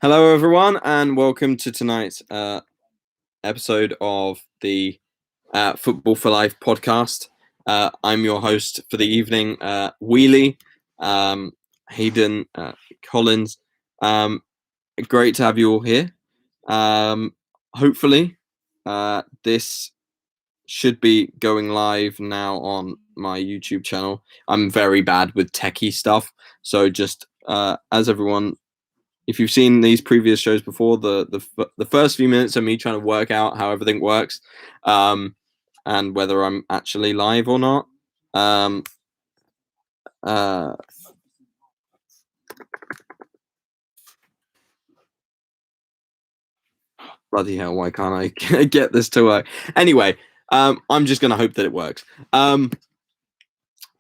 Hello, everyone, and welcome to tonight's episode of the Football for Life podcast. I'm your host for the evening, Wheelie, Hayden, Collins. Great to have you all here. Hopefully, this should be going live now on my YouTube channel. I'm very bad with techie stuff, so just as everyone. If you've seen these previous shows before, the first few minutes of me trying to work out how everything works, and whether I'm actually live or not. Bloody hell! Why can't I get this to work? Anyway, I'm just gonna hope that it works.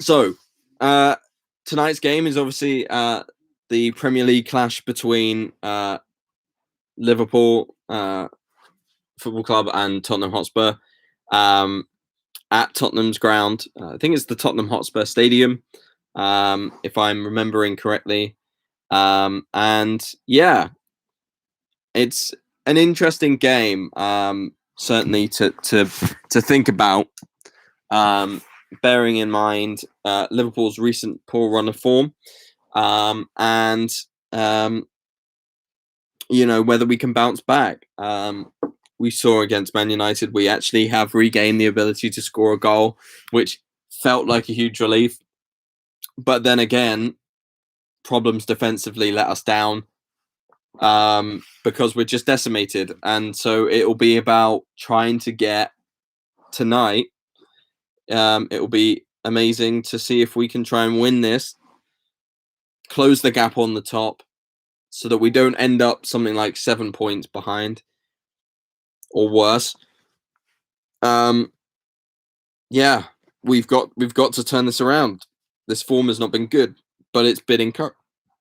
So tonight's game is obviously the Premier League clash between Liverpool Football Club and Tottenham Hotspur at Tottenham's ground. I think it's the Tottenham Hotspur Stadium, if I'm remembering correctly. And yeah, it's an interesting game, certainly to think about. Bearing in mind Liverpool's recent poor run of form, and whether we can bounce back. We saw against Man United, we actually have regained the ability to score a goal, which felt like a huge relief. But then again, problems defensively let us down because we're just decimated. And so it will be about trying to get tonight. It will be amazing to see if we can try and win this, close the gap on the top, so that we don't end up something like 7 points behind or worse. Yeah, we've got to turn this around. This form has not been good, but it's been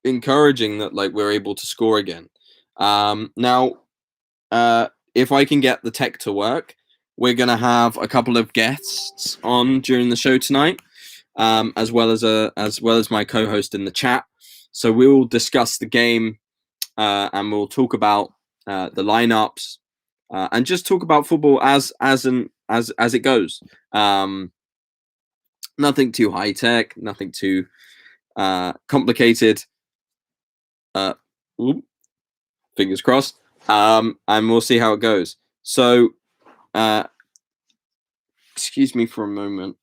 encouraging that we're able to score again. Now, if I can get the tech to work, we're gonna have a couple of guests on during the show tonight, as well as my co-host in the chat. So we will discuss the game, and we'll talk about the lineups, and just talk about football as it goes. Nothing too high tech, nothing too complicated. Fingers crossed. And we'll see how it goes. So, excuse me for a moment.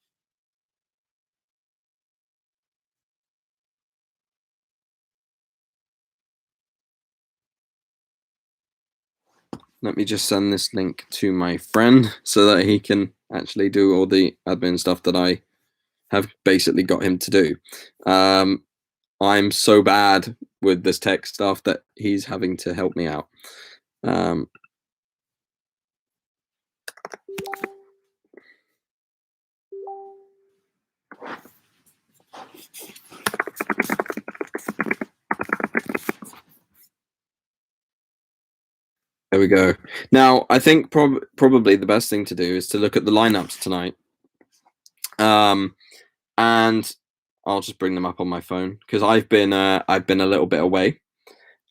Let me just send this link to my friend so that he can actually do all the admin stuff that I have basically got him to do. I'm so bad with this tech stuff that he's having to help me out. There we go. Now, I think probably the best thing to do is to look at the lineups tonight. And I'll just bring them up on my phone because I've been a little bit away.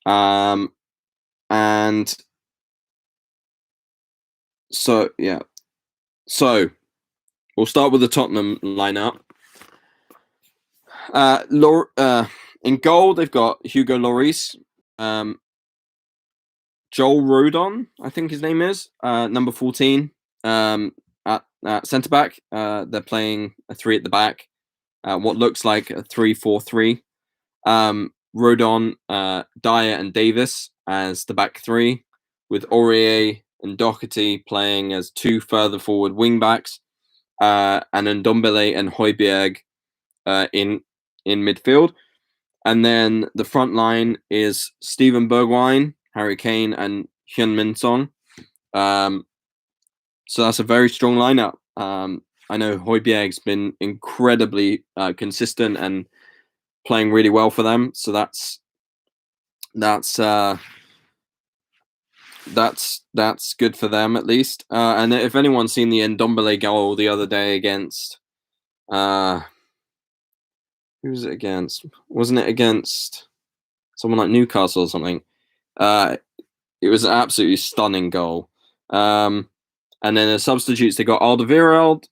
And so yeah. So we'll start with the Tottenham lineup. In goal, they've got Hugo Lloris, Joel Rodon, I think his name is, number 14, at centre back. They're playing a 3 at the back, what looks like a 3-4-3. Rodon, Dyer, and Davis as the back 3, with Aurier and Doherty playing as 2 further forward wing backs, and Ndombele and Højbjerg in midfield. And then the front line is Steven Bergwijn, Harry Kane, and Heung-min Son. So that's a very strong lineup. I know Højbjerg's been incredibly consistent and playing really well for them. So that's good for them at least. And if anyone's seen the Ndombele goal the other day against Who was it against? Wasn't it against someone like Newcastle or something? Uh, it was an absolutely stunning goal. And then the substitutes, they got Alderweireld,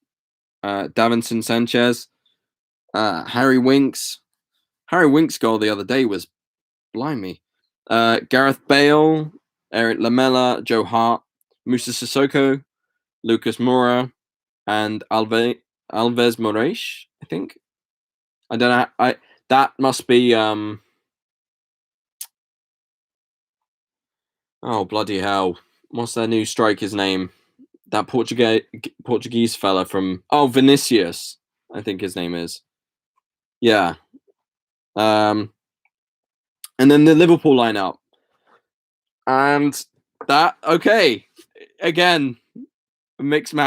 Davinson Sanchez, Harry Winks. Harry Winks' goal the other day was blimey. Gareth Bale, Eric Lamela, Joe Hart, Musa Sissoko, Lucas Moura, and Alves Moraes, I think. I don't know. That must be oh bloody hell. What's their new striker's name? That Portuguese fella from Vinicius, I think his name is. Yeah. And then the Liverpool lineup. And that okay. Again, mix and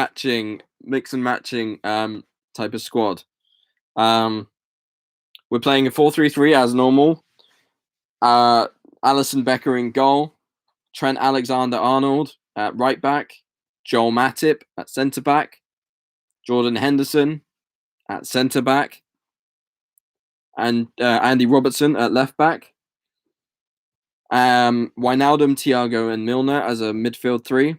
matching type of squad. We're playing a 4-3-3 as normal. Alisson Becker in goal, Trent Alexander-Arnold at right back, Joel Matip at centre back, Jordan Henderson at centre back, and Andy Robertson at left back. Wijnaldum, Thiago, and Milner as a midfield three,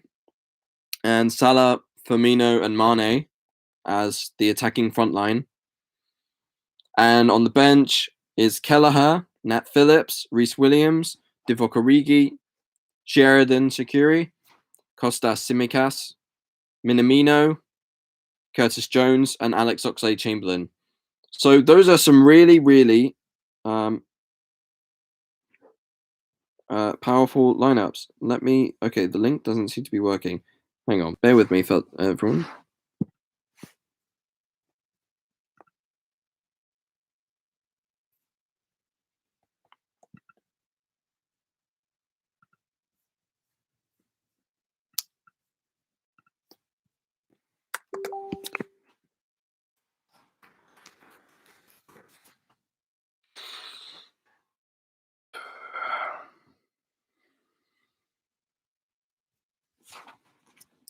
and Salah, Firmino, and Mane as the attacking front line. And on the bench is Kelleher, Nat Phillips, Reece Williams, Divock Origi, Sheridan Shaqiri, Kostas Tsimikas, Minamino, Curtis Jones, and Alex Oxlade-Chamberlain. So those are some really, really powerful lineups. Okay, the link doesn't seem to be working. Hang on, bear with me for everyone.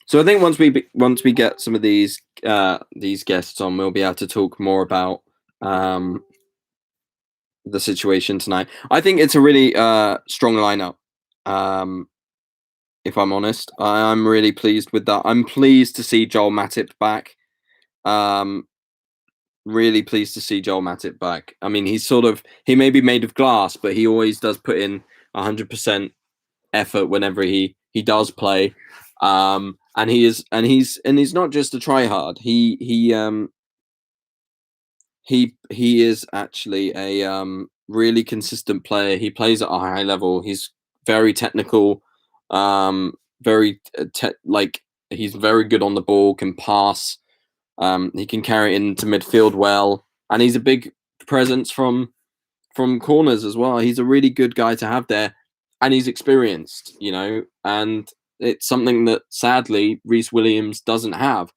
So I think once we get some of these guests on, we'll be able to talk more about the situation tonight. I think it's a really strong lineup. If I'm honest, I'm really pleased with that. I'm pleased to see Joel Matip back. Really pleased to see Joel Matip back. I mean, he may be made of glass, but he always does put in 100% effort whenever he does play. And he's not just a tryhard. He is actually a really consistent player. He plays at a high level. He's very technical. He's very good on the ball. Can pass. He can carry it into midfield well, and he's a big presence from corners as well. He's a really good guy to have there, and he's experienced, and it's something that sadly Reece Williams doesn't have,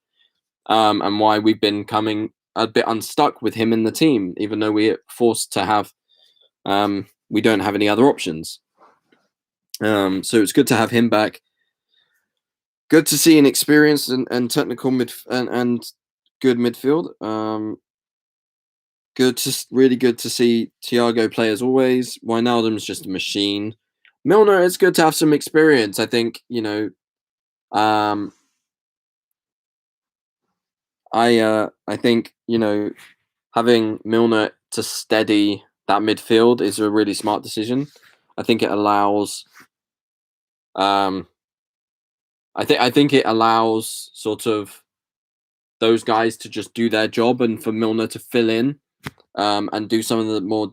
and why we've been coming a bit unstuck with him in the team, even though we're forced to have, we don't have any other options. So it's good to have him back. Good to see an experienced and technical and good midfield. Really good to see Thiago play as always. Wijnaldum's just a machine. Milner, it's good to have some experience. I think I think having Milner to steady that midfield is a really smart decision. I think it allows. I think it allows sort of those guys to just do their job, and for Milner to fill in, and do some of the more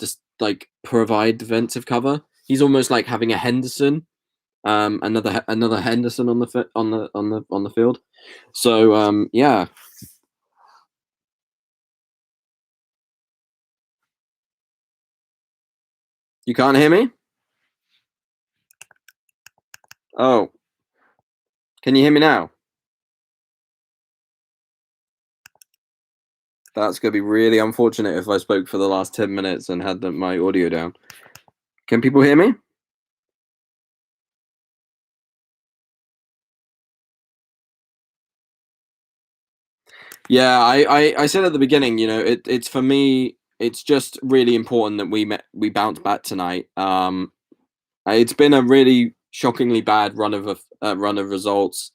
provide defensive cover. He's almost like having a Henderson, another Henderson on the field. So yeah. You can't hear me? Oh. Can you hear me now? That's going to be really unfortunate if I spoke for the last 10 minutes and had my audio down. Can people hear me? Yeah, I said at the beginning, it's for me, it's just really important that we bounce back tonight. It's been a really shockingly bad run of results.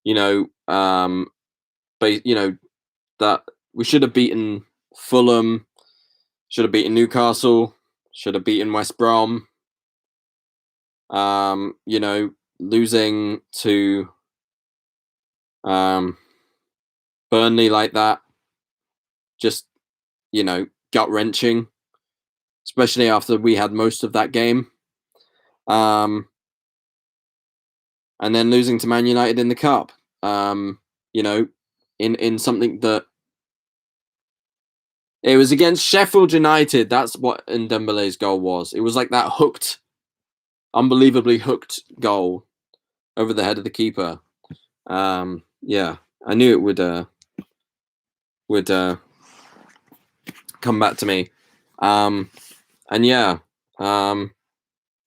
You know, but that we should have beaten Fulham, should have beaten Newcastle, should have beaten West Brom. Losing to Burnley like that, just gut wrenching, especially after we had most of that game. And then losing to Man United in the cup. In something that it was against Sheffield United. That's what Ndombele's goal was. It was like that unbelievably hooked goal over the head of the keeper. Yeah, I knew it would come back to me.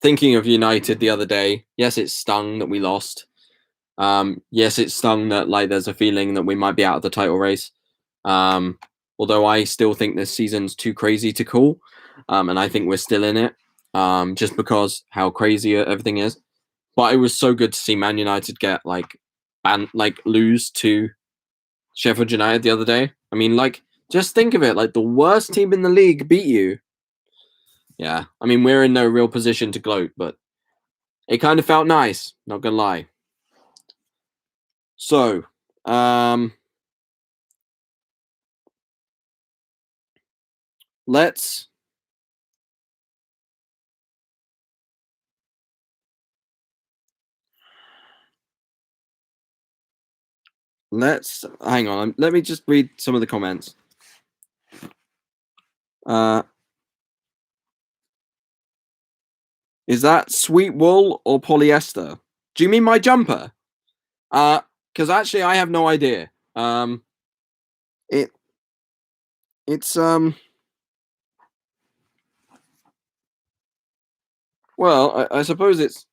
Thinking of United the other day, yes, it stung that we lost. Yes, it stung that there's a feeling that we might be out of the title race. Although I still think this season's too crazy to call, and I think we're still in it, just because how crazy everything is. But it was so good to see Man United get lose to Sheffield United the other day. I mean, just think of it, the worst team in the league beat you. Yeah, I mean, we're in no real position to gloat, but it kind of felt nice, not gonna lie. So, let's hang on. Let me just read some of the comments. Is that sweet wool or polyester? Do you mean my jumper? Because actually, I have no idea. It's Well, I suppose it's.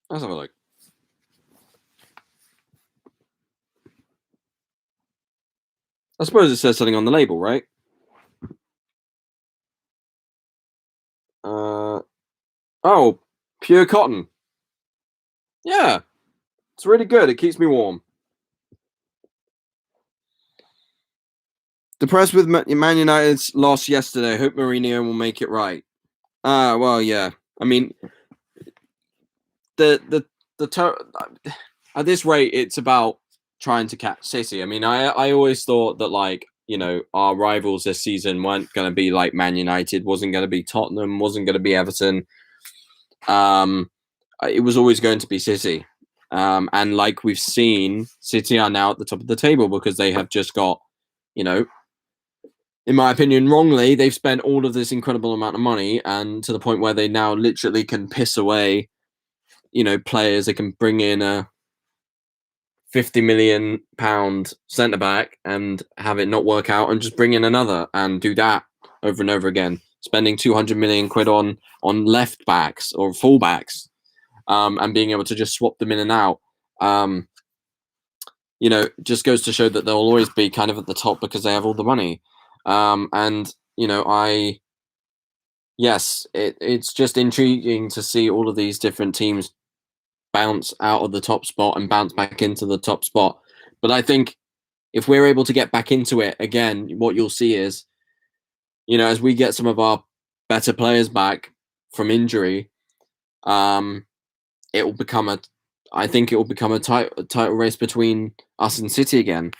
Let's have a look. I suppose it says something on the label, right? Oh, pure cotton. Yeah, it's really good. It keeps me warm. Depressed with Man United's loss yesterday. Hope Mourinho will make it right. Well, yeah. I mean, the at this rate, it's about trying to catch City. I mean, I always thought that our rivals this season weren't going to be like Man United, wasn't going to be Tottenham, wasn't going to be Everton. It was always going to be City. And like we've seen, City are now at the top of the table because they have just got, in my opinion, wrongly, they've spent all of this incredible amount of money, and to the point where they now literally can piss away, players. They can bring in a £50 million centre back and have it not work out, and just bring in another and do that over and over again, spending 200 million quid on left backs or full backs, and being able to just swap them in and out. Just goes to show that they'll always be kind of at the top because they have all the money. It's just intriguing to see all of these different teams bounce out of the top spot and bounce back into the top spot. But I think if we're able to get back into it again, what you'll see is, as we get some of our better players back from injury, it will become a title race between us and City again.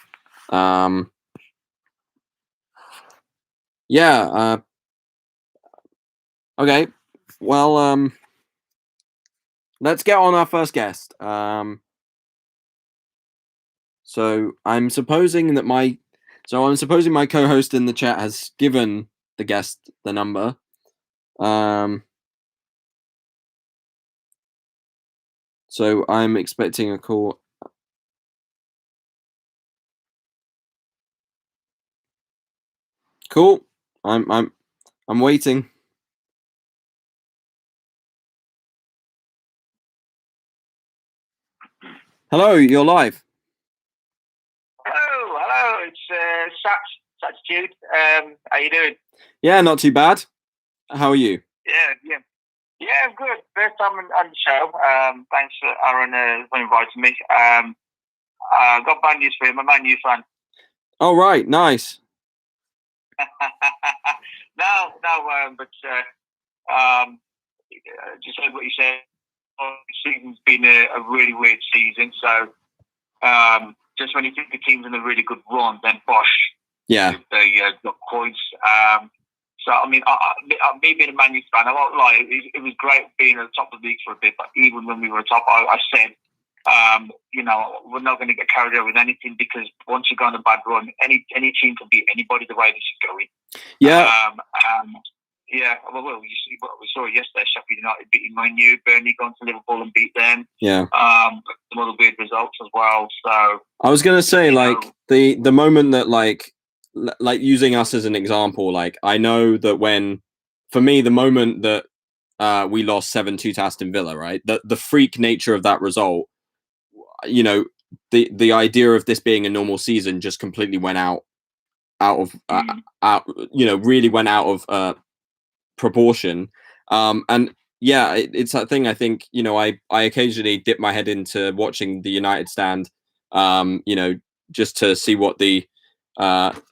Okay. Well, let's get on our first guest. So I'm supposing my co-host in the chat has given the guest the number. So I'm expecting a call. Cool. I'm waiting. Hello, you're live. Sats Jude. How you doing? Yeah, not too bad. How are you? Yeah, I'm good. First time on the show. Thanks, Aaron, for inviting me. Got bad news for you. I'm a Man U fan. Oh, right. Nice. But just like what you said, the season's been a really weird season. So just when you think the team's in a really good run, then Bosch, Yeah. they got points. So, I mean, me being a Man U fan, I won't lie, it was great being at the top of the league for a bit, but even when we were top, I said, we're not going to get carried away with anything, because once you go on a bad run, any team can beat anybody the way this is going. Yeah. Well, you see what we saw yesterday. Sheffield United beating Man U, Burnley going to Liverpool and beat them. Yeah. Some other weird results as well. So I was gonna say, the moment that like using us as an example, like I know that for me, the moment that we lost 7-2 to Aston Villa, right? The freak nature of that result, the idea of this being a normal season just completely went out of really went out of proportion. And yeah, it's that thing. I think I occasionally dip my head into watching the United stand, just to see what the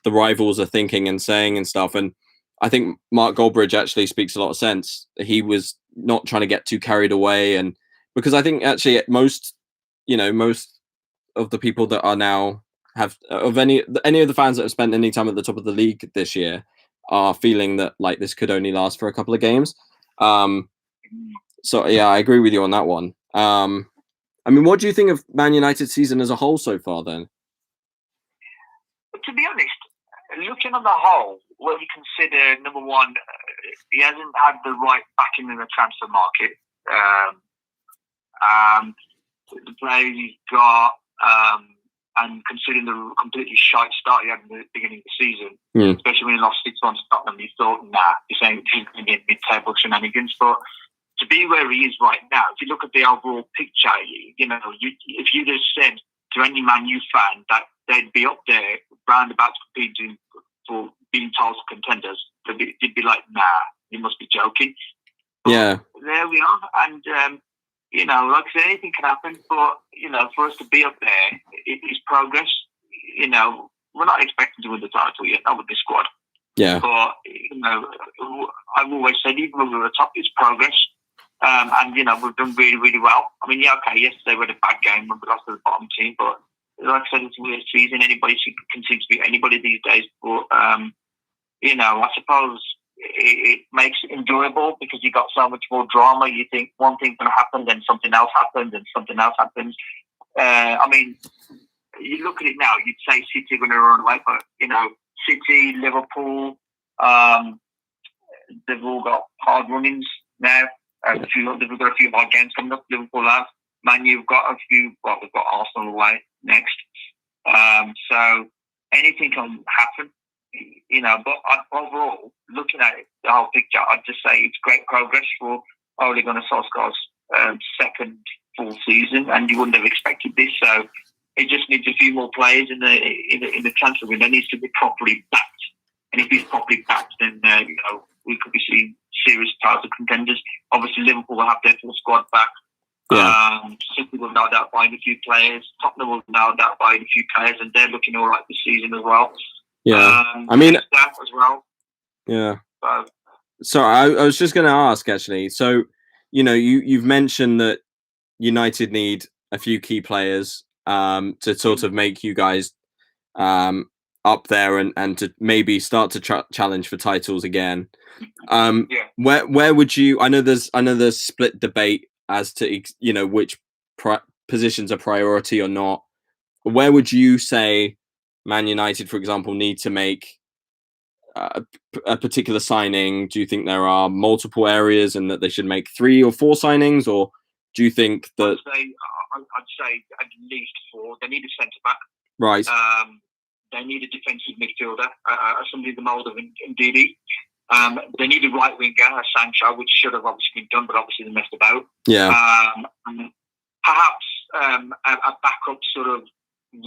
rivals are thinking and saying and stuff. And I think Mark Goldbridge actually speaks a lot of sense. He was not trying to get too carried away, and because I think actually most of the people that are now have of any of the fans that have spent any time at the top of the league this year are feeling that like this could only last for a couple of games. So yeah, I agree with you on that one. I mean, what do you think of Man United's season as a whole so far then? To be honest, looking on the whole, when you consider, number one, he hasn't had the right backing in the transfer market. The players he's got, and considering the completely shite start he had in the beginning of the season, especially when he lost 6-1 to Tottenham, you thought, he's going to be mid-table shenanigans. But to be where he is right now, if you look at the overall picture, if you just said to any Man U fan that they'd be up there, roundabouts competing for being title contenders, they'd be like, you must be joking. But yeah. There we are. And, like I said, anything can happen, but, for us to be up there, it is progress. We're not expecting to win the title yet, not with this squad. Yeah. But, I've always said, even when we were top, it's progress. And, we've done really, really well. I mean, yesterday we had a bad game when we lost to the bottom team, but like I said, it's a weird season. Anybody can seem to beat anybody these days. But, I suppose it makes it enjoyable because you got so much more drama. You think one thing's going to happen, then something else happens, and something else happens. I mean, you look at it now, you'd say City are going to run away, but, City, Liverpool, they've all got hard runnings now. They've got a few hard games coming up. Liverpool have. Man U have got a few. Well, they've got Arsenal away next. So anything can happen, But overall, looking at it, the whole picture, I'd just say it's great progress for Ole Gunnar Solskjaer's second full season, and you wouldn't have expected this. So it just needs a few more players in the transfer window. It needs to be properly backed, and if he's properly backed, then we could be seeing serious title contenders. Obviously, Liverpool will have their full squad back. Yeah. City will no doubt buying a few players. Tottenham will no doubt buying a few players, and they're looking all right this season as well. Yeah. I mean, that as well. Yeah. So I was just going to ask actually. So, you've mentioned that United need a few key players to sort of make you guys up there and to maybe start to challenge for titles again. Where would you? I know there's split debate as to which positions are priority or not. Where would you say Man United, for example, need to make a particular signing? Do you think there are multiple areas and that they should make 3 or 4 signings, or do you think that I'd say at least 4? They need a centre back, right? They need a defensive midfielder, somebody the mould of Ndidi. They need a right winger, Sancho, which should have obviously been done, but obviously they messed about. Yeah. Perhaps a backup sort of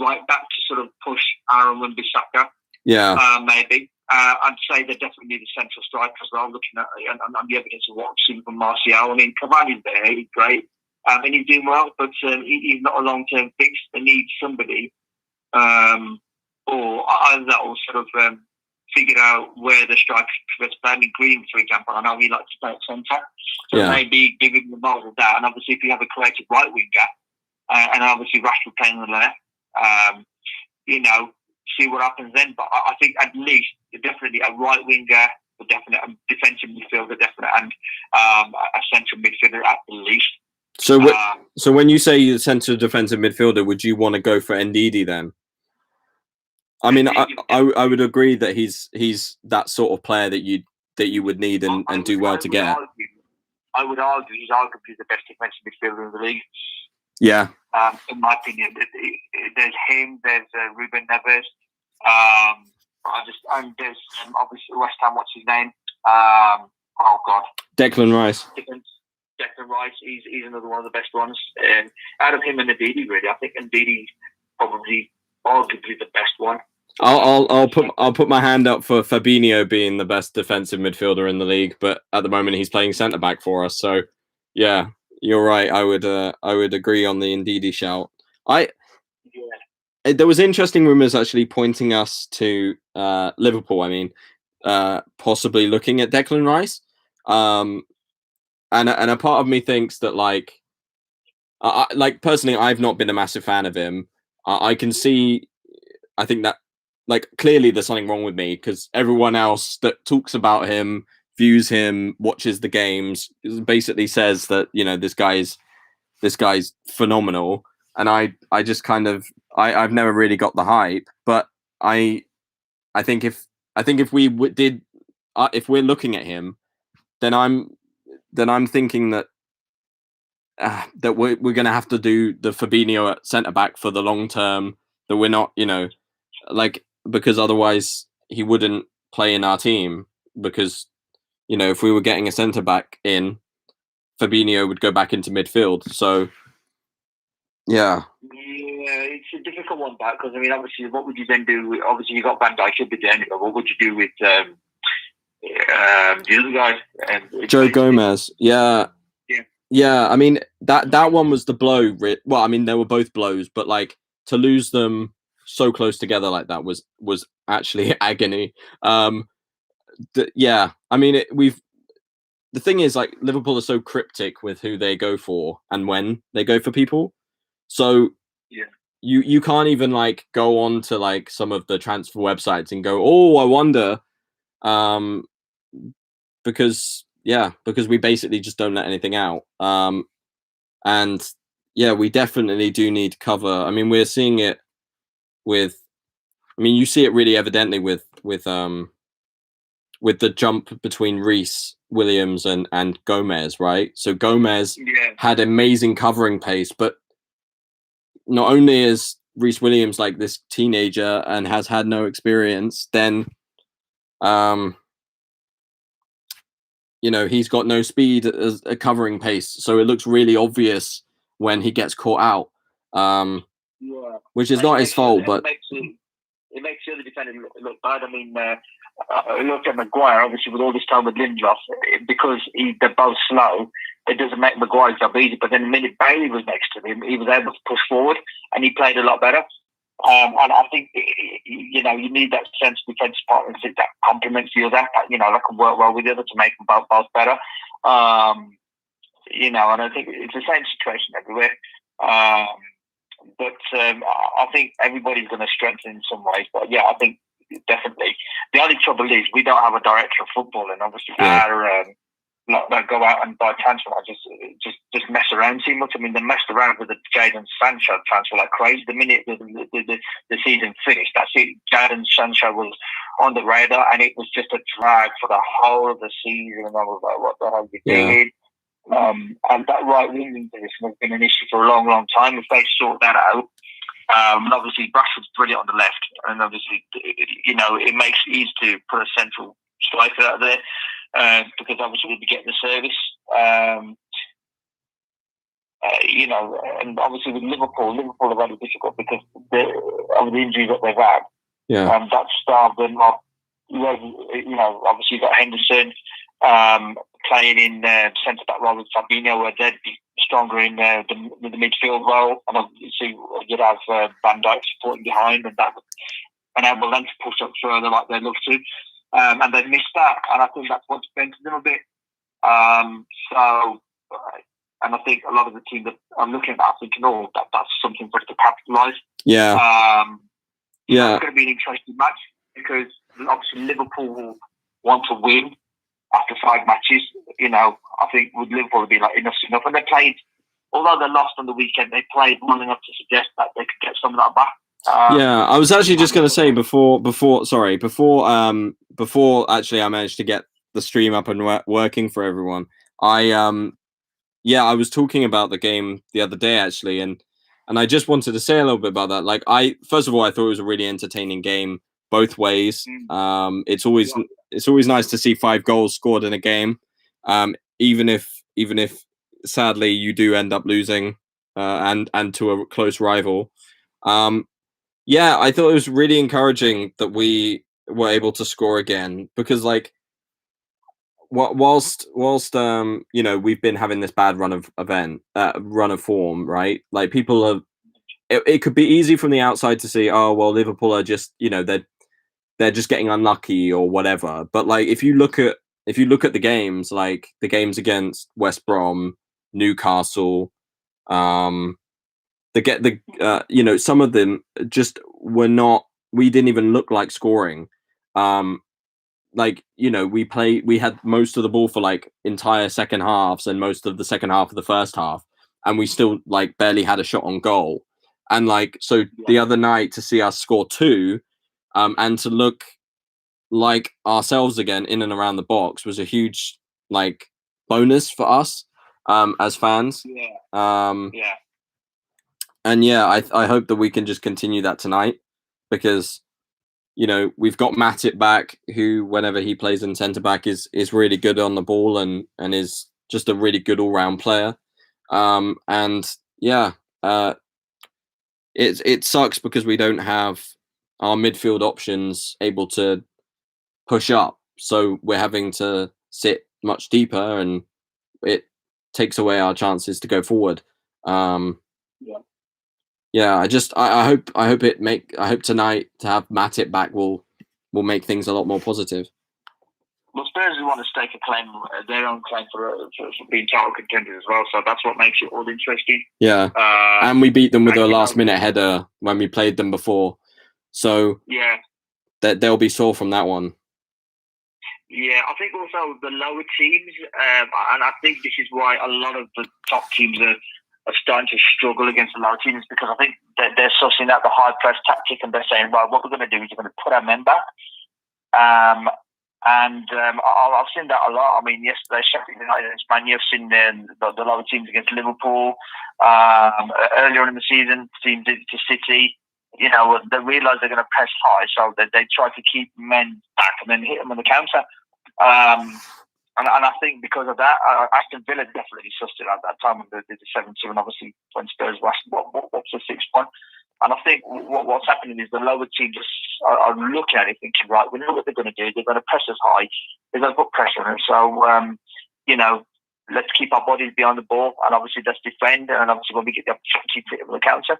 right back to sort of push Aaron Wan-Bissaka. Yeah. Maybe. I'd say they definitely need a central striker as well, looking at and the evidence of what we've seen from Martial. I mean, Cavani's there, he's great, and he's doing well, but he's not a long-term fix. They need somebody, or either that or sort of figure out where the strikers should play. I mean, Green, for example, I know he likes to play at centre, so maybe give him the mould of that. And obviously, if you have a creative right winger, and obviously Rashford playing on the left, see what happens then. But I think at least definitely a right winger, a definite defensive midfielder, definite, and a central midfielder at the least. So when you say central defensive midfielder, would you want to go for Ndidi then? I mean, I would agree that he's that sort of player that you would need and do well to get. I would argue he's arguably the best defensive midfielder in the league. Yeah. In my opinion, there's him. There's Ruben Neves. And there's obviously West Ham. What's his name? Oh God. Declan Rice. Declan Rice. He's another one of the best ones. Out of him and Ndidi, really, I think Ndidi's probably arguably the best one. I'll put my hand up for Fabinho being the best defensive midfielder in the league, but at the moment he's playing centre back for us. So yeah, you're right. I would agree on the Ndidi shout. There was interesting rumours actually pointing us to Liverpool. I mean, possibly looking at Declan Rice, and a part of me thinks that like personally, I've not been a massive fan of him. I can see. I think that like clearly there's something wrong with me because everyone else that talks about him, views him, watches the games, basically says that this guy's phenomenal, and I just kind of I've never really got the hype, but I think if we did if we're looking at him, then I'm thinking that that we're going to have to do the Fabinho at centre back for the long term. That we're not because otherwise he wouldn't play in our team, because if we were getting a centre back in, Fabinho would go back into midfield. So yeah, it's a difficult one, back because I mean, obviously, what would you then do? Obviously, you got Van Dijk should be there anyway. What would you do with the other guy, Joe Gomez? Yeah. I mean that one was the blow. Well, I mean they were both blows, but like to lose them so close together like that was actually agony. I mean the thing is, like, Liverpool are so cryptic with who they go for and when they go for people. So you can't even like go on to like some of the transfer websites and go, oh, I wonder, because we basically just don't let anything out. And yeah, we definitely do need cover. I mean, we're seeing it you see it really evidently with the jump between Reece Williams and Gomez, right? So Gomez had amazing covering pace, but not only is Reece Williams like this teenager and has had no experience, then he's got no speed as a covering pace, so it looks really obvious when he gets caught out, which is not his fault, but it makes the other defender look bad. I mean, look at Maguire, obviously, with all this time with Lindelof, because they're both slow, it doesn't make Maguire's job easy. But then the minute Bailey was next to him, he was able to push forward, and he played a lot better. And I think, you need that sense of defensive partnership that complements the other, that can work well with the other to make them both better. And I think it's the same situation everywhere. But I think everybody's going to strengthen in some ways. But yeah, I think definitely. The only trouble is we don't have a director of football, and obviously our go out and buy transfer. I just mess around too much. I mean, they messed around with the Jadon Sancho transfer like crazy. The minute the season finished, that's it. Jadon Sancho was on the radar, and it was just a drag for the whole of the season. And I was like, what the hell are you doing? And that right wing position has been an issue for a long, long time. If they sort that out, and obviously Rashford's brilliant on the left, and obviously it makes it easy to put a central striker out there because obviously we'll be getting the service. And obviously with Liverpool have had it difficult because of the injuries that they've had. That starved them of, obviously you got Henderson playing in centre back role with Fabinho, where they'd be stronger in the midfield role, and obviously you'd have Van Dijk supporting behind, and that would enable them to push up further like they'd love to. And they missed that, and I think that's what's prevented them a bit. And I think a lot of the team that I'm looking at, thinking, that's something for us to capitalise. Yeah. It's going to be an interesting match because obviously Liverpool will want to win after 5 matches. I think with Liverpool, it'll be like enough's enough. And they played, although they lost on the weekend, they played well enough to suggest that they could get some of that back. I was actually just going to say before actually I managed to get the stream up and working for everyone. I was talking about the game the other day actually, and I just wanted to say a little bit about that. Like, first of all, I thought it was a really entertaining game both ways. It's always nice to see 5 goals scored in a game, even if sadly you do end up losing, and to a close rival. I thought it was really encouraging that we were able to score again, because like whilst we've been having this bad run of form, right? Like, people are, it could be easy from the outside to see, oh well, Liverpool are just, they're just getting unlucky or whatever. But like, if you look at the games, like the games against West Brom, Newcastle, some of them just were not, we didn't even look like scoring. We had most of the ball for like entire second halves and most of the second half of the first half, and we still like barely had a shot on goal. And like, so the other night to see us score 2, and to look like ourselves again in and around the box was a huge like bonus for us as fans. And I hope that we can just continue that tonight, because we've got Matip back, who whenever he plays in centre back is really good on the ball and is just a really good all round player. It sucks because we don't have our midfield options able to push up, so we're having to sit much deeper, and it takes away our chances to go forward. I hope tonight to have Matip back will make things a lot more positive. Well, Spurs want to stake their own claim for being title contenders as well, so that's what makes it all interesting. And we beat them with a last-minute header when we played them before, so that they'll be sore from that one. Yeah, I think also the lower teams, and I think this is why a lot of the top teams are starting to struggle against the lower teams, because I think they're sussing out the high press tactic, and they're saying, well, what we're going to do is we're going to put our men back. I've seen that a lot. I mean, yesterday, Sheffield United against Man U, I've seen the lower teams against Liverpool. Earlier in the season, teams to City, they realise they're going to press high, so they try to keep men back and then hit them on the counter. And I think because of that, Aston Villa definitely sussed it at that time when they did the 7-2, and obviously when Spurs lost, what's the 6-1? And I think what's happening is the lower teams are looking at it thinking, right, we know what they're going to do. They're going to press us high. They're going to put pressure on us. So, let's keep our bodies behind the ball, and obviously let's defend. And obviously when we get the opportunity to hit them on the counter.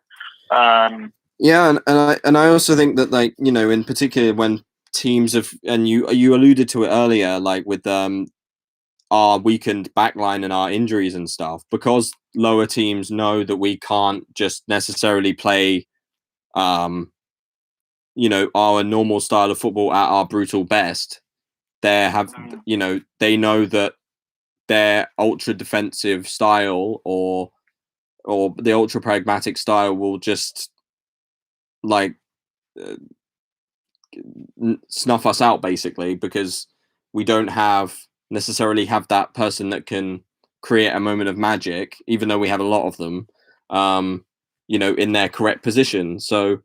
And I also think that, like, in particular when teams have, and you alluded to it earlier, like with our weakened backline and our injuries and stuff, because lower teams know that we can't just necessarily play our normal style of football at our brutal best. They know that their ultra defensive style or the ultra pragmatic style will just like snuff us out, basically, because we don't necessarily have that person that can create a moment of magic, even though we have a lot of them, in their correct position. So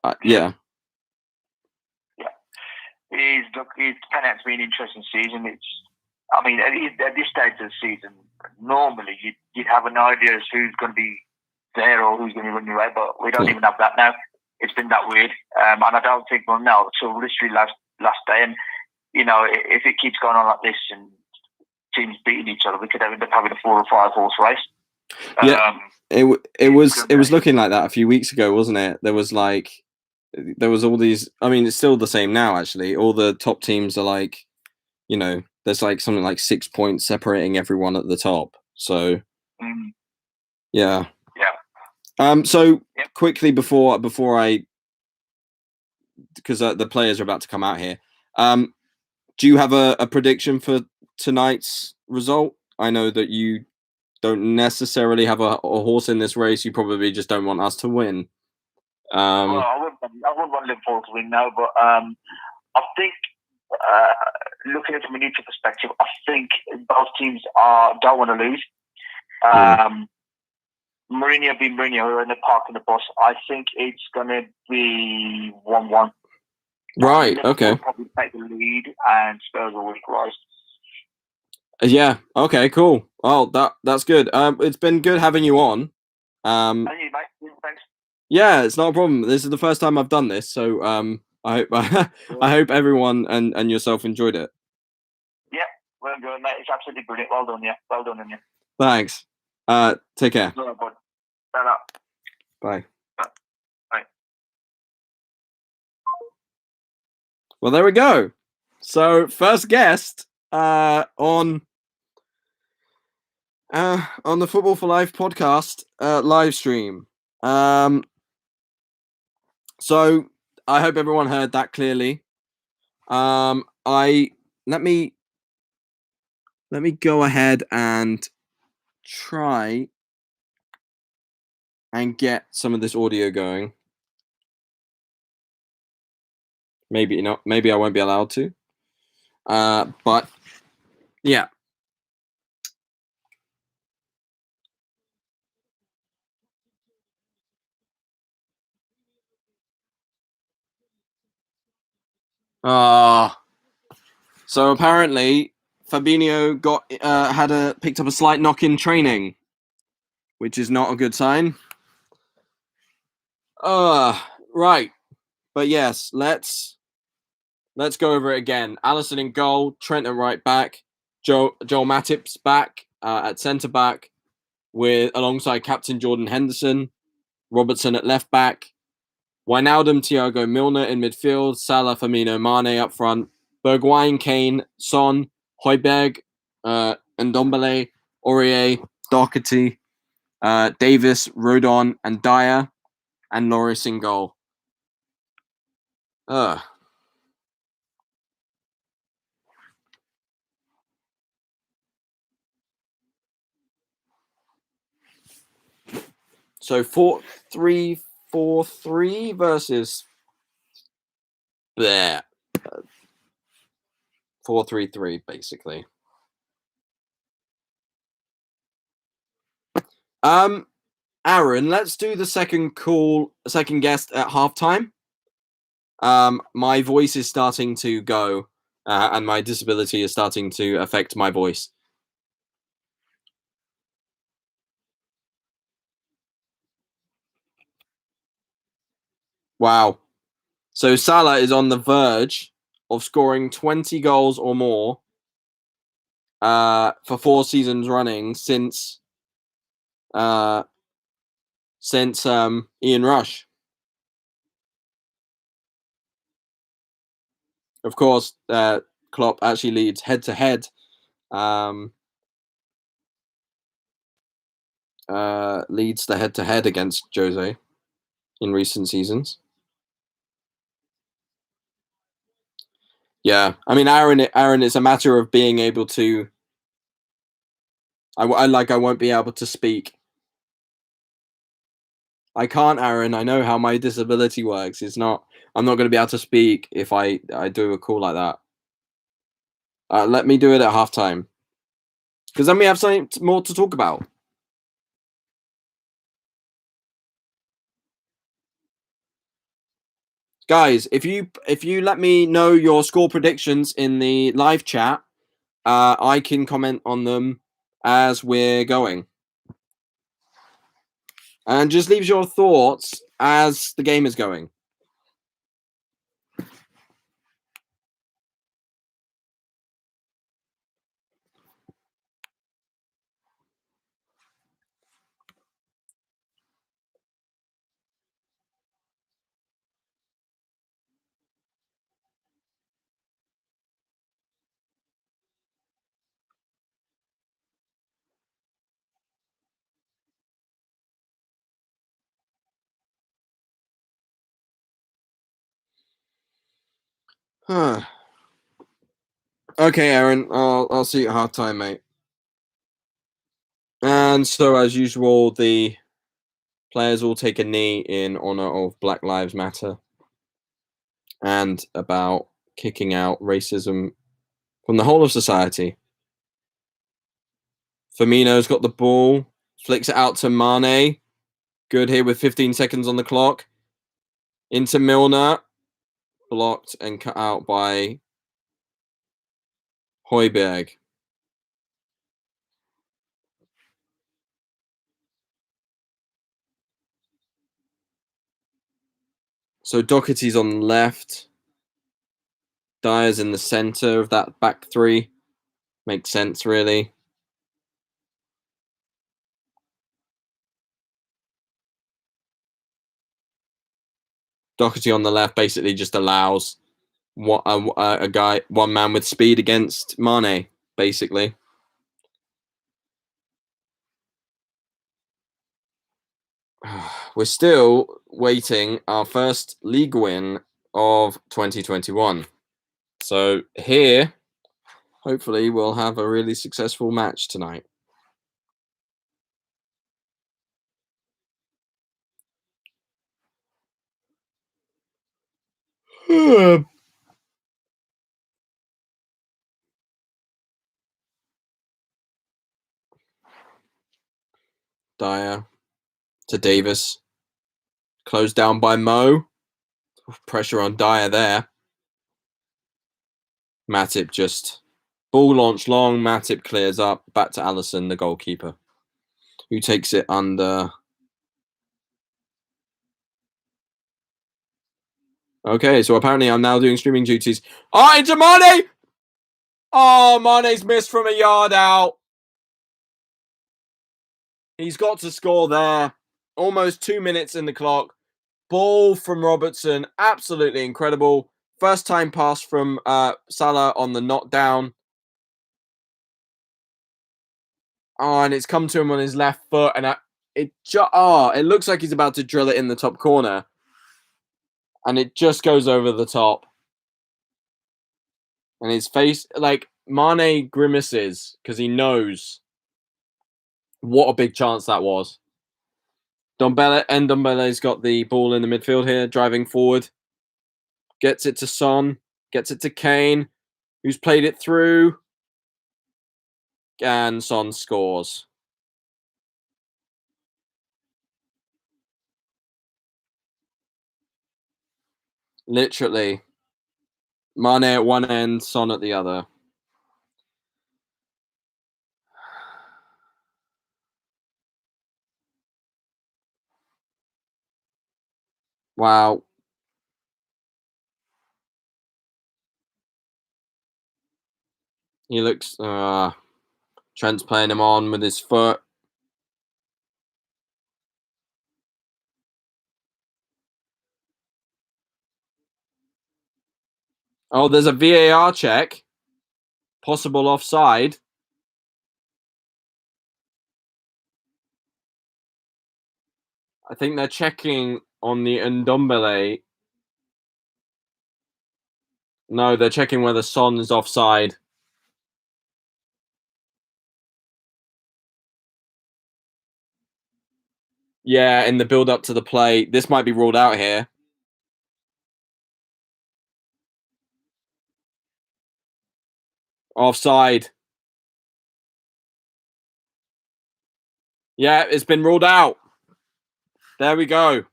It's turning out to be an interesting season. At this stage of the season, normally you'd have an idea as who's going to be there or who's going to run away, but we don't even have that now. it's been that weird. And I don't think we'll know until literally last day. And if it keeps going on like this and teams beating each other, we could end up having a 4 or 5 horse race. Yeah, it was looking like that a few weeks ago, wasn't it? There was all these. I mean, it's still the same now. Actually, all the top teams are like, there's like something like 6 points separating everyone at the top. So, yeah. So quickly before I, because the players are about to come out here. Do you have a prediction for tonight's result? I know that you don't necessarily have a horse in this race. You probably just don't want us to win. Well, I wouldn't want Liverpool to win now, but I think looking at it from a neutral perspective, I think both teams don't want to lose. Mourinho being Mourinho in the park in the bus, I think it's going to be 1-1. Right. Okay. Probably take the lead, and Spurs will equalise. Yeah. Okay. Cool. Well, that's good. It's been good having you on. And you, mate. Thanks. Yeah, it's not a problem. This is the first time I've done this, so I hope I hope everyone and yourself enjoyed it. Yeah, well done, mate. It's absolutely brilliant. Well done, yeah. Well done, yeah. Thanks. Take care. Bye. Bye. Well, there we go. So, first guest on the Football for Life podcast live stream. So I hope everyone heard that clearly. Let me go ahead and try and get some of this audio going. Maybe not. Maybe I won't be allowed to. But yeah. So apparently Fabinho picked up a slight knock in training, which is not a good sign. Right. But yes, let's go over it again. Alisson in goal, Trent at right back, Joel Matip's back at centre back, alongside captain Jordan Henderson, Robertson at left back, Wijnaldum, Thiago Milner in midfield, Salah, Firmino, Mane up front, Bergwijn, Kane, Son, Højbjerg, Ndombele, Aurier, Doherty, Davis, Rodon, and Dyer, and Loris in goal. So 4-3-4-3 versus 4-3-3 basically. Aaron, let's do the second guest at halftime. My voice is starting to go, and my disability is starting to affect my voice. Wow. So Salah is on the verge of scoring 20 goals or more for 4 seasons running since Ian Rush. Of course, Klopp actually leads head-to-head. Leads the head-to-head against Jose in recent seasons. Yeah, I mean, Aaron, it's a matter of being able to. I won't be able to speak. I can't, Aaron. I know how my disability works. I'm not going to be able to speak if I do a call like that. Let me do it at halftime, because then we have something more to talk about. Guys, if you let me know your score predictions in the live chat, I can comment on them as we're going. And just leaves your thoughts as the game is going. Huh. Okay, Aaron, I'll see you at halftime, mate. And so, as usual, the players all take a knee in honor of Black Lives Matter and about kicking out racism from the whole of society. Firmino's got the ball, flicks it out to Mane. Good here with 15 seconds on the clock. Into Milner, blocked and cut out by Højbjerg. So Doherty's on the left. Dyer's in the center of that back three. Makes sense, really. Doherty on the left basically just allows a guy, one man with speed against Mane, basically. We're still waiting our first league win of 2021. So here, hopefully, we'll have a really successful match tonight. Dyer to Davis. Closed down by Mo. Pressure on Dyer there. Matip just ball launch long. Matip clears up. Back to Allison, the goalkeeper, who takes it under. Okay, so apparently I'm now doing streaming duties. Oh, into Mane! Oh, Mane's missed from a yard out. He's got to score there. Almost 2 minutes in the clock. Ball from Robertson. Absolutely incredible. First time pass from Salah on the knockdown. Oh, and it's come to him on his left foot. And it looks like he's about to drill it in the top corner. And it just goes over the top. And his face, like, Mane grimaces because he knows what a big chance that was. Ndombele's got the ball in the midfield here, driving forward. Gets it to Son. Gets it to Kane, who's played it through. And Son scores. Literally. Mane at one end, Son at the other. Wow. He looks... Trent's playing him on with his foot. Oh, there's a VAR check. Possible offside. I think they're checking on the Ndombele. No, they're checking whether Son is offside. Yeah, in the build-up to the play. This might be ruled out here. Offside. Yeah, it's been ruled out. There we go.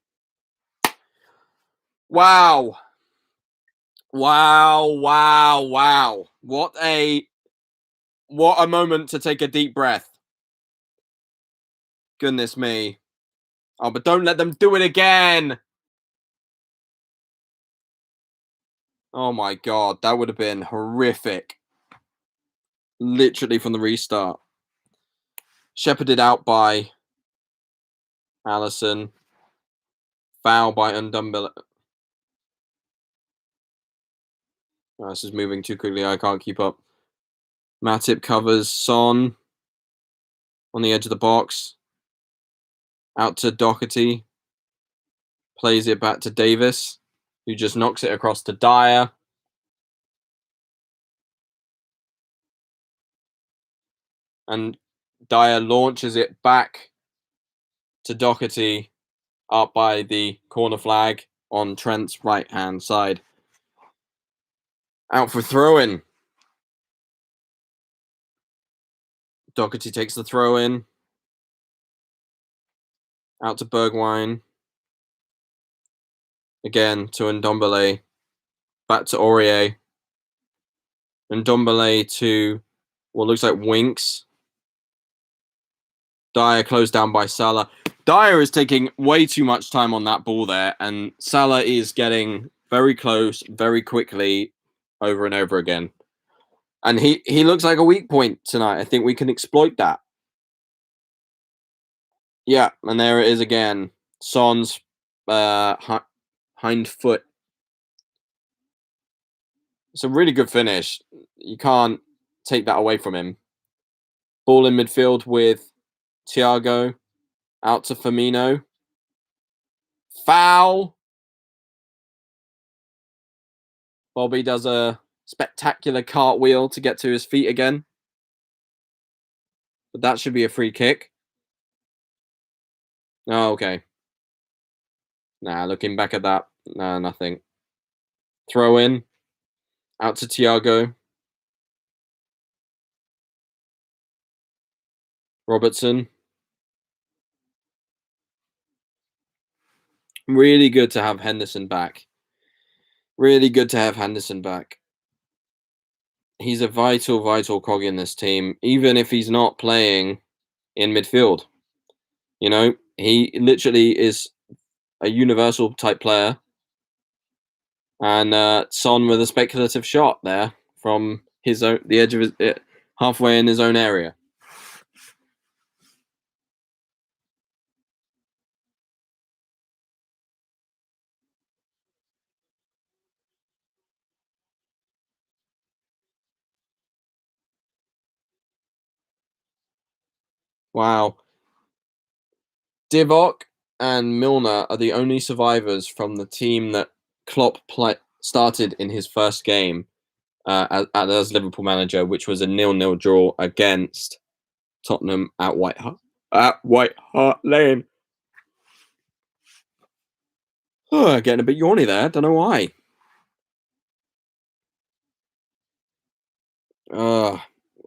Wow. Wow, wow, wow. What a moment to take a deep breath. Goodness me. Oh, but don't let them do it again. Oh my god, that would have been horrific. Literally from the restart. Shepherded out by Allison. Foul by Ndombele. Oh, this is moving too quickly. I can't keep up. Matip covers Son on the edge of the box. Out to Doherty. Plays it back to Davis, who just knocks it across to Dyer. And Dyer launches it back to Doherty, up by the corner flag on Trent's right-hand side. Out for throw-in. Doherty takes the throw-in. Out to Bergwijn. Again to Ndombele. Back to Aurier. Ndombele to what looks like Winks. Dyer closed down by Salah. Dyer is taking way too much time on that ball there, and Salah is getting very close very quickly over and over again. And he looks like a weak point tonight. I think we can exploit that. Yeah, and there it is again. Son's hind foot. It's a really good finish. You can't take that away from him. Ball in midfield with Thiago. Out to Firmino. Foul. Bobby does a spectacular cartwheel to get to his feet again. But that should be a free kick. Oh, okay. Nah, looking back at that. Nah, nothing. Throw in. Out to Thiago. Robertson. Really good to have Henderson back. Really good to have Henderson back. He's a vital, vital cog in this team, even if he's not playing in midfield. You know, he literally is a universal type player. And Son with a speculative shot there from the edge of his halfway in his own area. Wow. Divock and Milner are the only survivors from the team that Klopp started in his first game as Liverpool manager, which was a 0-0 draw against Tottenham at White Hart Lane. Oh, getting a bit yawny there. Don't know why.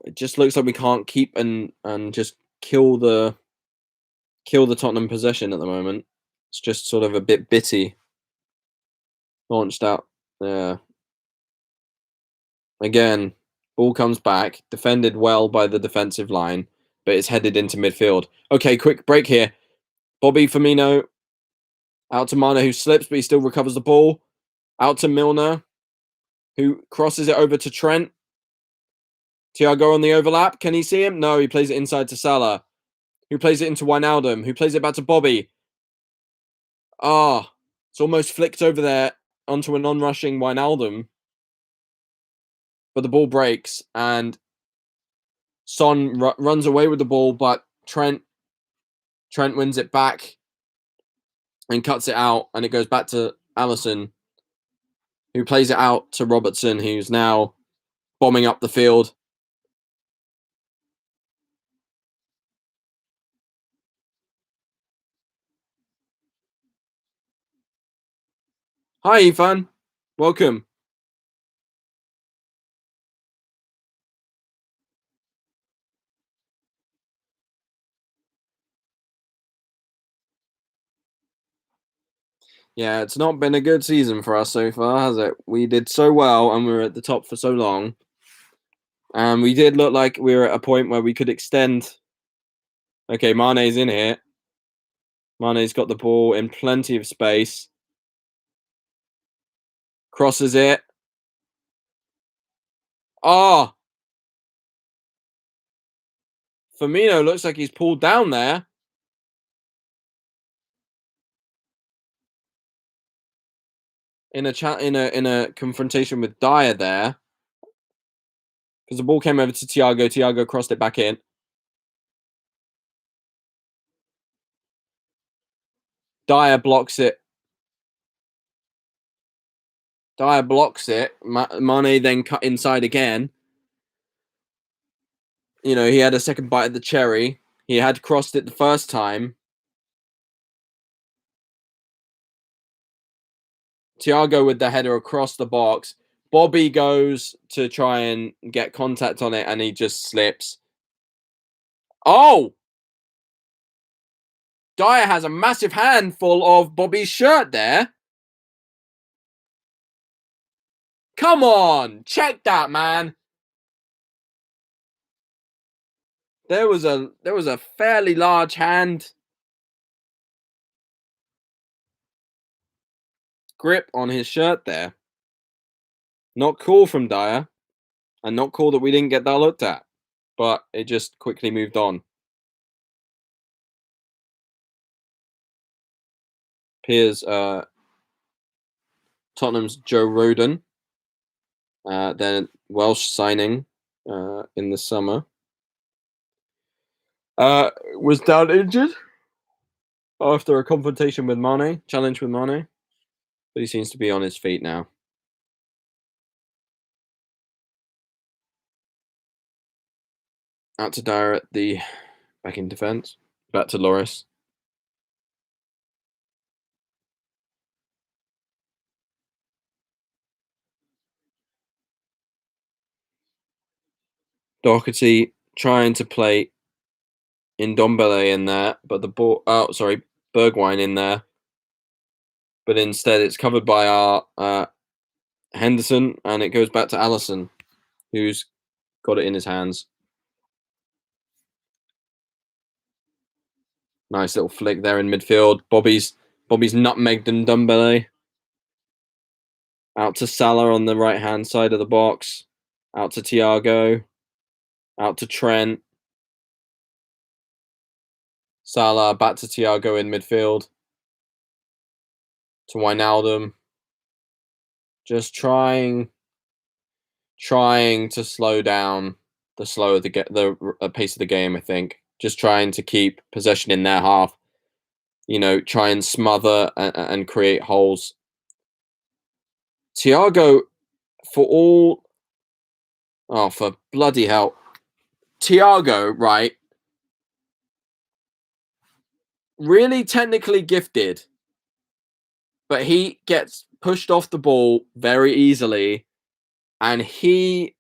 It just looks like we can't keep and just kill the Tottenham possession at the moment. It's just sort of a bit bitty. Launched out. Yeah. Again, ball comes back, defended well by the defensive line, but it's headed into midfield. Okay, quick break here. Bobby Firmino out to Mane, who slips, but he still recovers the ball. Out to Milner, who crosses it over to Trent. Thiago on the overlap. Can he see him? No, he plays it inside to Salah, who plays it into Wijnaldum, who plays it back to Bobby. It's almost flicked over there onto a non-rushing Wijnaldum. But the ball breaks, and Son runs away with the ball, but Trent wins it back and cuts it out, and it goes back to Alisson, who plays it out to Robertson, who's now bombing up the field. Hi, Ivan. Welcome. Yeah, it's not been a good season for us so far, has it? We did so well, and we were at the top for so long. And we did look like we were at a point where we could extend. Okay, Mane's in here. Mane's got the ball in plenty of space. Crosses it. Oh! Firmino looks like he's pulled down there. In a confrontation with Dyer there. Because the ball came over to Thiago. Thiago crossed it back in. Dyer blocks it. Dyer blocks it. Mane then cut inside again. You know, he had a second bite of the cherry. He had crossed it the first time. Thiago with the header across the box. Bobby goes to try and get contact on it, and he just slips. Oh! Dyer has a massive handful of Bobby's shirt there. Come on! Check that, man! There was a fairly large hand grip on his shirt there. Not cool from Dyer, and not cool that we didn't get that looked at. But it just quickly moved on. Here's Tottenham's Joe Rodon. Then Welsh signing in the summer. Was down injured after a confrontation with Mane, challenge with Mane. But he seems to be on his feet now. Out to Dyer at the back in defence. Back to Loris. Doherty trying to play Ndombele in there, but the ball. Oh, sorry, Bergwijn in there. But instead, it's covered by our Henderson, and it goes back to Alisson, who's got it in his hands. Nice little flick there in midfield. Bobby's nutmegged Ndombele. Out to Salah on the right-hand side of the box. Out to Thiago. Out to Trent. Salah back to Thiago in midfield. To Wijnaldum. Just trying to slow down the pace of the game, I think. Just trying to keep possession in their half. You know, try and smother and create holes. Thiago, for bloody hell. Thiago, right? Really technically gifted. But he gets pushed off the ball very easily. And he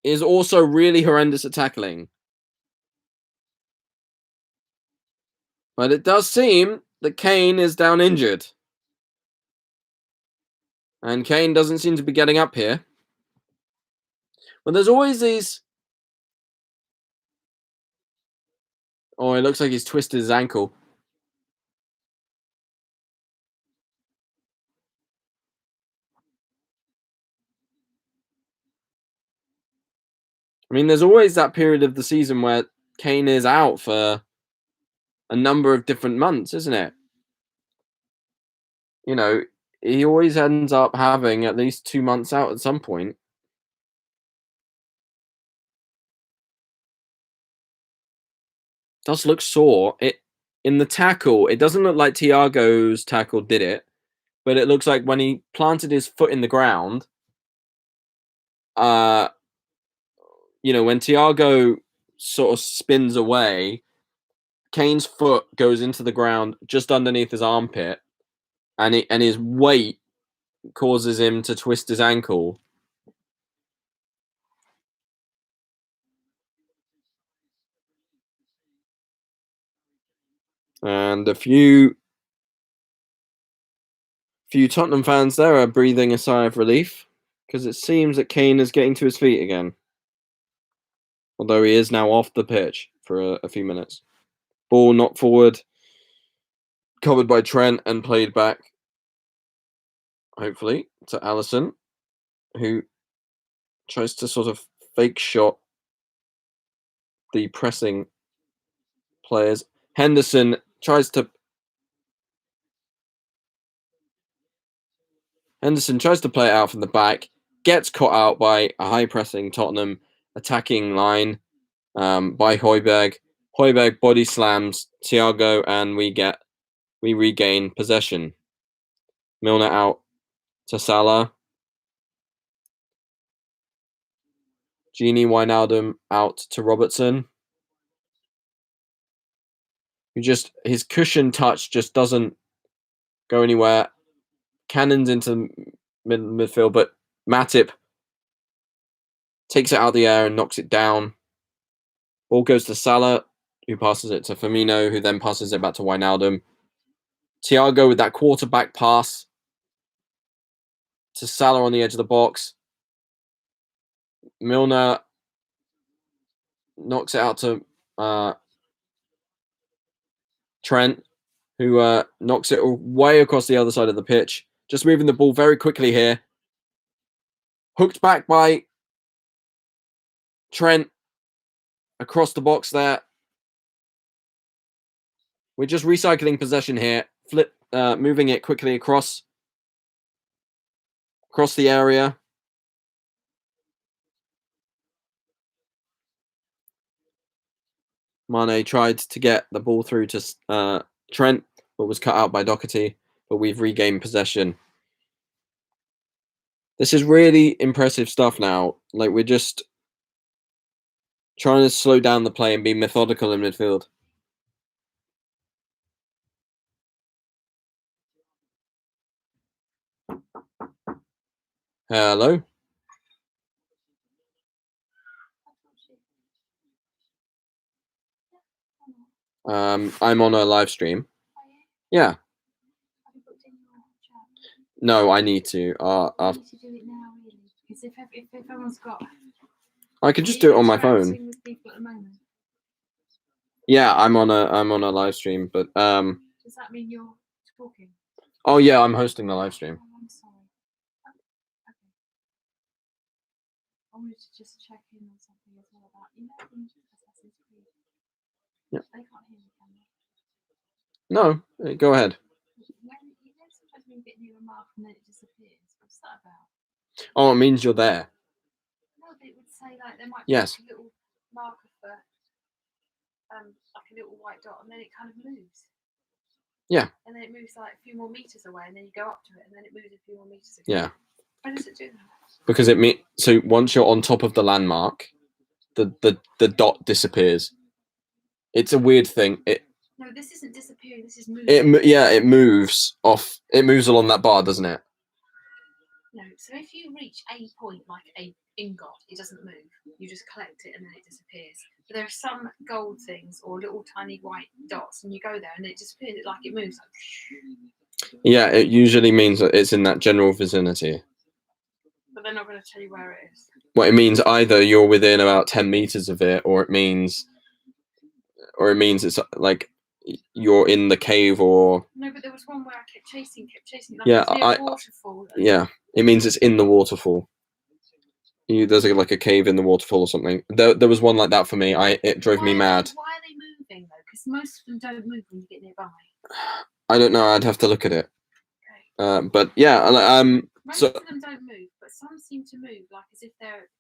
is also really horrendous at tackling. But it does seem that Kane is down injured. And Kane doesn't seem to be getting up here. But there's always these... Oh, it looks like he's twisted his ankle. I mean, there's always that period of the season where Kane is out for a number of different months, isn't it? You know, he always ends up having at least 2 months out at some point. Does look sore. In the tackle, it doesn't look like Thiago's tackle did it, but it looks like when he planted his foot in the ground, you know, when Thiago sort of spins away, Kane's foot goes into the ground just underneath his armpit, and his weight causes him to twist his ankle. And a few Tottenham fans there are breathing a sigh of relief, because it seems that Kane is getting to his feet again. Although he is now off the pitch for a few minutes. Ball knocked forward covered by Trent and played back, hopefully, to Alisson, who tries to sort of fake shot the pressing players. Henderson tries to play it out from the back, gets caught out by a high pressing Tottenham attacking line by Højbjerg. Højbjerg body slams Thiago, and we regain possession. Milner out to Salah. Gini Wijnaldum out to Robertson. His cushion touch just doesn't go anywhere. Cannons into midfield, but Matip takes it out of the air and knocks it down. Ball goes to Salah, who passes it to Firmino, who then passes it back to Wijnaldum. Thiago with that quarterback pass to Salah on the edge of the box. Milner knocks it out to Trent, who knocks it way across the other side of the pitch. Just moving the ball very quickly here. Hooked back by Trent across the box there. We're just recycling possession here. Moving it quickly across the area. Mane tried to get the ball through to Trent, but was cut out by Doherty. But we've regained possession. This is really impressive stuff now. Like, we're just trying to slow down the play and be methodical in midfield. Hello? I'm on a live stream. Yeah. No, I need to. You need to do it now, really, because if everyone's got, I could just do it on my phone. With people at the moment. Yeah, I'm on a live stream, but Does that mean you're talking? Oh yeah, I'm hosting the live stream. Oh, I'm sorry. Okay. I wanted to just check in on something as well about Assassin's Creed. Yeah. They can't hear me, can they? No, go ahead. Sometimes when you get near a mark and then it disappears. What's that about? Oh, it means you're there. No, but it would say like there might be Yes. like a little marker for like a little white dot, and then it kind of moves. Yeah. And then it moves like a few more meters away, and then you go up to it, and then it moves a few more meters away. Yeah. Why does it do that? Because so once you're on top of the landmark, the dot disappears. It's a weird thing. No, this isn't disappearing. This is moving. It moves off. It moves along that bar, doesn't it? No. So if you reach a point like a ingot, it doesn't move. You just collect it and then it disappears. But there are some gold things or little tiny white dots, and you go there and it disappears. Like it moves. Like... Yeah, it usually means that it's in that general vicinity. But they're not going to tell you where it is. Well, it means either you're within about 10 meters of it, or it means it's like you're in the cave, or no. But there was one where I kept chasing. Like yeah, a waterfall. Yeah, it means it's in the waterfall. There's like a cave in the waterfall or something. There was one like that for me. It drove me mad. Why are they moving though? Because most of them don't move when you get nearby. I don't know. I'd have to look at it. Okay. But yeah, most so of them don't move, but some seem to move, like as if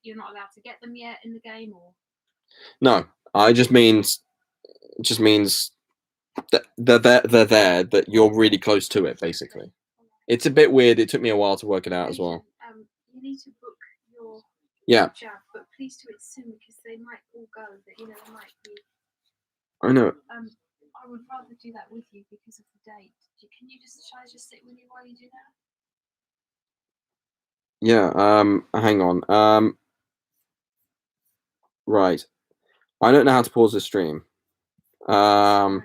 you're not allowed to get them yet in the game, or. No, it just means that they're there, that you're really close to it. Basically, it's a bit weird. It took me a while to work it out as well. You need to book your job, but please do it soon because they might all go. That they might be. I know. I would rather do that with you because of the date. Shall I just sit with you while you do that? Yeah. Hang on. Right. I don't know how to pause the stream. Sorry. Are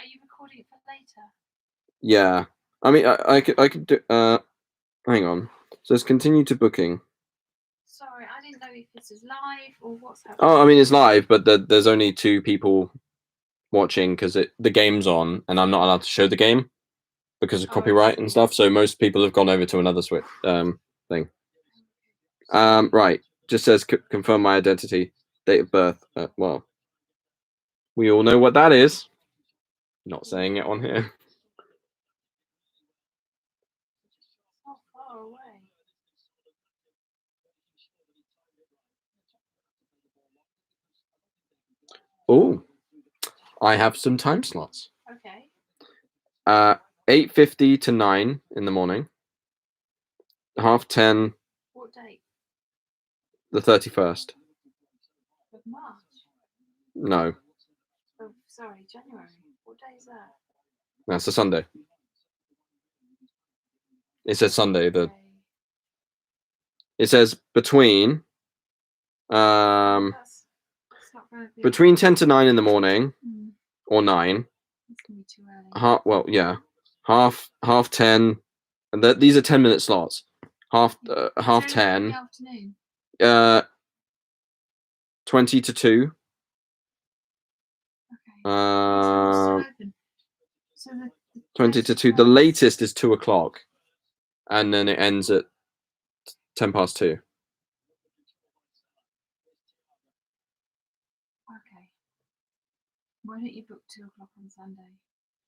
you recording it for later? Yeah. I mean, I could do. Hang on. So let's continue to booking. Sorry, I didn't know if this is live or what's happening. Oh, I mean, it's live, but there's only 2 people watching because the game's on and I'm not allowed to show the game because of Oh, I copyright and see. stuff. So most people have gone over to another thing. Right. Just says confirm my identity, date of birth. Well, we all know what that is. Not saying it on here. How far away? Oh, I have some time slots. Okay. 8:50 to 9 in the morning. 10:30. What date? The 31st. Of March? No, Oh, sorry, January. What day is that? that's a Sunday. It says Sunday. Okay. It says between That's not very big. between 10 to 9 in the morning or 9. It's gonna be too early. Half 10, and these are 10-minute slots. Half Is there anything in 10. the afternoon? 20 to 2. Okay. Is it still Uh, open? So the 20 to 2. The 31st. latest is 2 o'clock, and then it ends at 10 past 2. Okay. Why don't you book 2 o'clock on Sunday?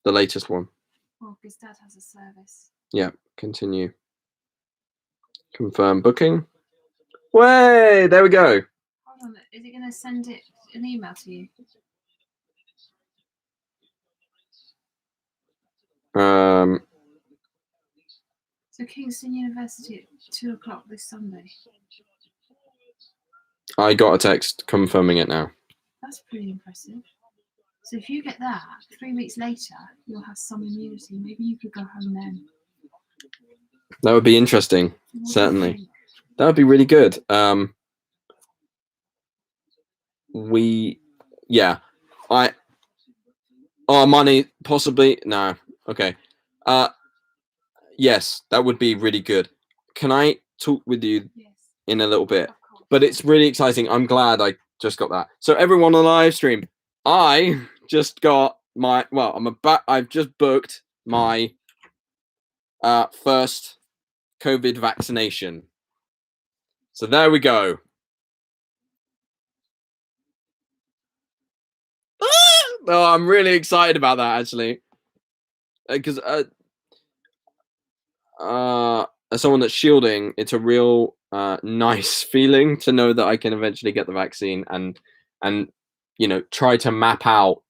The latest one. Well, because Dad has a service. Yeah, continue. Confirm booking. Way, there we go. Hold on, is it going to send it an email to you? So Kingston University at 2 o'clock this Sunday. I got a text confirming it now. That's pretty impressive. So if you get that, 3 weeks later, you'll have some immunity. Maybe you could go home then. That would be interesting. What do you Certainly. think? That would be really good. Money possibly. No. Okay. Yes, that would be really good. Can I talk with you Yes, in a little bit? of course. But it's really exciting. I'm glad I just got that. So everyone on the live stream, I just got my I've just booked my first COVID vaccination. So there we go. Oh, I'm really excited about that actually, because as someone that's shielding, it's a real nice feeling to know that I can eventually get the vaccine and try to map out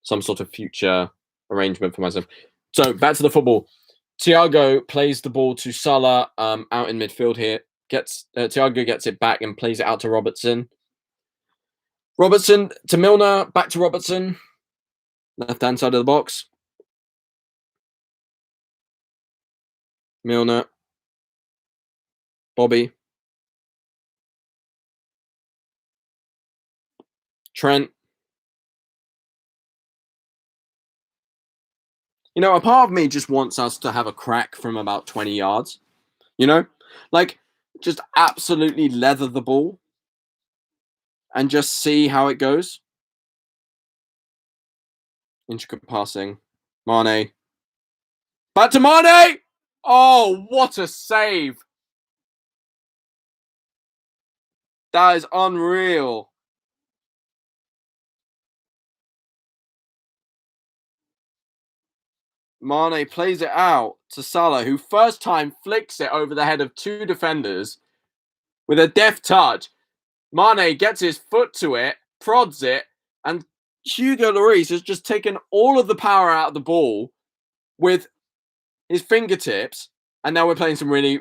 some sort of future arrangement for myself. So back to the football. Thiago plays the ball to Salah out in midfield here. Thiago gets it back and plays it out to Robertson. Robertson to Milner, back to Robertson. Left-hand side of the box. Milner. Bobby. Trent. A part of me just wants us to have a crack from about 20 yards. Like just absolutely leather the ball and just see how it goes. Intricate passing. Mane. Back to Mane! Oh, what a save! That is unreal. Mane plays it out to Salah, who first time flicks it over the head of 2 defenders with a deft touch. Mane gets his foot to it, prods it, and Hugo Lloris has just taken all of the power out of the ball with his fingertips, and now we're playing some really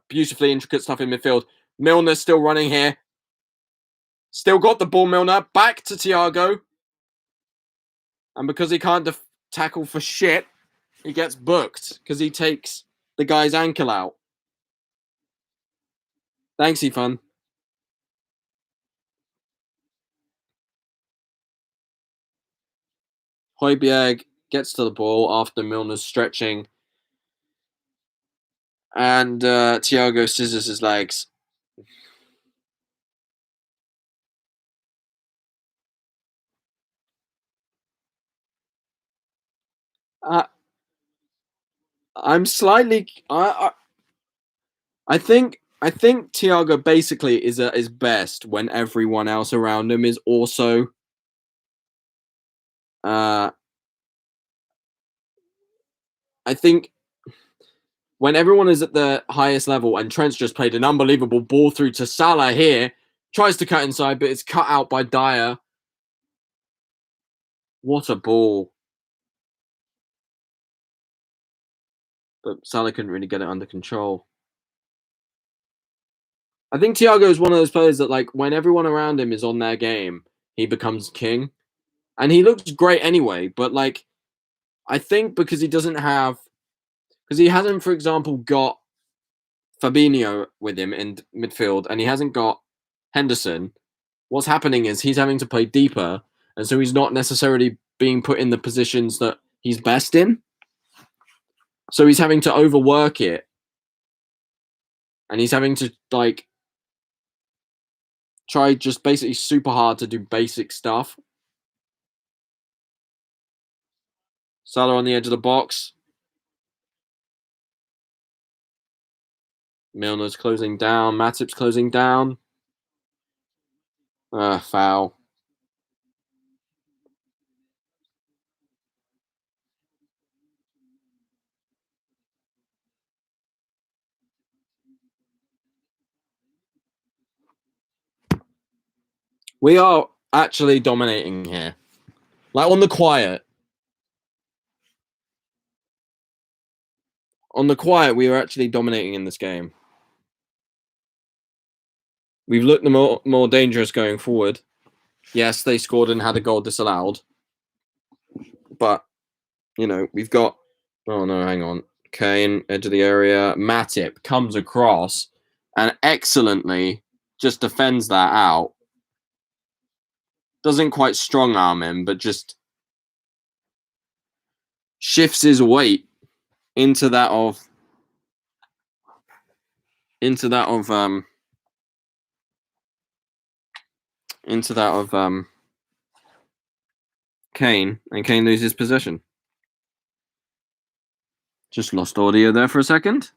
beautifully intricate stuff in midfield. Milner's still running here. Still got the ball, Milner. Back to Thiago. And because he can't tackle for shit, he gets booked because he takes the guy's ankle out. Thanks, Ifan. Højbjerg gets to the ball after Milner's stretching. And Thiago scissors his legs. I'm slightly. I think Thiago basically is at his best when everyone else around him is also. I think when everyone is at the highest level, and Trent's just played an unbelievable ball through to Salah here, tries to cut inside, but it's cut out by Dyer. What a ball. But Salah couldn't really get it under control. I think Thiago is one of those players that, like, when everyone around him is on their game, he becomes king. And he looks great anyway, but, like, I think because he hasn't, for example, got Fabinho with him in midfield, and he hasn't got Henderson, what's happening is he's having to play deeper, and so he's not necessarily being put in the positions that he's best in. So he's having to overwork it, and he's having to, like, try just basically super hard to do basic stuff. Salah on the edge of the box. Milner's closing down. Matip's closing down. Foul. We are actually dominating here. Like, on the quiet. On the quiet, we are actually dominating in this game. We've looked more dangerous going forward. Yes, they scored and had a goal disallowed. But, you know, we've got... Oh, no, hang on. Kane, edge of the area. Matip comes across and excellently just defends that out. Doesn't quite strong-arm him, but just shifts his weight into that of Kane, and Kane loses possession. Just lost audio there for a second.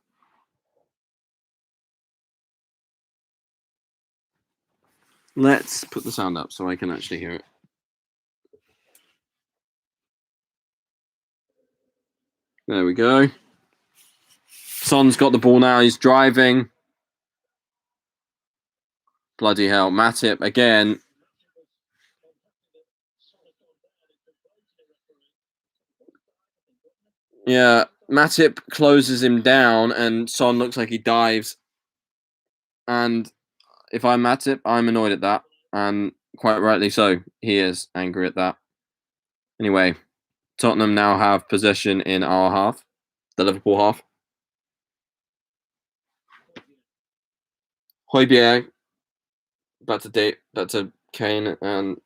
Let's put the sound up so I can actually hear it. There we go. Son's got the ball now. He's driving. Bloody hell. Matip again. Yeah, Matip closes him down and Son looks like he dives. And if I'm Matip, I'm annoyed at that. And quite rightly so. He is angry at that. Anyway, Tottenham now have possession in our half. The Liverpool half. Hojbjerg back to Kane and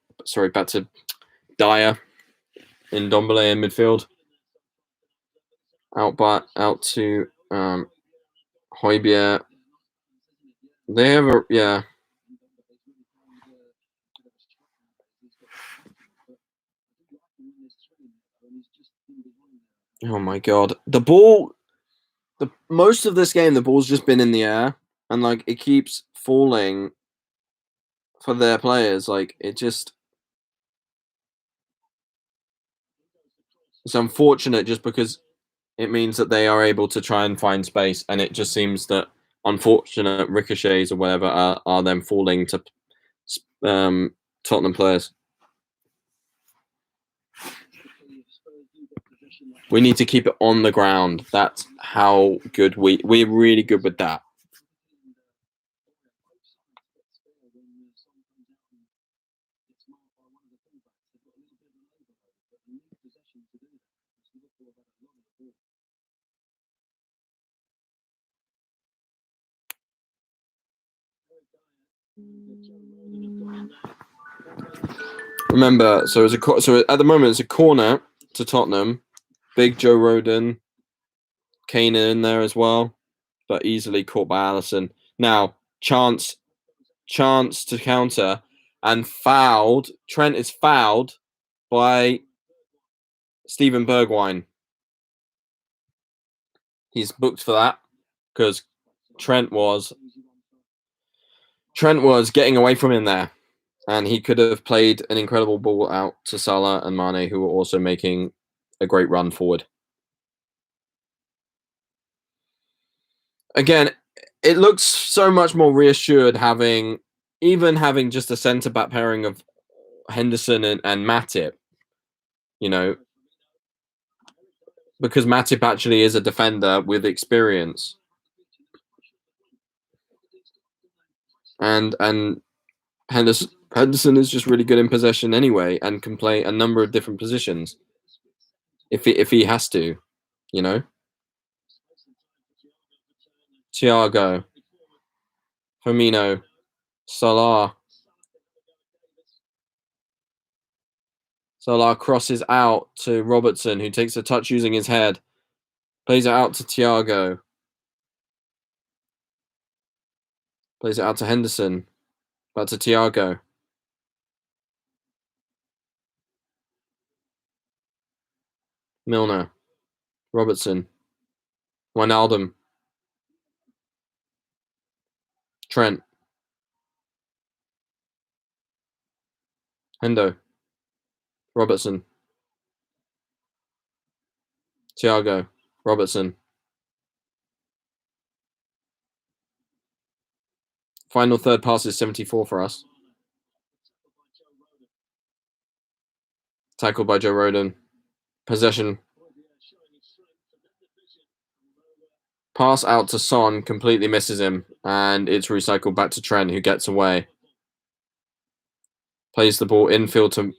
back to Dyer in Ndombele in midfield. Out to Hojbjerg. They have a Oh my god. Most of this game the ball's just been in the air and like it keeps falling for their players. Like it's unfortunate just because it means that they are able to try and find space, and it just seems that unfortunate ricochets or whatever are then falling to Tottenham players. We need to keep it on the ground. That's how good we're really good with that. Remember, so at the moment it's a corner to Tottenham. Big Joe Rodon, Kane in there as well, but easily caught by Alisson. Now chance to counter and fouled. Trent is fouled by Steven Bergwijn. He's booked for that because Trent was getting away from him there, and he could have played an incredible ball out to Salah and Mane, who were also making a great run forward. Again, it looks so much more reassured having just a centre-back pairing of Henderson and Matip, because Matip actually is a defender with experience. And Henderson is just really good in possession anyway, and can play a number of different positions if he has to, Thiago, Firmino, Salah. Salah crosses out to Robertson, who takes a touch using his head. Plays it out to Thiago. Plays it out to Henderson. Back to Thiago. Milner. Robertson. Wijnaldum. Trent. Hendo. Robertson. Thiago. Robertson. Final third pass is 74 for us. Tackled by Joe Rodon. Possession. Pass out to Son, completely misses him, and it's recycled back to Trent, who gets away. Plays the ball infield to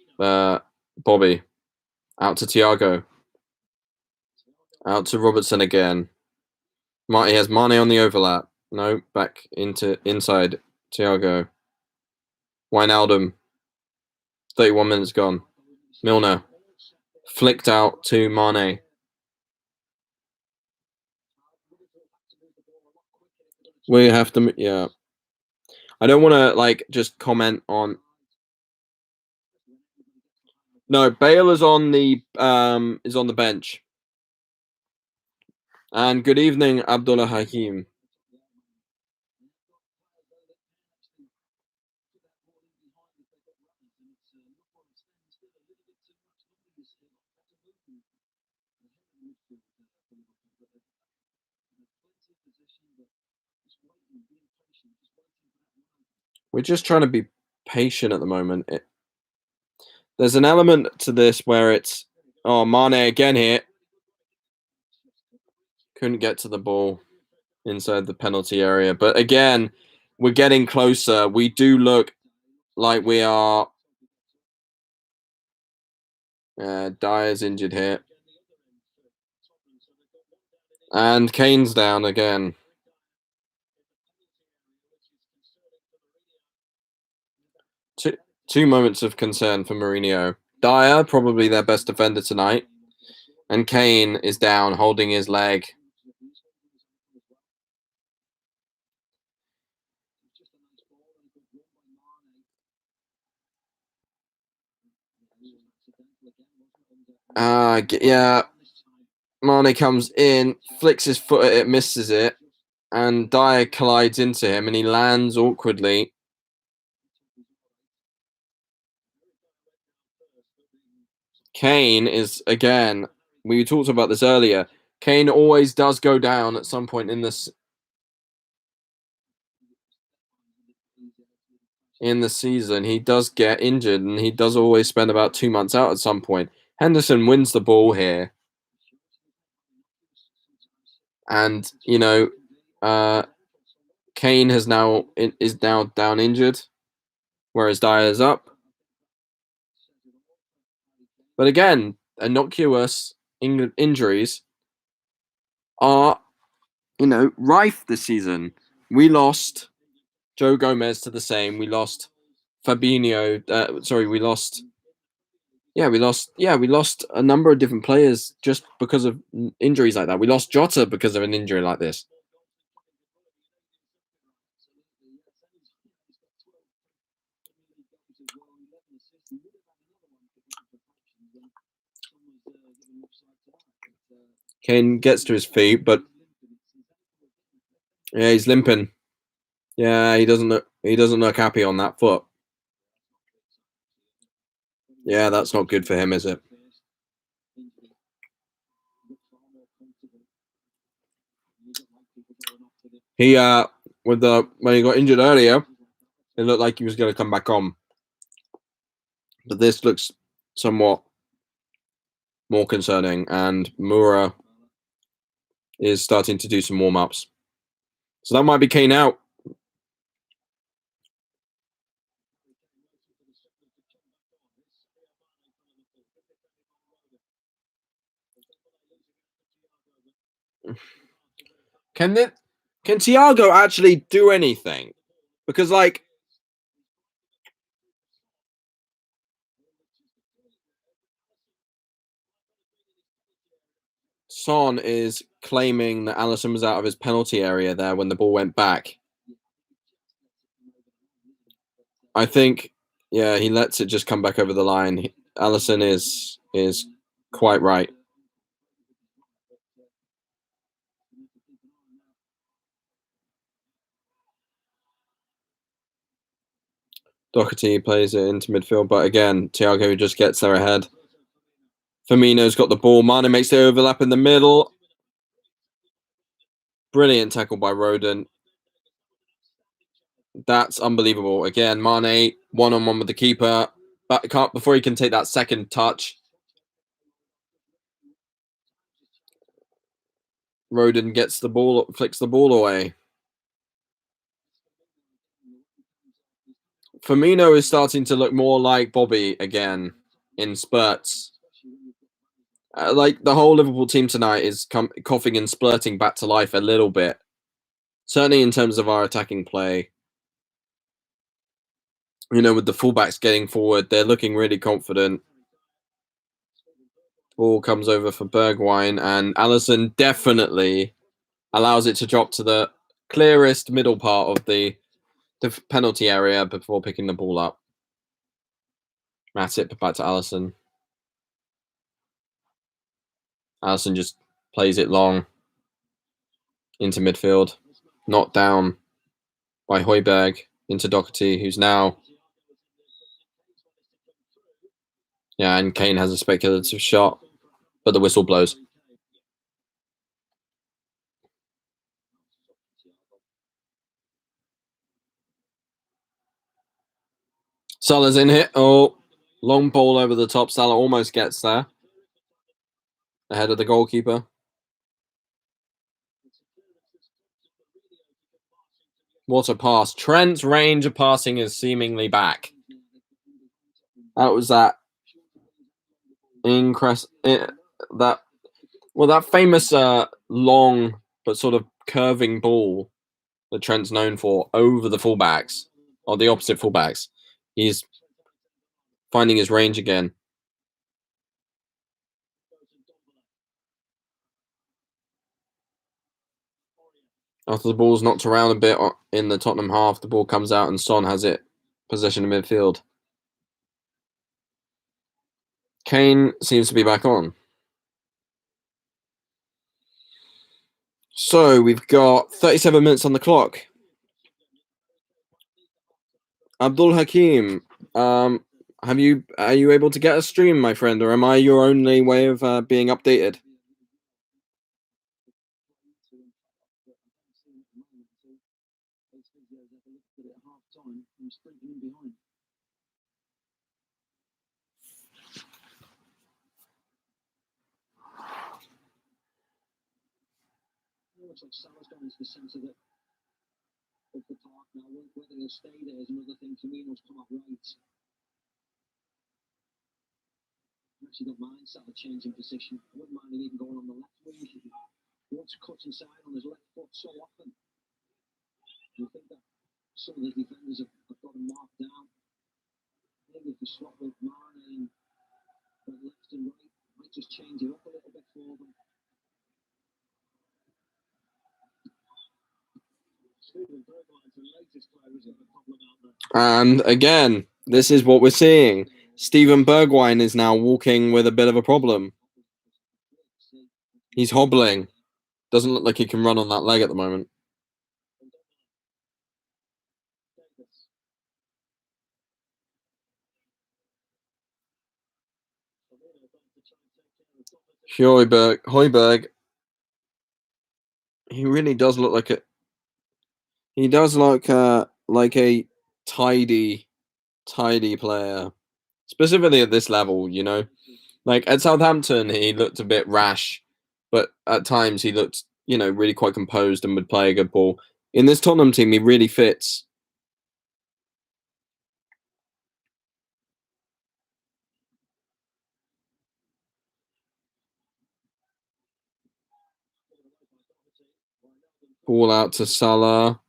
Bobby. Out to Thiago. Out to Robertson again. He has Mane on the overlap. No, back into inside. Thiago. Wijnaldum. 31 minutes gone. Milner. Flicked out to Mane. We have to, yeah. I don't want to just comment on. No, Bale is on the bench. And good evening, Abdullah Hakim. We're just trying to be patient at the moment. There's an element to this where it's, Mane again here. Couldn't get to the ball inside the penalty area. But again, we're getting closer. We do look like we are. Dyer's injured here. And Kane's down again. Two moments of concern for Mourinho. Dyer, probably their best defender tonight. And Kane is down, holding his leg. Yeah. Mane comes in, flicks his foot at it, misses it. And Dyer collides into him, and he lands awkwardly. Kane is, again, we talked about this earlier. Kane always does go down at some point in this season. He does get injured, and he does always spend about 2 months out at some point. Henderson wins the ball here. And, Kane is now down injured, whereas Dyer is up. But again, innocuous injuries are, rife this season. We lost Joe Gomez to the same. We lost Fabinho. We lost a number of different players just because of injuries like that. We lost Jota because of an injury like this. Kane gets to his feet, but Yeah, he's limping. Yeah, he doesn't look happy on that foot. Yeah, that's not good for him, is it? He when he got injured earlier, it looked like he was going to come back on, but this looks somewhat more concerning. And Moura is starting to do some warm ups, so that might be Kane out. Can Thiago actually do anything? Because Son is claiming that Alisson was out of his penalty area there when the ball went back. I think, yeah, he lets it just come back over the line. Alisson is quite right. Doherty plays it into midfield, but again, Thiago just gets there ahead. Firmino's got the ball. Mane makes the overlap in the middle. Brilliant tackle by Rodon. That's unbelievable. Again, Mane one-on-one with the keeper, but before he can take that second touch. Rodon gets the ball, flicks the ball away. Firmino is starting to look more like Bobby again in spurts. Like the whole Liverpool team tonight is coughing and splurting back to life a little bit. Certainly in terms of our attacking play. You know, with the fullbacks getting forward, they're looking really confident. Ball comes over for Bergwijn, and Alisson definitely allows it to drop to the clearest middle part of the penalty area before picking the ball up. Matip back to Alisson. Alisson just plays it long into midfield. Knocked down by Højbjerg into Doherty, who's now... Yeah, and Kane has a speculative shot, but the whistle blows. Salah's in here. Oh, long ball over the top. Salah almost gets there. Ahead of the goalkeeper. What a pass. Trent's range of passing is seemingly back. That was that that famous long but sort of curving ball that Trent's known for over the fullbacks, or the opposite fullbacks. He's finding his range again. After the ball's knocked around a bit in the Tottenham half, the ball comes out and Son has it possession in midfield. Kane seems to be back on. So we've got 37 minutes on the clock. Abdul Hakim, are you able to get a stream, my friend, or am I your only way of being updated? Salah's gone into the centre of the park now. Whether he'll stay there is another thing. Firmino's come up right. I actually don't mind Salah changing position. I wouldn't mind him even going on the left wing. He wants to cut inside on his left foot so often. I think that some of the defenders have got him marked down. Maybe if you swap with Mane and left and right, might just change it up a little bit for them. And again, this is what we're seeing. Steven Bergwijn is now walking with a bit of a problem. He's hobbling. Doesn't look like he can run on that leg at the moment. Højbjerg. He really does look like a. He does look like a tidy player, specifically at this level. You know, like at Southampton, he looked a bit rash, but at times he looked, really quite composed and would play a good ball. In this Tottenham team, he really fits. Ball out to Salah.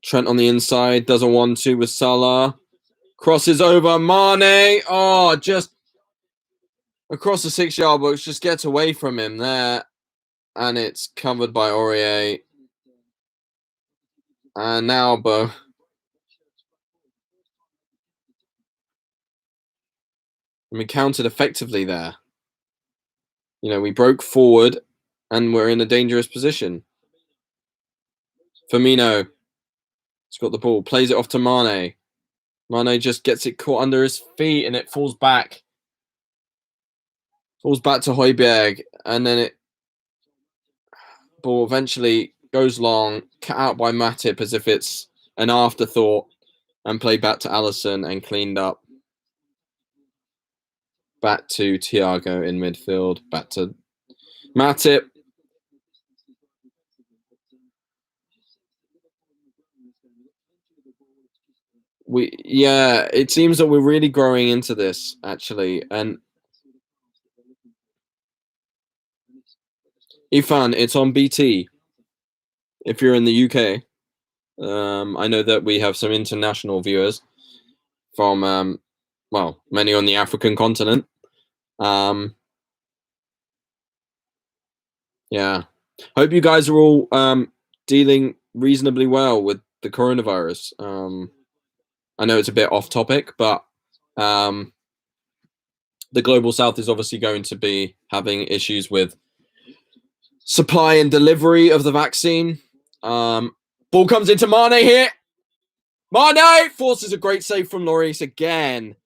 Trent on the inside, does a 1-2 with Salah. Crosses over, Mane. Oh, just across the 6-yard box, just gets away from him there. And it's covered by Aurier. And now, Bo. And we countered effectively there. We broke forward and we're in a dangerous position. Firmino. He's got the ball, plays it off to Mane. Mane just gets it caught under his feet and it falls back. Falls back to Højbjerg. And then ball eventually goes long, cut out by Matip as if it's an afterthought, and played back to Alisson and cleaned up. Back to Thiago in midfield. Back to Matip. It seems that we're really growing into this, actually. And Ifan, it's on BT. If you're in the UK, I know that we have some international viewers from, many on the African continent. Yeah. Hope you guys are all dealing reasonably well with the coronavirus. I know it's a bit off topic, but the global south is obviously going to be having issues with supply and delivery of the vaccine. Ball comes into Mane here. Mane forces a great save from Lloris again.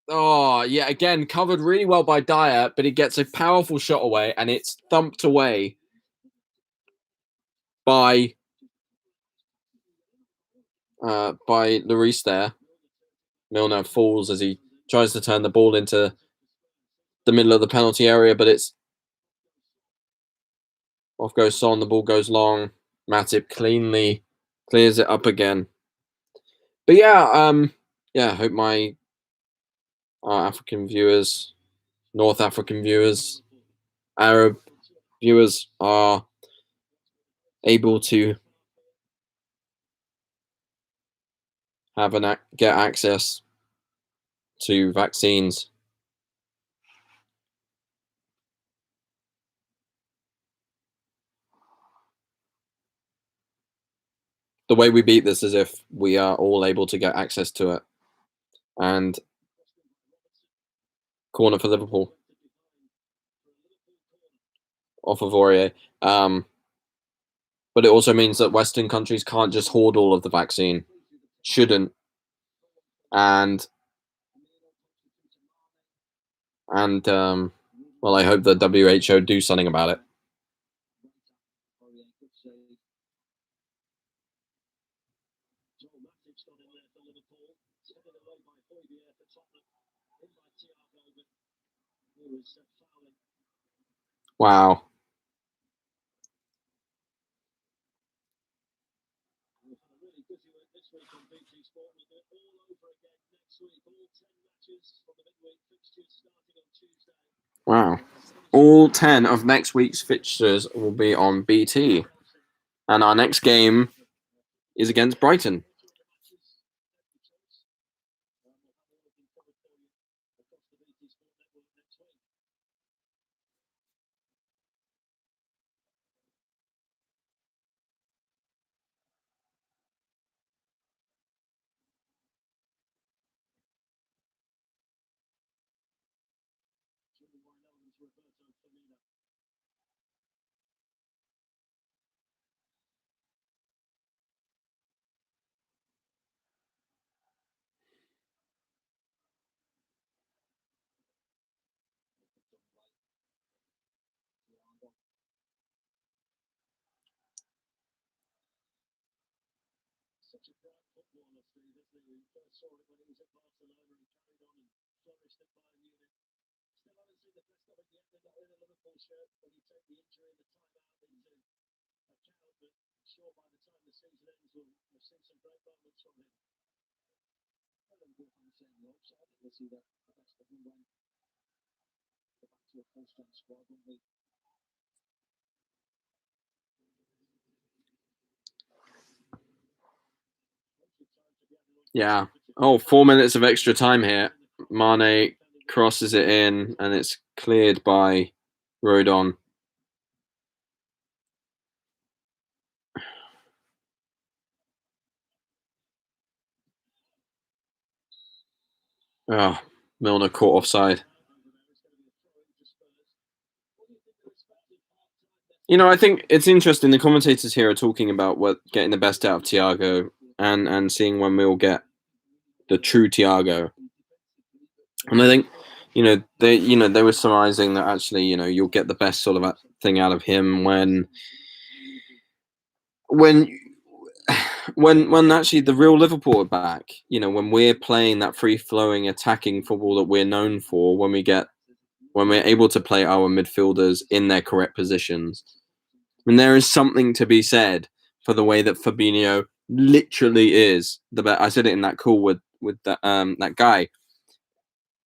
Again, covered really well by Dyer, but he gets a powerful shot away and it's thumped away by Lloris there. Milner falls as he tries to turn the ball into the middle of the penalty area, but it's off goes Son, the ball goes long. Matip cleanly clears it up again. But hope my African viewers, North African viewers, Arab viewers are able to get access to vaccines. The way we beat this is if we are all able to get access to it. And corner for Liverpool. Off of Aurier. But it also means that Western countries can't just hoard all of the vaccine. Shouldn't. And I hope the WHO do something about it. Wow. Wow. All 10 of next week's fixtures will be on BT. And our next game is against Brighton. Yeah. Oh, 4 minutes of extra time here. Mane crosses it in, and it's cleared by Rodon. Oh, Milner caught offside. I think it's interesting. The commentators here are talking about getting the best out of Thiago and seeing when we'll get the true Thiago. And I think, they were summarizing that actually, you'll get the best sort of thing out of him when actually the real Liverpool are back. When we're playing that free flowing attacking football that we're known for, when we're able to play our midfielders in their correct positions. And there is something to be said for the way that Fabinho literally is the best. I said it in that call with that guy,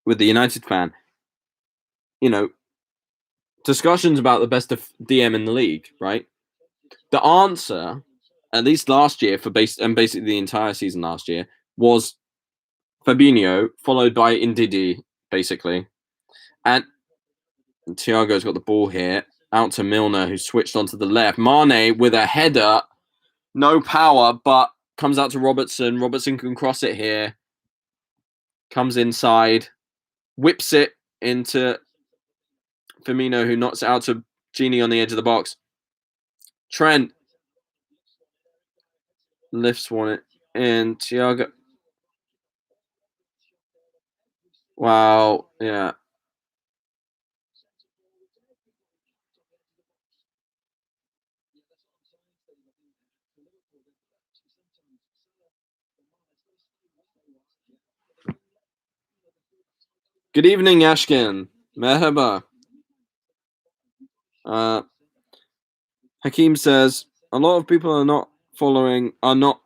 with the United fan. Discussions about the best of DM in the league, right? The answer, at least last year, and basically the entire season last year, was Fabinho, followed by Ndidi, basically. And Thiago's got the ball here, out to Milner, who switched onto the left. Mane with a header, no power, but comes out to Robertson. Robertson can cross it here. Comes inside, whips it into Firmino, who knocks it out to Gini on the edge of the box. Trent lifts one in. Thiago. Wow, yeah. Good evening, Ashkin. Merhaba. Hakeem says a lot of people are not following the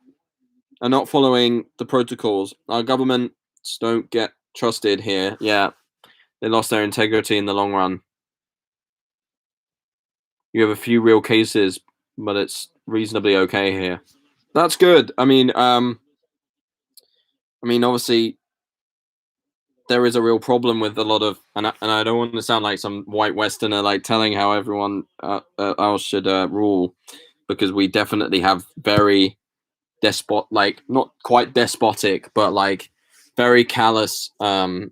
protocols. Our governments don't get trusted here. Yeah, they lost their integrity in the long run. You have a few real cases, but it's reasonably okay here. That's good. I mean, obviously, there is a real problem with a lot of, and I don't want to sound like some white Westerner, like telling how everyone else should rule, because we definitely have very not quite despotic, but like very callous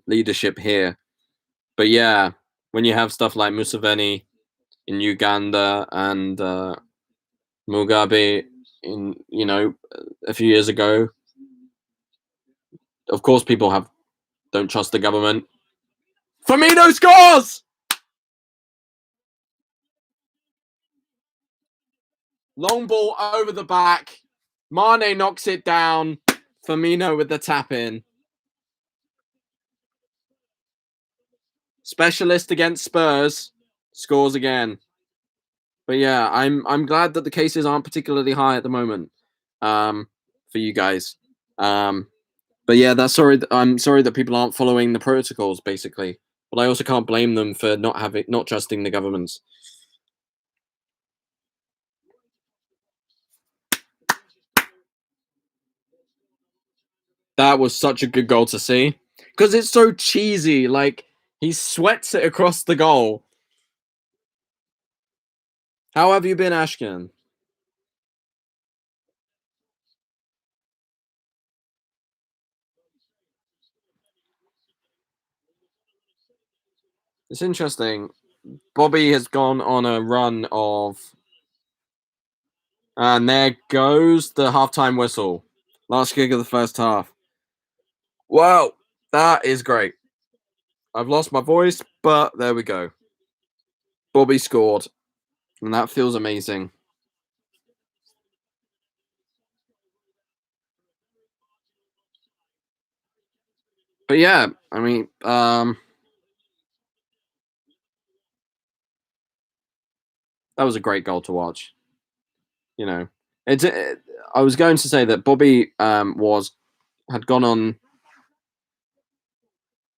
leadership here. But yeah, when you have stuff like Museveni in Uganda and Mugabe in a few years ago, of course people don't trust the government. Firmino scores! Long ball over the back. Mane knocks it down. Firmino with the tap in. Specialist against Spurs scores again. But yeah, I'm glad that the cases aren't particularly high at the moment for you guys. But yeah, I'm sorry that people aren't following the protocols, basically. But I also can't blame them for not trusting the governments. That was such a good goal to see, because it's so cheesy. Like, he sweats it across the goal. How have you been, Ashkin? It's interesting. Bobby has gone on a run of... And there goes the halftime whistle. Last kick of the first half. Wow, that is great. I've lost my voice, but there we go. Bobby scored, and that feels amazing. But yeah, I mean, that was a great goal to watch. You know, I was going to say that Bobby had gone on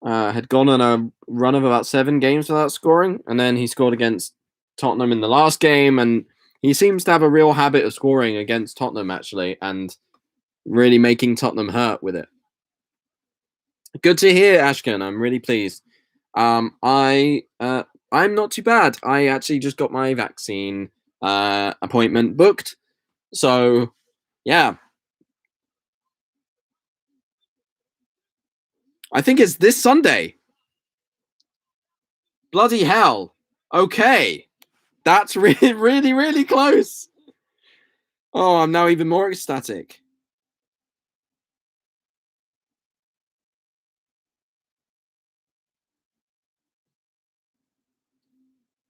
a run of about 7 games without scoring, and then he scored against Tottenham in the last game, and he seems to have a real habit of scoring against Tottenham actually, and really making Tottenham hurt with it. Good to hear, Ashkan. I'm really pleased. I'm not too bad. I actually just got my vaccine appointment booked, so yeah. I think it's this Sunday. Bloody hell. Okay. That's really, really, really close. Oh, I'm now even more ecstatic.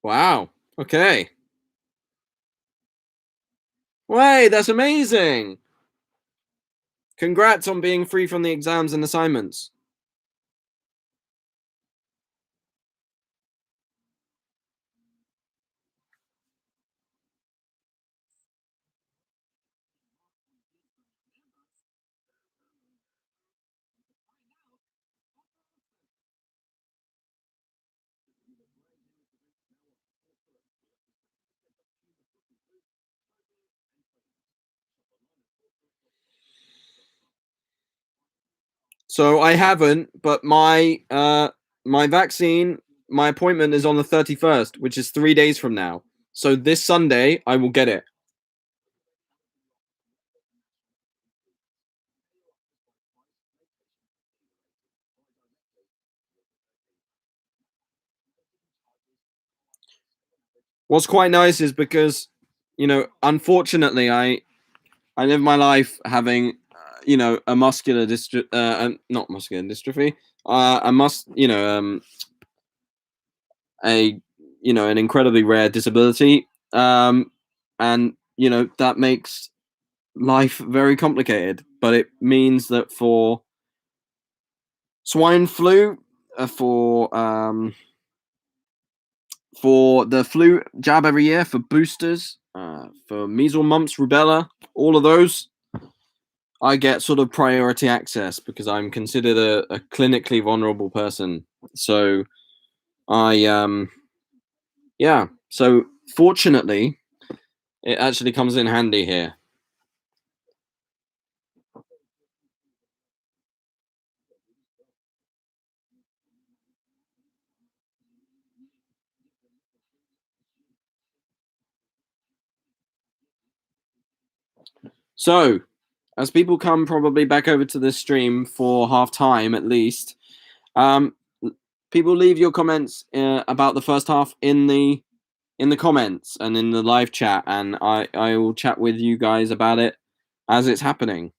Wow. Okay. Wait, that's amazing. Congrats on being free from the exams and assignments. So I haven't, but my vaccine, my appointment is on the 31st, which is 3 days from now. So this Sunday I will get it. What's quite nice is because, unfortunately, I live my life having, a muscular dystrophy, not muscular dystrophy, a a an incredibly rare disability, and that makes life very complicated. But it means that for swine flu, for the flu jab every year, for boosters, for measles, mumps, rubella, all of those, I get sort of priority access because I'm considered a clinically vulnerable person. So yeah. So fortunately, it actually comes in handy here. So, as people come probably back over to this stream for half time at least, um, people leave your comments about the first half in the comments and in the live chat, and I will chat with you guys about it as it's happening.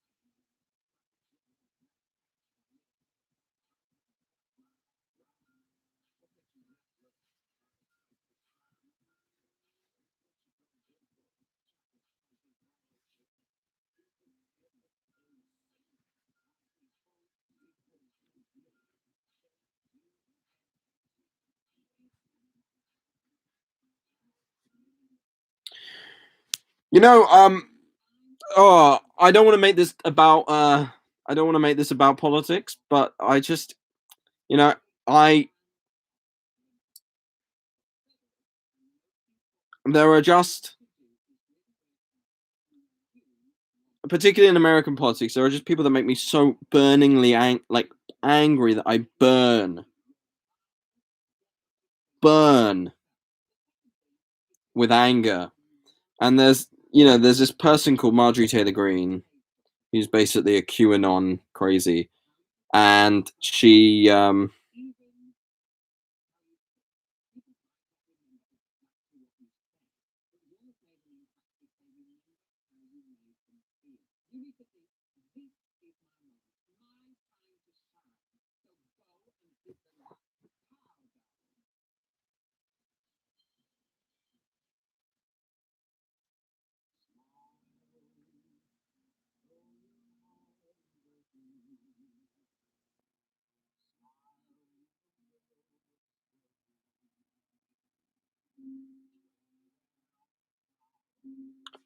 I don't want to make this about politics, but I just, I there are just, particularly in American politics, there are just people that make me so burningly angry that I burn with anger. And there's this person called Marjorie Taylor Greene, who's basically a QAnon crazy, and she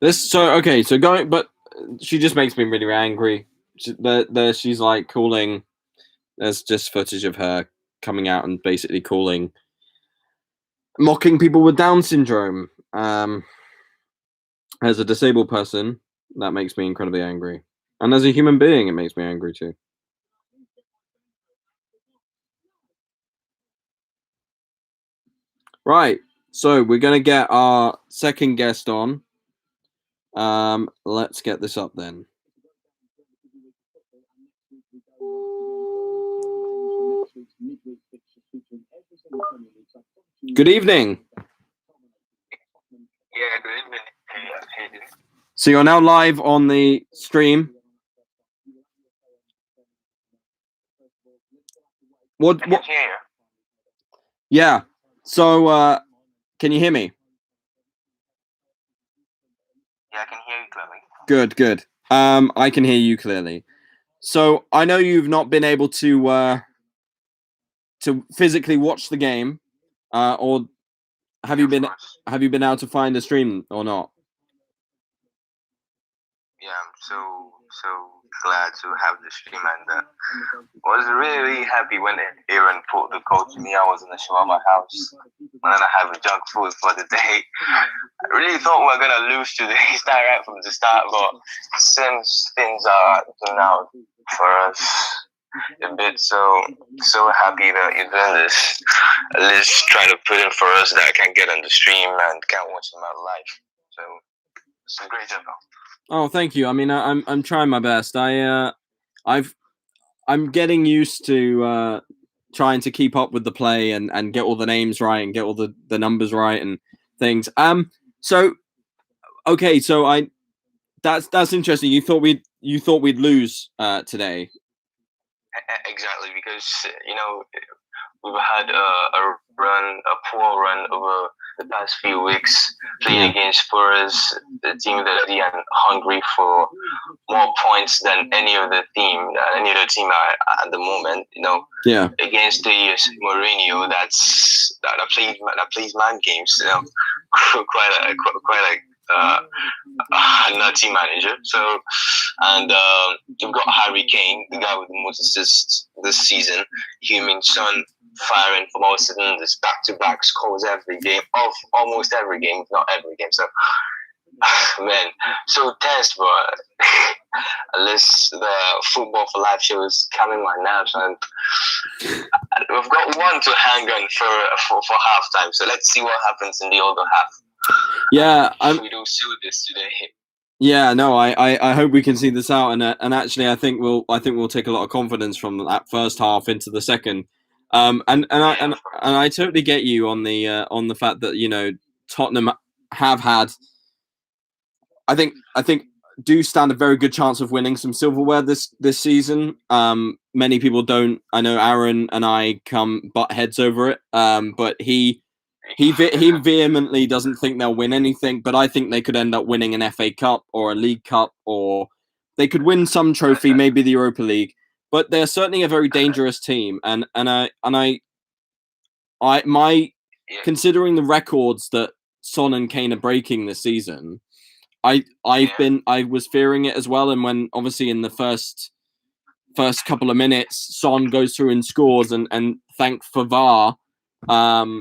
But she just makes me really angry. She's like calling. There's just footage of her coming out and basically mocking people with Down syndrome. As a disabled person, that makes me incredibly angry, and as a human being, it makes me angry too. Right, so we're gonna get our second guest on. Let's get this up then. Good evening. Yeah, good evening. Hey. So you're now live on the stream. What? I can hear you. Yeah. So, can you hear me? Yeah, I can hear you clearly. Good. I can hear you clearly. So I know you've not been able to physically watch the game, or have you been able to find a stream or not? Yeah, I'm so glad to have the stream, and was really happy when Aaron put the call to me. I was in the shawarma house, and I have a junk food for the day. I really thought we were gonna lose today, start right from the start, but since things are looking out for us a bit, so happy that you're doing this. At least try to put in for us that I can get on the stream and can watch them out live. So it's a great job. Oh, thank you. I mean, I'm trying my best. I'm getting used to trying to keep up with the play and get all the names right and get all the numbers right and things. So okay, so that's interesting. You thought we'd lose today. Exactly, because we've had a poor run over the past few weeks, playing against Spurs, the team that are ready and hungry for more points than any other team at the moment. Against the Mourinho that plays man games. Quite a nutty manager. So, and you've got Harry Kane, the guy with the most assists this season. Heung-min Son firing from all cylinders, back-to-back scores every game, of almost every game, not every game. So, man, so tense, but at least the Football for Life show is calming my nerves, and we've got one to hang on for halftime. So let's see what happens in the other half. Yeah, we don't see this today. Yeah, no, I hope we can see this out, and actually, I think we'll take a lot of confidence from that first half into the second. And I totally get you on the fact that Tottenham have had, I think do stand a very good chance of winning some silverware this season. Many people don't. I know Aaron and I butt heads over it. But he vehemently doesn't think they'll win anything, but I think they could end up winning an FA Cup or a League Cup, or they could win some trophy, maybe the Europa League. But they're certainly a very dangerous team, and considering the records that Son and Kane are breaking this season, I was fearing it as well. And when obviously in the first couple of minutes, Son goes through and scores, and thank for VAR. But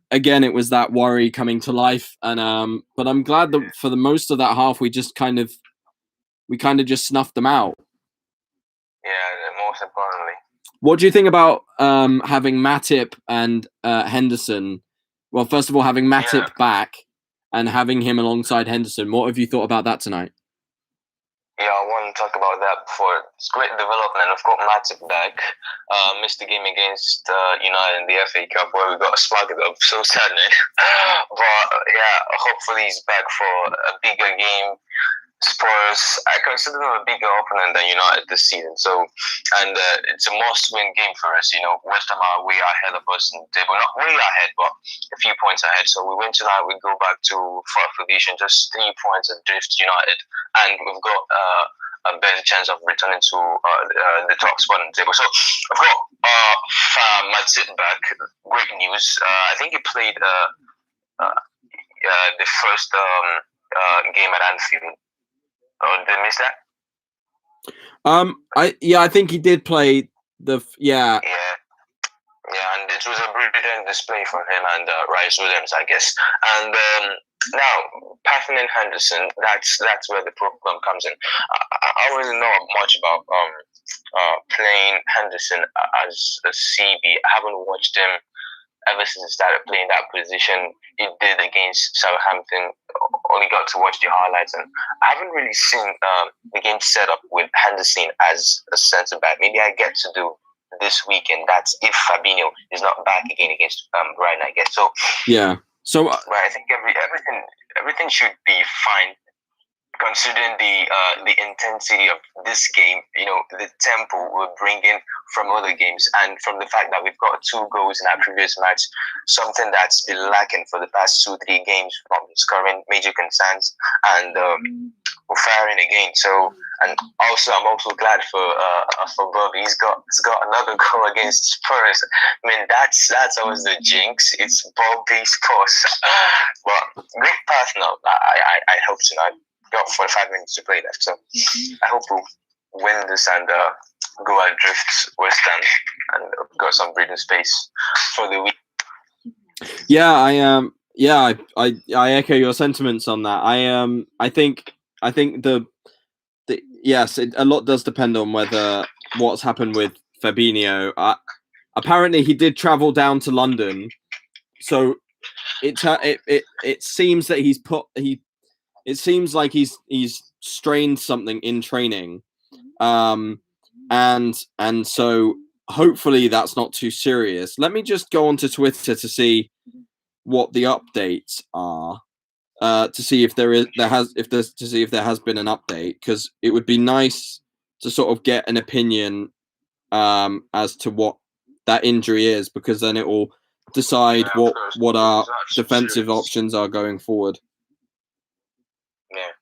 again, it was that worry coming to life, and but I'm glad that for the most of that half, we kind of just snuffed them out. Yeah, most importantly. What do you think about having Matip and Henderson? Well, first of all, having Matip back and having him alongside Henderson. What have you thought about that tonight? Yeah, I want to talk about that before. It's great development. I've got Matip back. Missed the game against United in the FA Cup where we got slugged up. So saddening. But yeah, hopefully he's back for a bigger game. Spurs, I consider them a bigger opponent than United this season. So, and it's a must-win game for us. West Ham are way ahead of us in the table. Not way ahead, but a few points ahead. So we win tonight. We go back to fourth position, just 3 points adrift United, and we've got a better chance of returning to the top spot in the table. So I've got Matip back. Great news. I think he played. the first game at Anfield. Oh, did I miss that? I think he did play yeah. Yeah, and it was a brilliant display from him and Rice Williams, I guess. And now, Patton and Henderson, that's where the problem comes in. I don't really know much about playing Henderson as a CB. I haven't watched him ever since he started playing that position. He did against Southampton. Only got to watch the highlights, and I haven't really seen the game set up with Henderson as a centre back. Maybe I get to do this weekend. That's if Fabinho is not back again against Brighton, I guess. So yeah. So I think everything should be fine, considering the intensity of this game. You know, the tempo we're bringing from other games, and from the fact that we've got 2 goals in our previous match, something that's been lacking for the past 2-3 games from scoring major concerns, and we're firing again. So, and also I'm also glad for Bobby. He's got another goal against Spurs. I mean, that's always the jinx. It's Bobby's post, but great pass now. I hope tonight. Got 45 minutes to play left, so I hope we'll win this and go adrift West Ham and got some breathing space for the week. Yeah, I echo your sentiments on that. I think yes, a lot does depend on what's happened with Fabinho. Apparently, he did travel down to London, so it seems that it seems like he's strained something in training, and so hopefully that's not too serious. Let me just go onto Twitter to see what the updates are, to see if there has been an update, because it would be nice to sort of get an opinion as to what that injury is, because then it will decide what our defensive options are going forward. Yeah.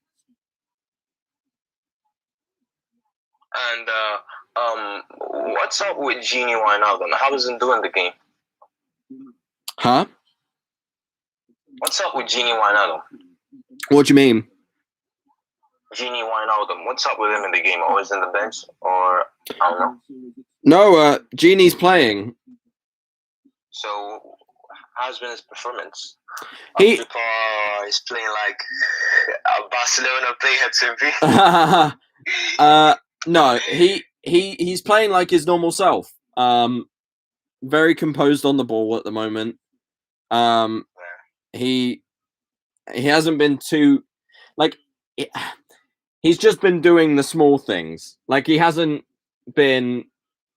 And what's up with Genie Wijnaldum? How is he doing the game? Huh? What's up with Genie Wijnaldum? What do you mean? Genie Wijnaldum. What's up with him in the game? Always in the bench, or I don't know. No, Genie's playing. So, how's been his performance? He's playing like a Barcelona player to be. No, he's playing like his normal self. Very composed on the ball at the moment. He hasn't been too he's just been doing the small things. Like, he hasn't been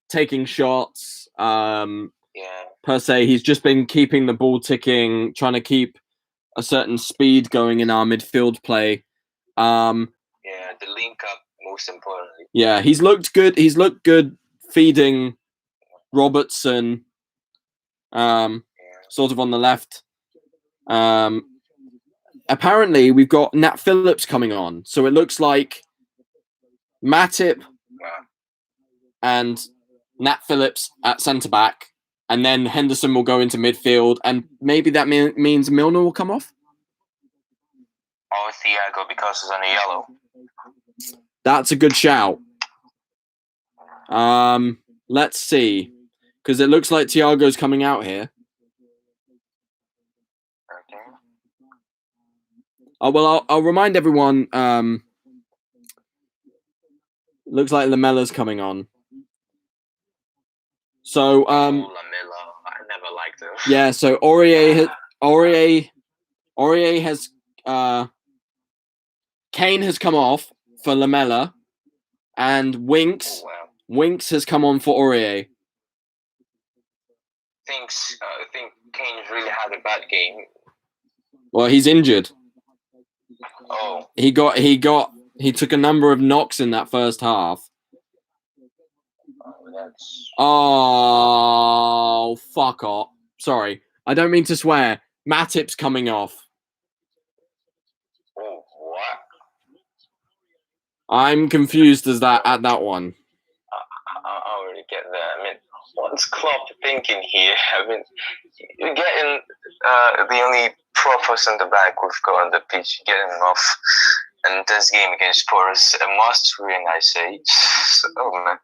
taking shots per se. He's just been keeping the ball ticking, trying to keep a certain speed going in our midfield play. The link up, most importantly. Yeah, he's looked good. He's looked good feeding Robertson, sort of on the left. Apparently, we've got Nat Phillips coming on, so it looks like Matip and Nat Phillips at centre back, and then Henderson will go into midfield, and maybe that means Milner will come off. Or Thiago, because he's on a yellow. That's a good shout. Let's see, because it looks like Thiago's coming out here. Okay. Oh well, I'll remind everyone. Looks like Lamella's coming on. So Lamella, I never liked him. Yeah, so Aurier has Kane has come off for Lamella, and Winks has come on for Aurier. I think Kane's really had a bad game. Well, he's injured. Oh. He took a number of knocks in that first half. Oh, fuck off. Sorry. I don't mean to swear. Matip's coming off. Oh, what? I'm confused at that one. I don't really get that. I mean, what's Klopp thinking here? I mean, you're getting the only proper centre back we've got on the pitch, getting off. And this game against Spurs, a must win, I say. So, oh man,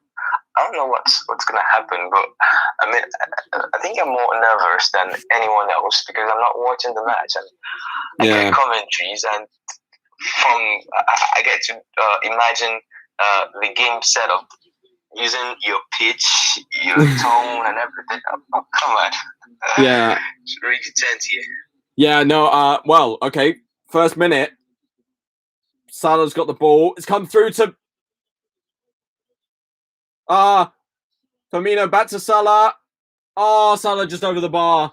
I don't know what's gonna happen, but I mean, I think I'm more nervous than anyone else because I'm not watching the match, and I get commentaries, and I get to imagine the game setup using your pitch, your tone, and everything. Oh, come on. Yeah. It's really tense here. Yeah, no, well, okay. First minute, Salah's got the ball. It's come through to Firmino, back to Salah. Oh, Salah just over the bar.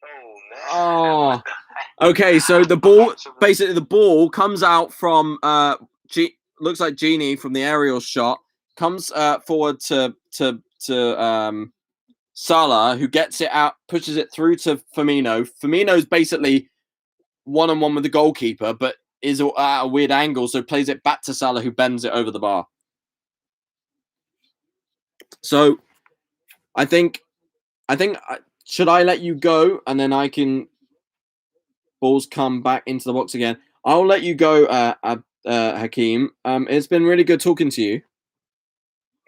Oh, man. Oh. Okay, so the ball comes out from looks like Genie from the aerial shot, comes forward to Salah, who gets it out, pushes it through to Firmino. Firmino's basically one-on-one with the goalkeeper, but is at a weird angle, so plays it back to Salah, who bends it over the bar. So, I think, should I let you go, and then I can balls come back into the box again? I'll let you go, Hakeem. It's been really good talking to you.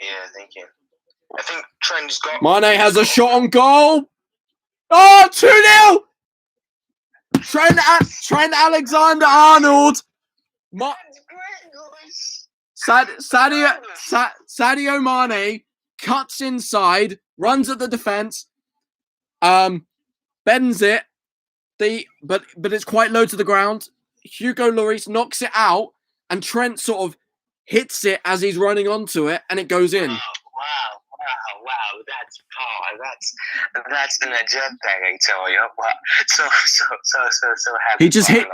Yeah, thank you. I think Trent's got... Mane has a shot on goal. Oh, 2-0! Trent Alexander-Arnold. Sadio Mane cuts inside, runs at the defense, bends it. But it's quite low to the ground. Hugo Lloris knocks it out, and Trent sort of hits it as he's running onto it, and it goes in. Wow, that's power. That's energetic, I tell you. Wow. So happy.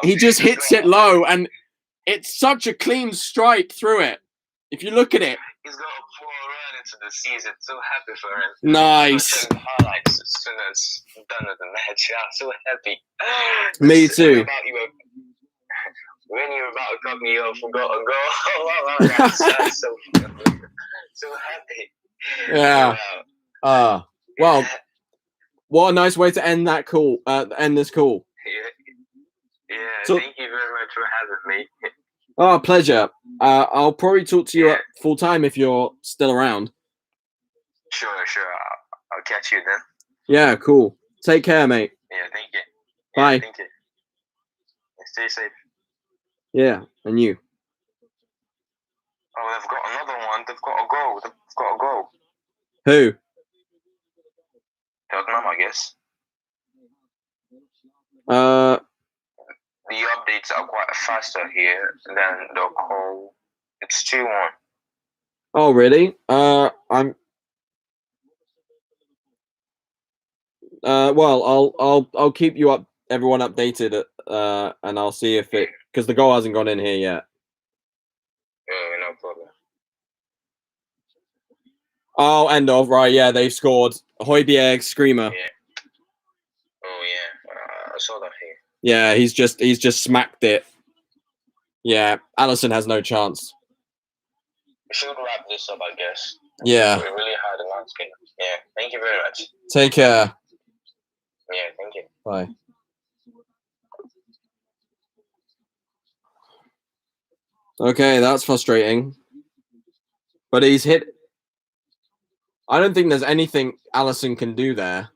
He just hits it low, and it's such a clean strike through it. If you look at it. He's got a poor run into the season. So happy for him. Nice. I'm highlights as soon as I'm done with the match. I'm so happy. Me too. When you're about to cut me off and go, that's so happy. Yeah. Well, what a nice way to end that call. End this call. Yeah. So, thank you very much for having me. Oh, pleasure. I'll probably talk to you full time if you're still around. Sure. I'll catch you then. Yeah, cool. Take care, mate. Yeah, thank you. Bye. Yeah, thank you. Stay safe. Yeah, and you. Oh, they've got another one. They've got a goal. Who? Tottenham, I guess. The updates are quite faster here than the call. It's 2-1. Oh, really? Well, I'll keep everyone updated, and I'll see if it, because the goal hasn't gone in here yet. No problem. Oh, end of, right, yeah, they've scored. Højbjerg, screamer. Yeah. Oh, yeah, I saw that here. Yeah, he's just smacked it. Yeah, Alisson has no chance. We should wrap this up, I guess. Yeah. We really had a nice game. Yeah, thank you very much. Take care. Yeah, thank you. Bye. Okay, that's frustrating. But he's hit. I don't think there's anything Alisson can do there.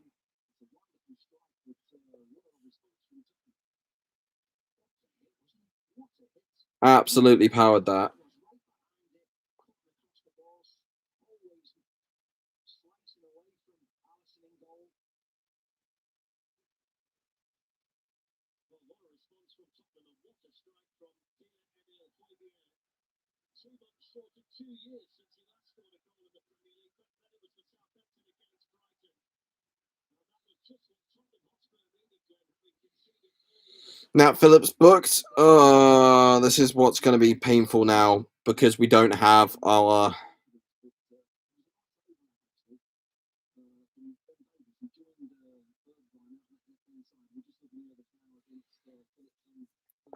Absolutely powered that. Nat Phillips booked. This is what's going to be painful now because we don't have our.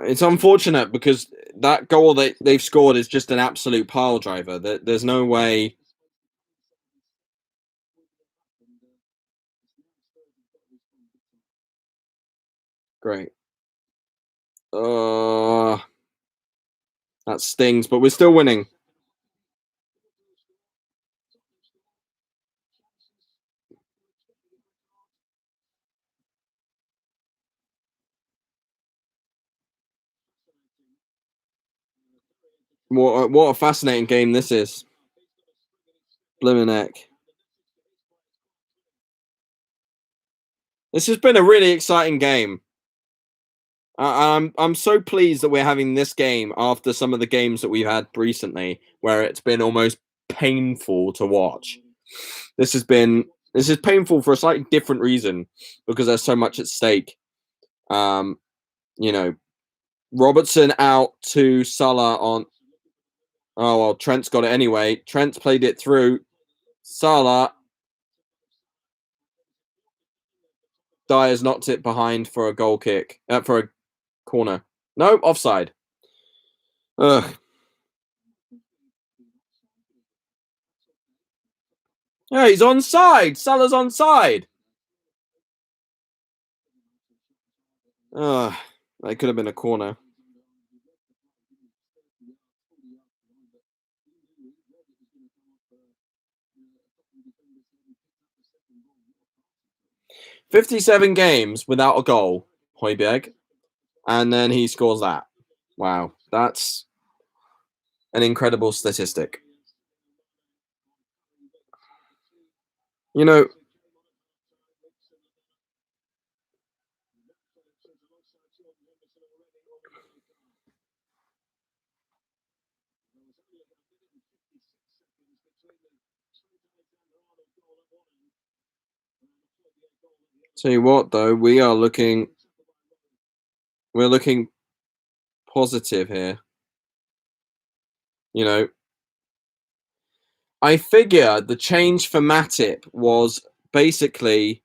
It's unfortunate because that goal they've scored is just an absolute pile driver. There's no way. Great. That stings, but we're still winning. What a fascinating game this is. Blimmin' heck. This has been a really exciting game. I'm so pleased that we're having this game after some of the games that we've had recently, where it's been almost painful to watch. This is painful for a slightly different reason, because there's so much at stake. You know, Robertson out to Salah on. Oh well, Trent's got it anyway. Trent's played it through. Salah. Dyer's knocked it behind for a goal kick. For a corner. No, offside. Ugh. Yeah, he's onside. Salah's onside. Ugh. That could have been a corner. "57 games without a goal, Højbjerg, and then he scores that. Wow, that's an incredible statistic. You know, tell you what though, we're looking positive here. You know, I figure the change for Matip was basically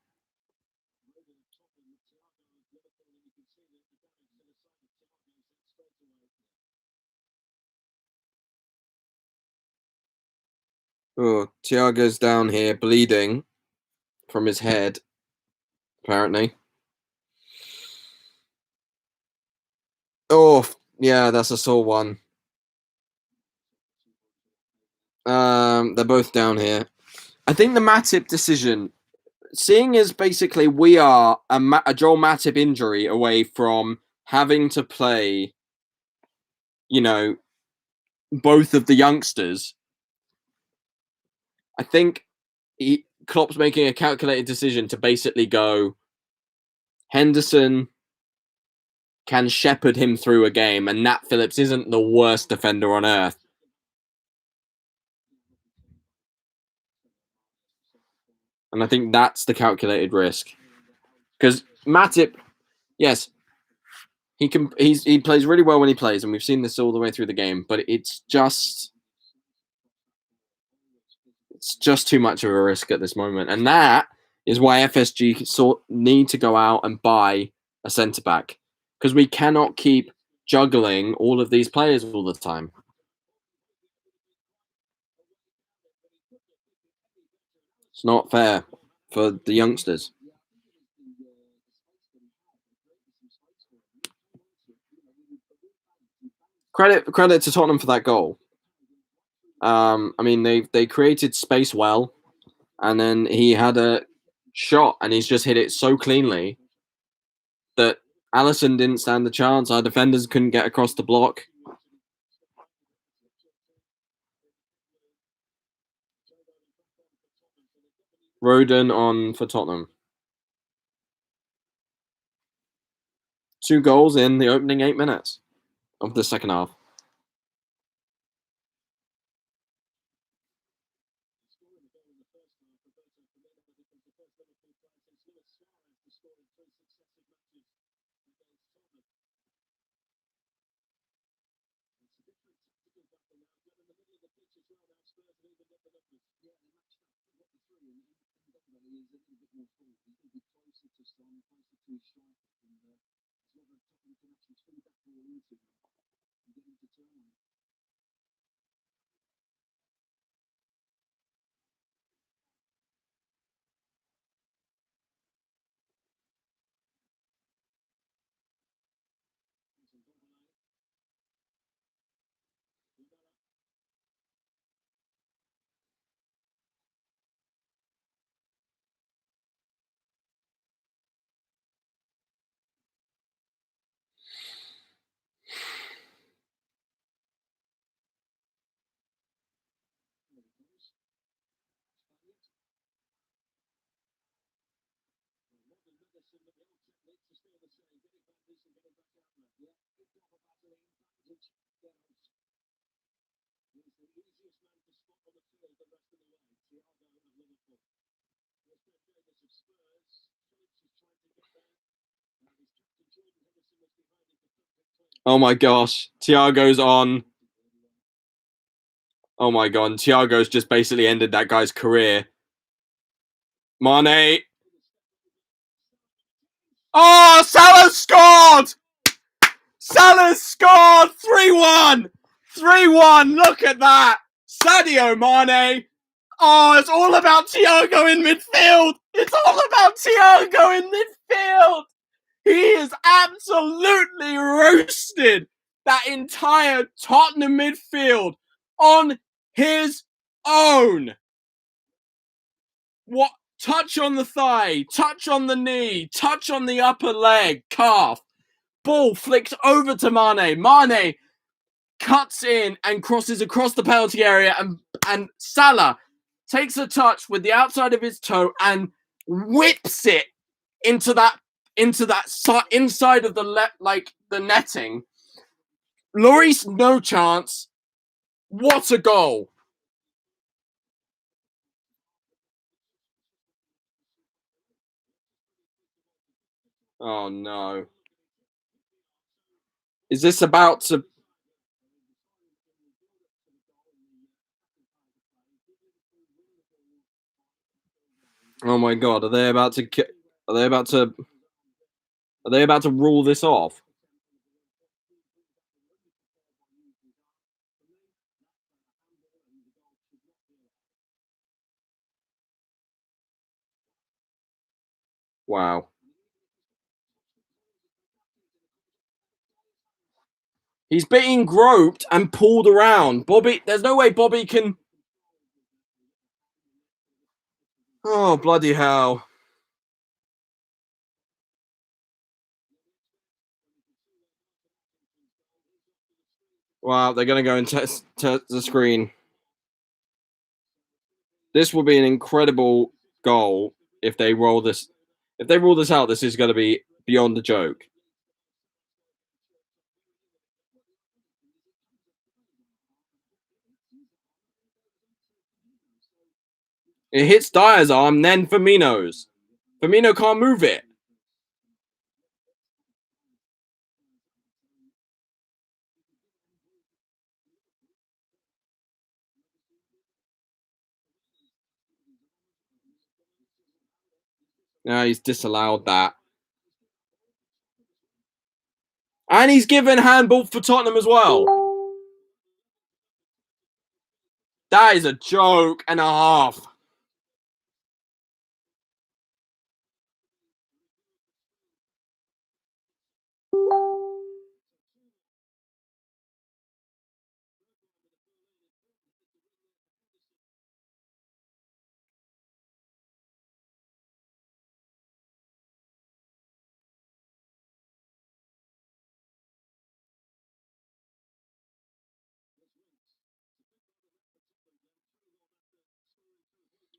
Thiago's down here bleeding from his head, apparently. Oh, yeah, that's a sore one. They're both down here. I think the Matip decision, seeing as basically we are a Joel Matip injury away from having to play, you know, both of the youngsters, I think Klopp's making a calculated decision to basically go, Henderson can shepherd him through a game, and Nat Phillips isn't the worst defender on earth. And I think that's the calculated risk. Because Matip, yes, he plays really well when he plays, and we've seen this all the way through the game, but it's just too much of a risk at this moment. And that is why FSG need to go out and buy a centre-back. Because we cannot keep juggling all of these players all the time. It's not fair for the youngsters. Credit to Tottenham for that goal. I mean, they created space well, and then he had a shot, and he's just hit it so cleanly that Alisson didn't stand the chance. Our defenders couldn't get across the block. Roden on for Tottenham. 2 goals in the opening 8 minutes of the second half. Oh my gosh, Thiago's on. Oh my god, Thiago's just basically ended that guy's career. Mane. Oh, Salah scored! Salah scored! 3-1! 3-1, look at that! Sadio Mane. Oh, it's all about Thiago in midfield! It's all about Thiago in midfield! He is absolutely roasted that entire Tottenham midfield on his own. What? Touch on the thigh, touch on the knee, touch on the upper leg, calf. Ball flicked over to Mane. Mane cuts in and crosses across the penalty area, and Salah takes a touch with the outside of his toe and whips it into that inside of the netting. Lloris, no chance. What a goal! Oh no! Is this about to? Oh my god! Are they about to? Are they about to? Are they about to rule this off? Wow. He's being groped and pulled around. Bobby, there's no way Bobby can. Oh, bloody hell. Wow, they're going to go and test the screen. This will be an incredible goal if they roll this. If they rule this out, this is going to be beyond a joke. It hits Dyer's arm, then Firmino's. Firmino can't move it. No, he's disallowed that. And he's given handball for Tottenham as well. That is a joke and a half.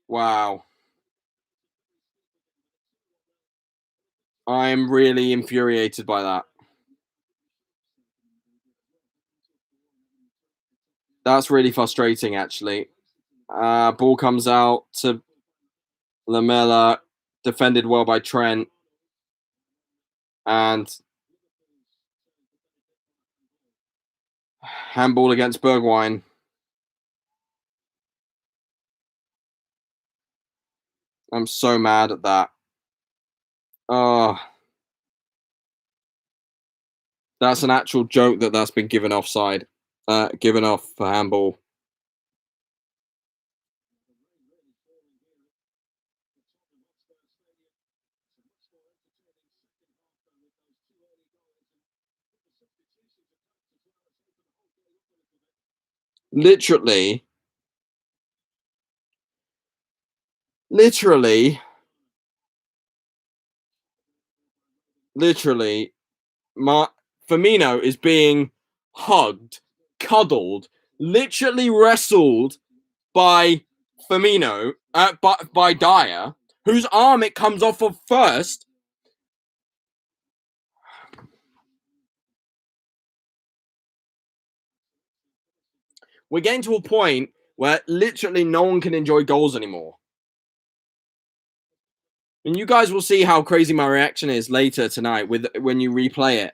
Wow. I'm really infuriated by that. That's really frustrating, actually. Ball comes out to Lamela, defended well by Trent. And handball against Bergwijn. I'm so mad at that. Oh. That's an actual joke that's been given offside. Given off for handball. Literally, Firmino is being hugged, cuddled, literally wrestled by Firmino, by Dyer, whose arm it comes off of first. we're getting to a point where literally no one can enjoy goals anymore. And you guys will see how crazy my reaction is later tonight when you replay it.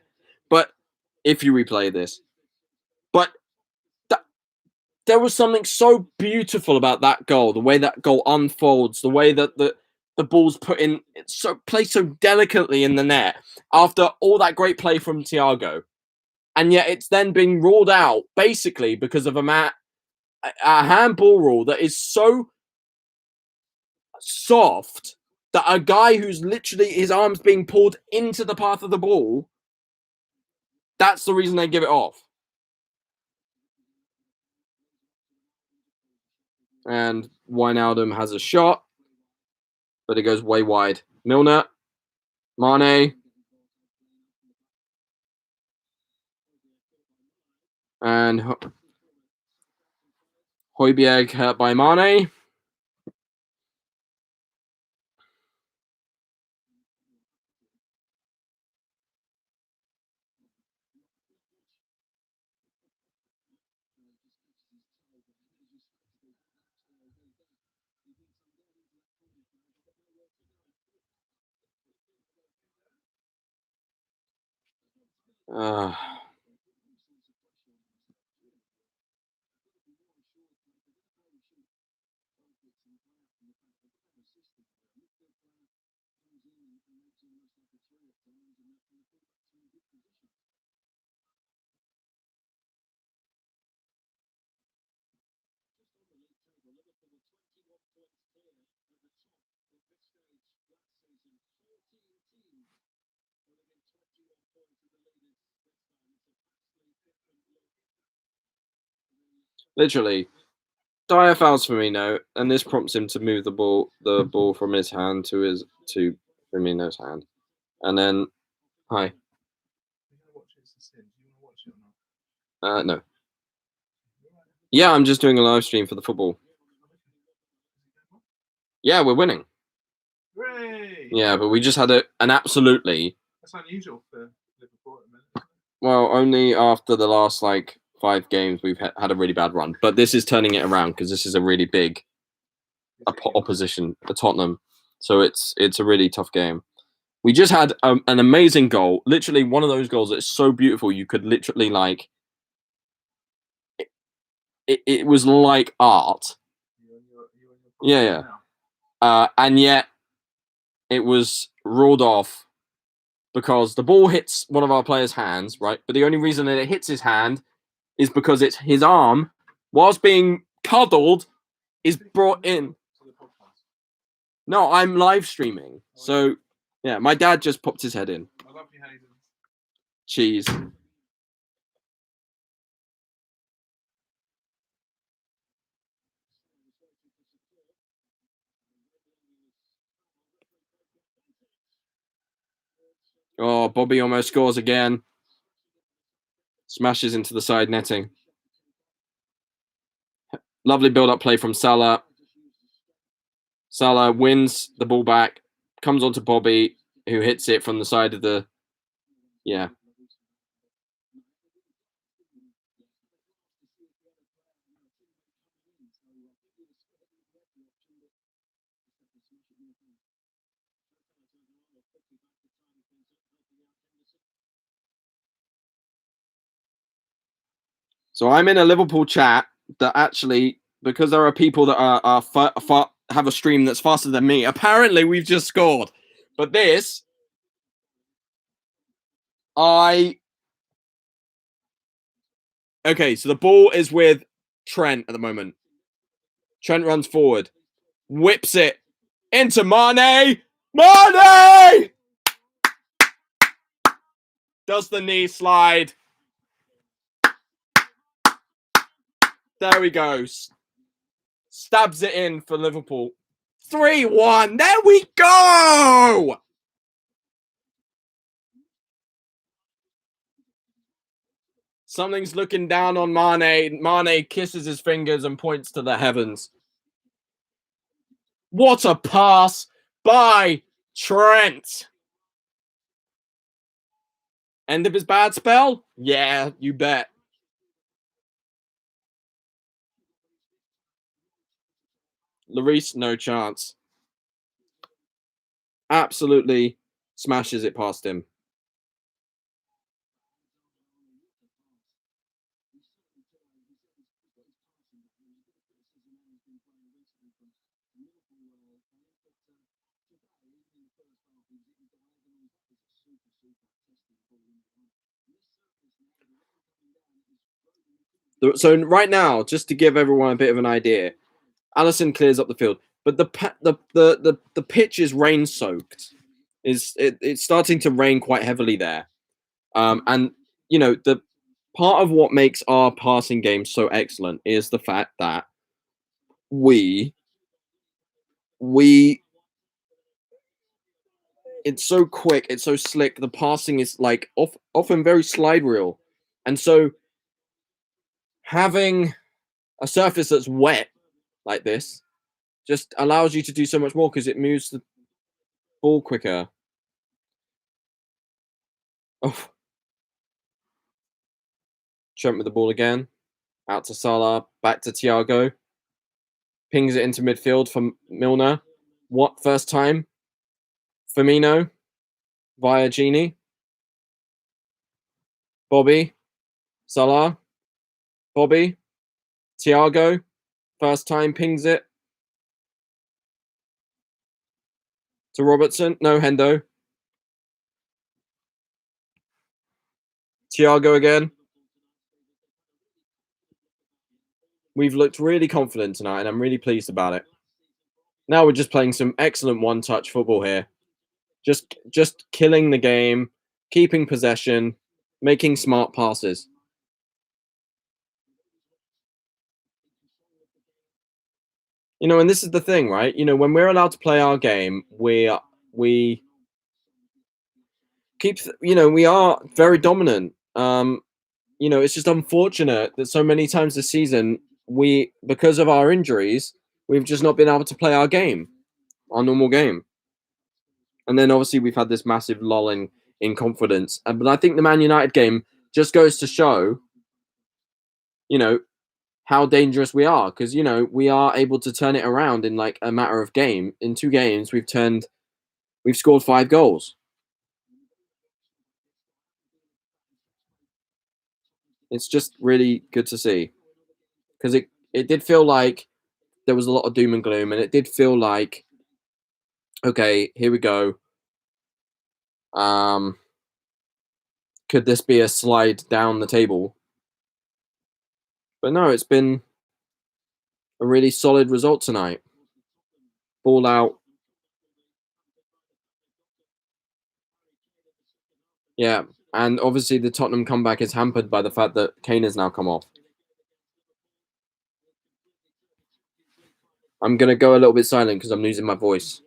But if you replay this. But there was something so beautiful about that goal, the way that goal unfolds, the way that the ball's put in, it's so placed so delicately in the net after all that great play from Thiago. And yet it's then being ruled out basically because of a handball rule that is so soft that a guy who's literally his arms being pulled into the path of the ball, that's the reason they give it off. And Wijnaldum has a shot, but it goes way wide. Milner, Mane, and Højbjerg hurt by Mane. Literally, dire fouls Firmino, and this prompts him to move the ball from his hand to Firmino's hand, and then hi. No. Yeah, I'm just doing a live stream for the football. Yeah, we're winning. Hooray! Yeah, but we just had an absolutely. That's unusual for Liverpool at the minute. Well, only after the last 5 games we've had a really bad run, but this is turning it around because this is a really big opposition, the Tottenham. So it's a really tough game. We just had an amazing goal, literally one of those goals that's so beautiful you could literally it was like art. Yeah. And yet it was ruled off because the ball hits one of our players' hands, right? But the only reason that it hits his hand is because it's his arm, whilst being cuddled, is brought in. No, I'm live streaming. So, yeah, my dad just popped his head in. I love you, Hayden. Cheese. Oh, Bobby almost scores again. Smashes into the side netting. Lovely build-up play from Salah. Salah wins the ball back, comes onto Bobby, who hits it from the side of the... Yeah. So I'm in a Liverpool chat that actually, because there are people that have a stream that's faster than me, apparently we've just scored. But this, okay, so the ball is with Trent at the moment. Trent runs forward, whips it into Mane. Mane! Does the knee slide. There he goes. Stabs it in for Liverpool. 3-1. There we go! Something's looking down on Mane. Mane kisses his fingers and points to the heavens. What a pass by Trent. End of his bad spell? Yeah, you bet. Lloris, no chance. Absolutely smashes it past him. So right now, just to give everyone a bit of an idea, Allison clears up the field, but the pitch is rain soaked. It's starting to rain quite heavily there, and the part of what makes our passing game so excellent is the fact that we it's so quick, it's so slick. The passing is like often very slide reel, and so having a surface that's wet like this just allows you to do so much more because it moves the ball quicker. Oh, Trent with the ball again, out to Salah, back to Thiago, pings it into midfield for Milner. What first time? Firmino via Genie. Bobby, Salah, Bobby, Thiago, first time pings it to Robertson. No, Hendo. Thiago again. We've looked really confident tonight, and I'm really pleased about it. Now we're just playing some excellent one-touch football here. Just killing the game, keeping possession, making smart passes. And this is the thing, right? When we're allowed to play our game, we keep, we are very dominant. It's just unfortunate that so many times this season, because of our injuries, we've just not been able to play our game, our normal game. And then obviously we've had this massive lull in confidence. But I think the Man United game just goes to show, how dangerous we are, because we are able to turn it around in like a matter of game. In 2 games, we've scored 5 goals. It's just really good to see, because it did feel like there was a lot of doom and gloom, and it did feel like, okay, here we go. Could this be a slide down the table? But no, it's been a really solid result tonight. Ball out. Yeah, and obviously the Tottenham comeback is hampered by the fact that Kane has now come off. I'm going to go a little bit silent because I'm losing my voice.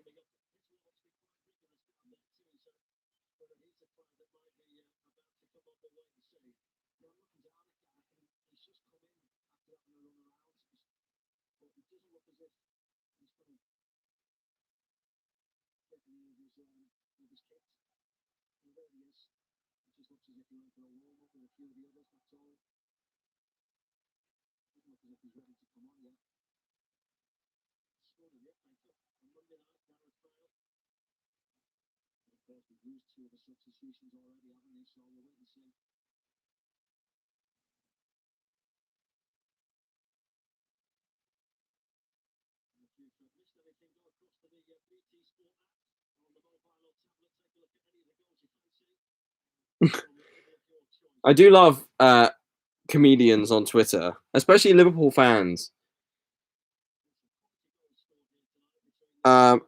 I do love comedians on Twitter, especially Liverpool fans. John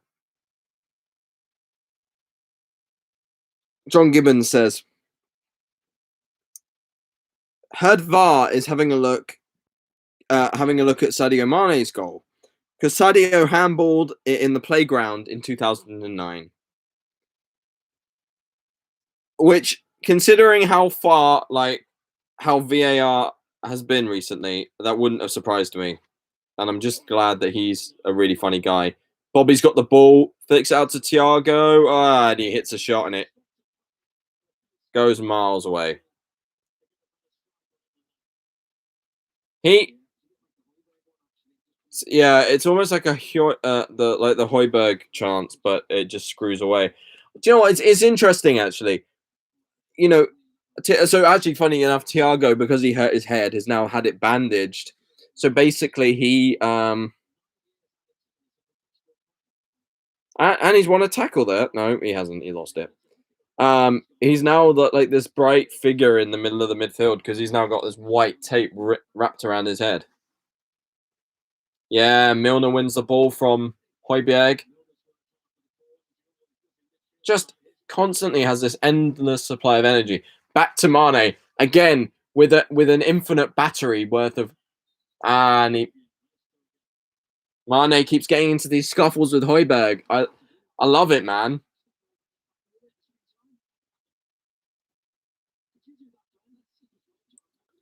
Gibbons says, heard VAR is having a look at Sadio Mane's goal, because Sadio handballed it in the playground in 2009. Which, considering how far, how VAR has been recently, that wouldn't have surprised me. And I'm just glad that he's a really funny guy. Bobby's got the ball, flicks out to Thiago, and he hits a shot and it goes miles away. Yeah, it's almost like the Hoiberg chance, but it just screws away. Do you know what? It's interesting actually. You know, so actually, funny enough, Thiago, because he hurt his head, has now had it bandaged. So basically, he and he's won a tackle there. No, he hasn't. He lost it. He's now like this bright figure in the middle of the midfield because he's now got this white tape wrapped around his head. Yeah, Milner wins the ball from Højbjerg. Just constantly has this endless supply of energy. Back to Mane again with an infinite battery worth of. And Mane keeps getting into these scuffles with Højbjerg. I love it, man.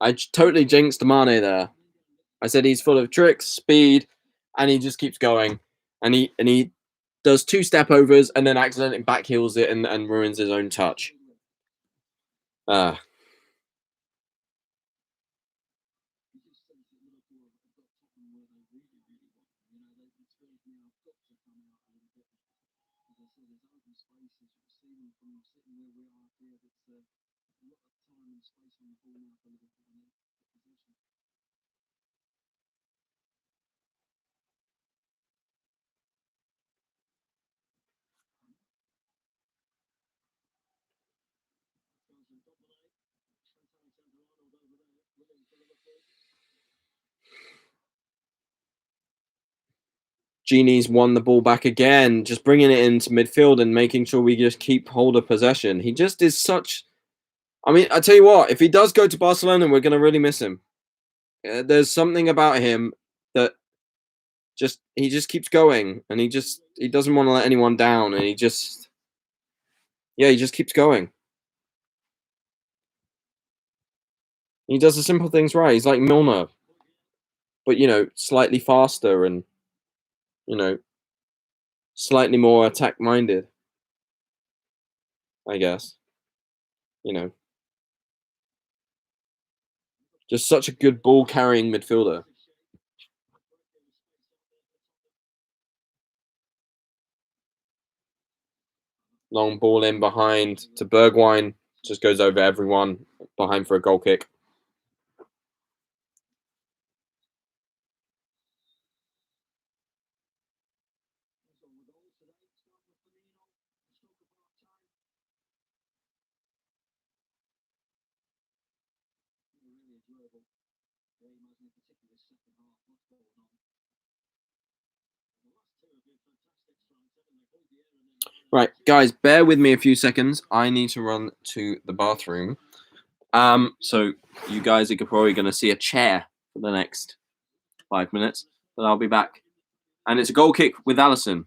I totally jinxed Mane there. I said he's full of tricks, speed, and he just keeps going. And he does 2 step overs and then accidentally backheels it and ruins his own touch. Genie's won the ball back again, just bringing it into midfield and making sure we just keep hold of possession. He just is such. I mean, I tell you what, if he does go to Barcelona, we're going to really miss him. There's something about him that he just keeps going, and he doesn't want to let anyone down, and he just keeps going. He does the simple things right. He's like Milner, but slightly faster and slightly more attack minded, I guess. Just such a good ball carrying midfielder. Long ball in behind to Bergwijn. Just goes over everyone behind for a goal kick. Right, guys, bear with me a few seconds. I need to run to the bathroom. So you guys are probably going to see a chair for the next 5 minutes, but I'll be back. And it's a goal kick with Alisson.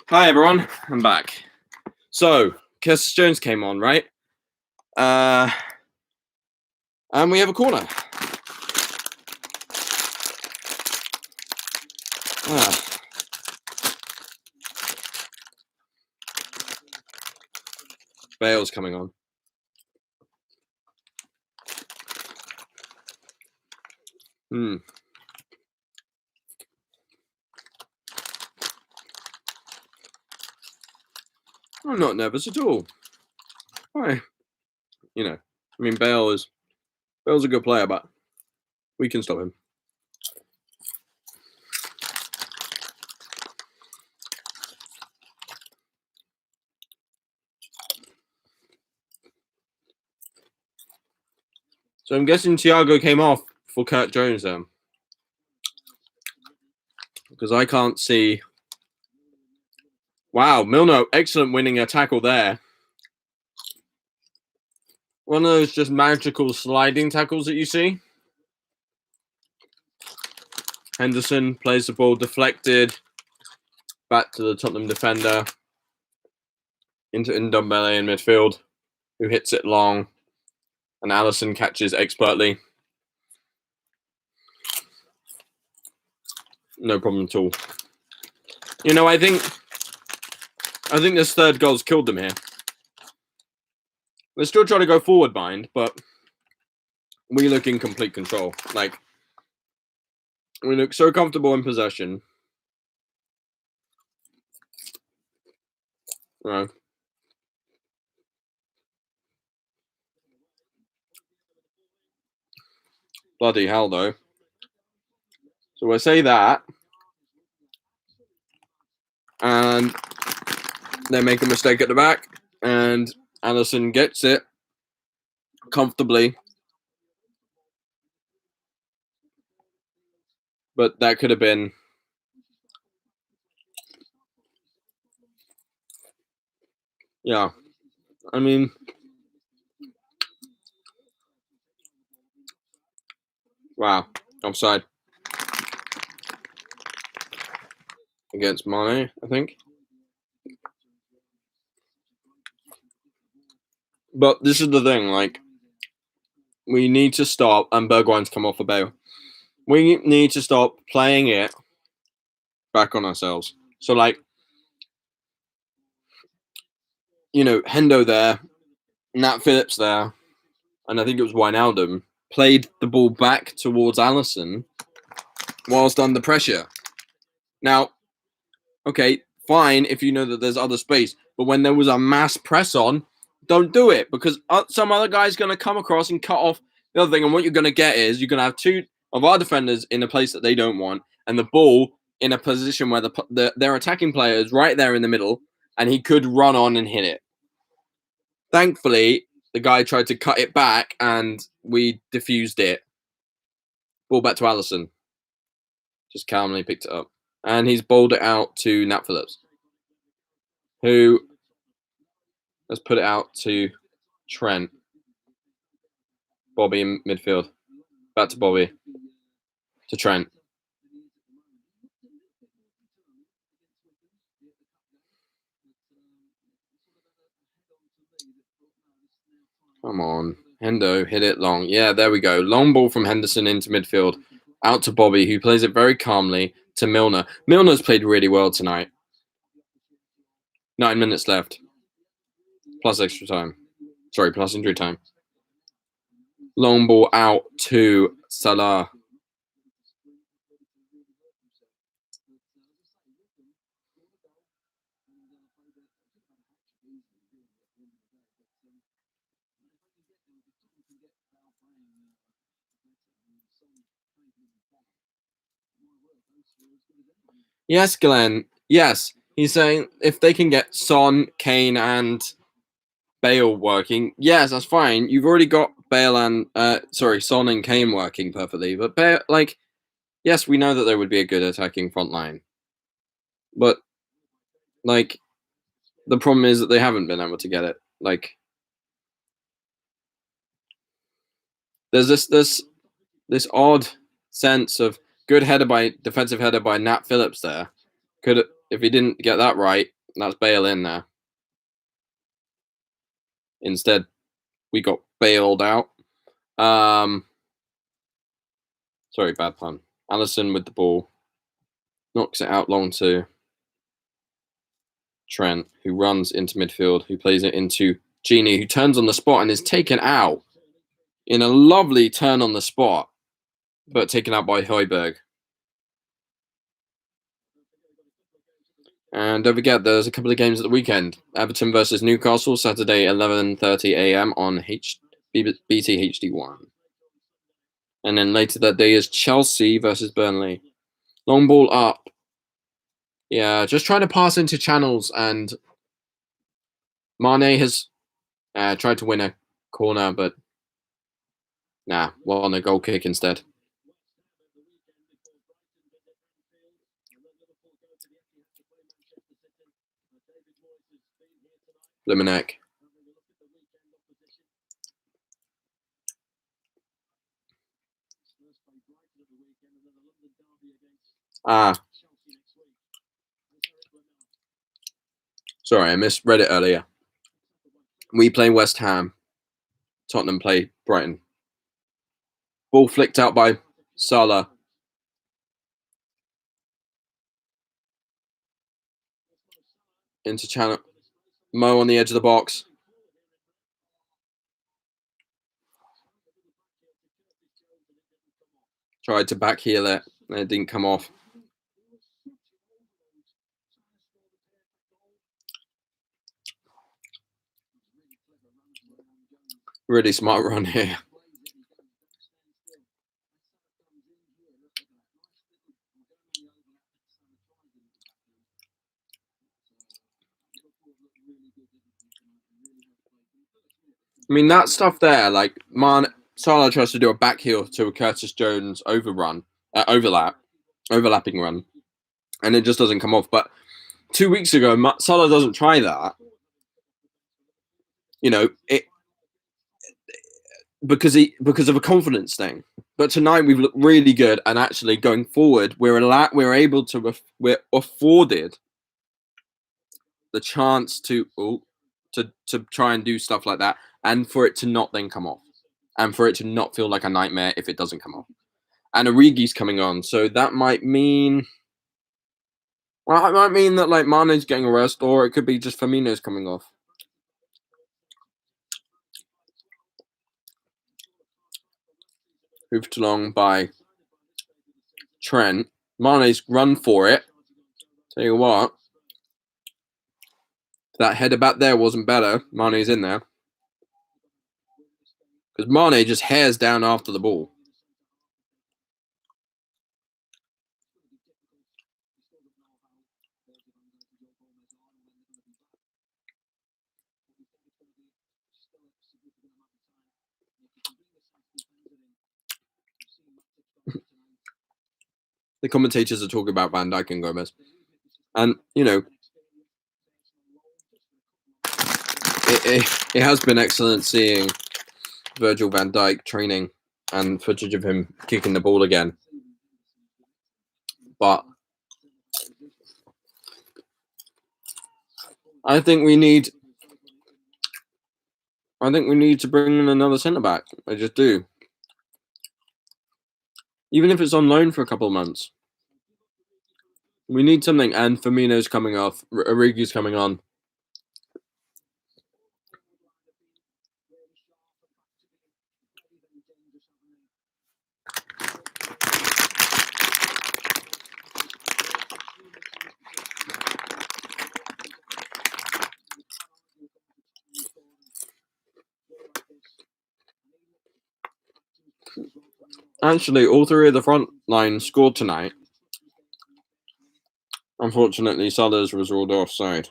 Hi everyone, I'm back. So, Curtis Jones came on, right? And we have a corner. Bale's coming on. I'm not nervous at all. Why? You know, I mean, Bale's a good player, but we can stop him. So I'm guessing Thiago came off for Kurt Jones then, because I can't see. Wow, Milner, excellent winning a tackle there. One of those just magical sliding tackles that you see. Henderson plays the ball deflected back to the Tottenham defender into Ndombele in midfield, who hits it long, and Alisson catches expertly. No problem at all. You know, I think this third goal's killed them here. We're still trying to go forward, mind, but we look in complete control. Like, we look so comfortable in possession. Bloody hell, though. So I say that, and they make a mistake at the back, and Alisson gets it comfortably. But that could have been. Yeah. I mean, wow. Offside. Against Mane, I think. But this is the thing, like, we need to stop, and Bergwijn's come off for Bale. We need to stop playing it back on ourselves. So, like, you know, Hendo there, Nat Phillips there, and I think it was Wijnaldum, played the ball back towards Alisson whilst under pressure. Now, okay, fine if you know that there's other space, but when there was a mass press on, don't do it, because some other guy's going to come across and cut off the other thing, and what you're going to get is you're going to have two of our defenders in a place that they don't want, and the ball in a position where their attacking player is right there in the middle, and he could run on and hit it. Thankfully, the guy tried to cut it back, and we diffused it. Ball back to Alisson. Just calmly picked it up. And he's bowled it out to Nat Phillips, who has put it out to Trent. Bobby in midfield. Back to Bobby. To Trent. Come on. Hendo, hit it long. Yeah, there we go. Long ball from Henderson into midfield. Out to Bobby, who plays it very calmly to Milner. Milner's played really well tonight. 9 minutes left. Plus extra time. Sorry, plus injury time. Long ball out to Salah. Yes, Glenn. Yes. He's saying if they can get Son, Kane, and Bale working, yes, that's fine. You've already got Bale and Son and Kane working perfectly. But Bale, yes, we know that there would be a good attacking front line. But the problem is that they haven't been able to get it. There's this odd sense of good defensive header by Nat Phillips there. If he didn't get that right, that's Bale in there. Instead, we got bailed out. Sorry, bad pun. Alisson with the ball. Knocks it out long to Trent, who runs into midfield, who plays it into Genie, who turns on the spot and is taken out in a lovely turn on the spot, but taken out by Højbjerg. And don't forget, there's a couple of games at the weekend. Everton versus Newcastle, Saturday, 11:30 a.m. on BT HD1. And then later that day is Chelsea versus Burnley. Long ball up. Yeah, just trying to pass into channels, and Mane has tried to win a corner, but won a goal kick instead. Liminek. Sorry, I misread it earlier. We play West Ham. Tottenham play Brighton. Ball flicked out by Salah. Into channel. Mo on the edge of the box. Tried to backheel it. And it didn't come off. Really smart run here. I mean, that stuff there, Salah tries to do a backheel to a Curtis Jones overlapping run, and it just doesn't come off. But 2 weeks ago, Salah doesn't try that. Because of a confidence thing. But tonight we've looked really good, and actually going forward, we're afforded the chance to try and do stuff like that, and for it to not then come off, and for it to not feel like a nightmare if it doesn't come off. And Origi's coming on, so that might mean. Well, it might mean that Mane's getting a rest, or it could be just Firmino's coming off. hoofed along by Trent. Mane's run for it. Tell you what, if that header back there wasn't better, Mane's in there. Because Mane just hairs down after the ball. The commentators are talking about Van Dijk and Gomez. And, you know, it has been excellent seeing Virgil van Dijk training and footage of him kicking the ball again. But I think we need to bring in another centre-back. I just do. Even if it's on loan for a couple of months. We need something. And Firmino's coming off. Origi's coming on. Actually, all three of the front line scored tonight. Unfortunately, Salah's was ruled offside.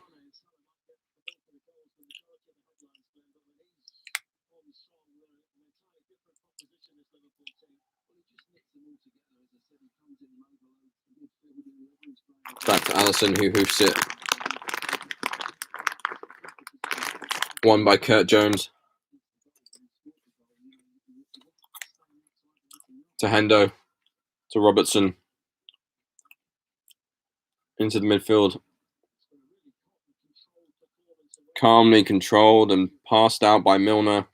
Back to Alisson, who hoofs it. Won by Kurt Jones. To Hendo. To Robertson. Into the midfield. Calmly controlled and passed out by Milner.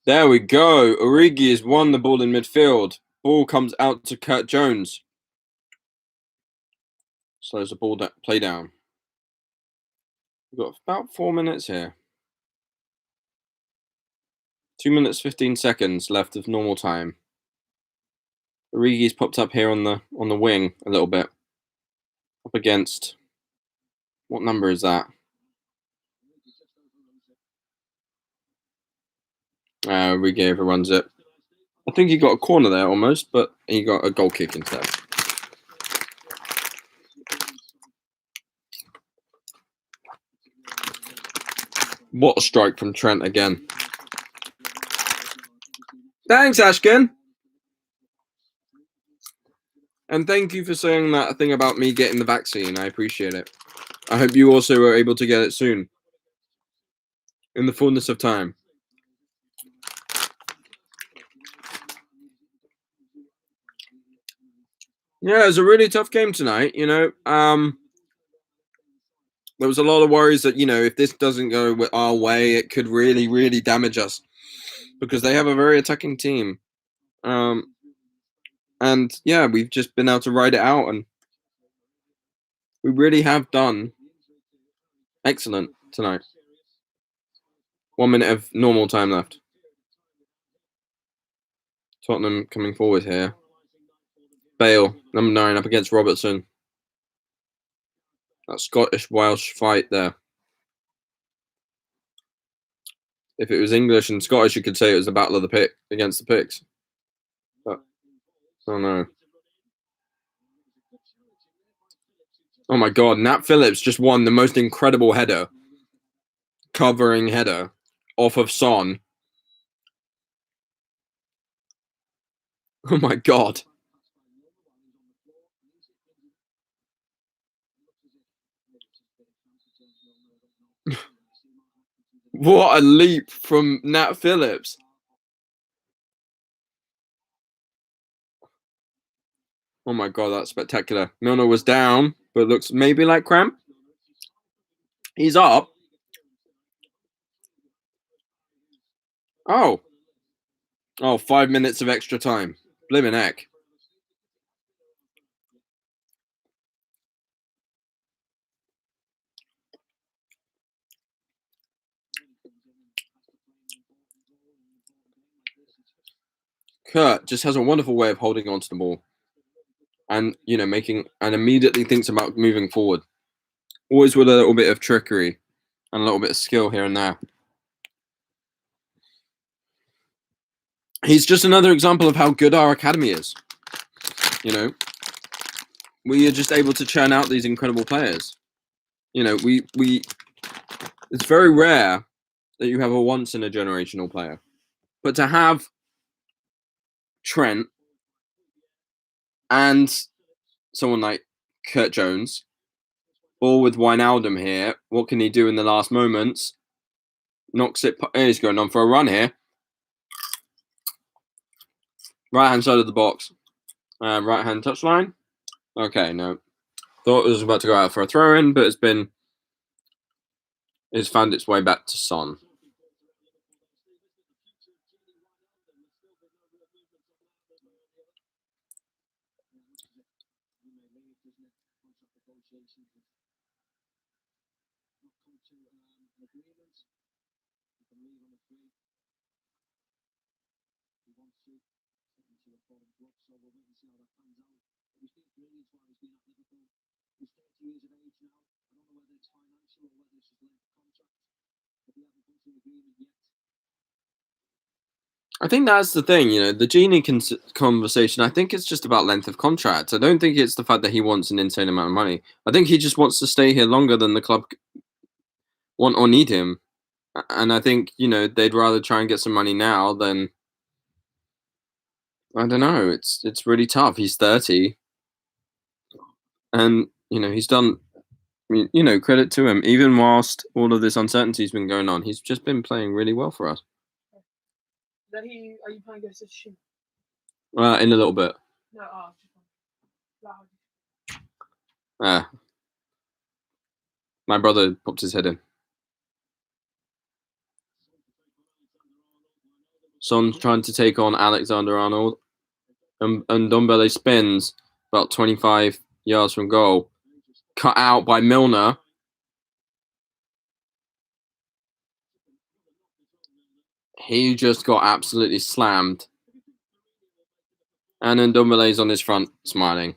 There we go. Origi has won the ball in midfield. Ball comes out to Kurt Jones. Slows the ball play down. We've got about 4 minutes here. 2 minutes 15 seconds left of normal time. Origi's popped up here on the wing a little bit. Up against, what number is that? Origi overruns it. I think he got a corner there almost, but he got a goal kick instead. What a strike from Trent again. Thanks, Ashkin. And thank you for saying that thing about me getting the vaccine. I appreciate it. I hope you also are able to get it soon. In the fullness of time. Yeah, it was a really tough game tonight, you know. There was a lot of worries that, you know, if this doesn't go our way, it could really, really damage us. Because they have a very attacking team. And yeah, we've just been able to ride it out, and we really have done excellent tonight. 1 minute of normal time left. Tottenham coming forward here. Bale, number 9, up against Robertson. That Scottish-Welsh fight there. If it was English and Scottish, you could say it was the battle of the pick against the picks. But, oh no. Oh my god, Nat Phillips just won the most incredible header. Covering header off of Son. Oh my god. What a leap from Nat Phillips. Oh my god, that's spectacular. Milner was down, but looks maybe like cramp. He's up. Oh. Oh, 5 minutes of extra time. Blimmin' heck. Kurt just has a wonderful way of holding on to the ball, and immediately thinks about moving forward, always with a little bit of trickery and a little bit of skill here and there. He's just another example of how good our academy is. We are just able to churn out these incredible players. It's very rare that you have a once in a generational player, but to have Trent and someone like Kurt Jones, or with Wijnaldum here, what can he do in the last moments? Knocks it. He's going on for a run here. Right hand side of the box. Right hand touchline. Okay, no. Thought it was about to go out for a throw in, but it's found its way back to Son. I think that's the thing, the Genie conversation. I think it's just about length of contract. I don't think it's the fact that he wants an insane amount of money. I think he just wants to stay here longer than the club want or need him. And I think, they'd rather try and get some money now than, I don't know. It's really tough. He's 30. And, he's done, credit to him. Even whilst all of this uncertainty's been going on, he's just been playing really well for us. Are you playing against this shoe? In a little bit. No, My brother popped his head in. Son's trying to take on Alexander-Arnold. And Ndombele spins about 25 yards from goal. Cut out by Milner. He just got absolutely slammed. And Ndombele's on his front, smiling.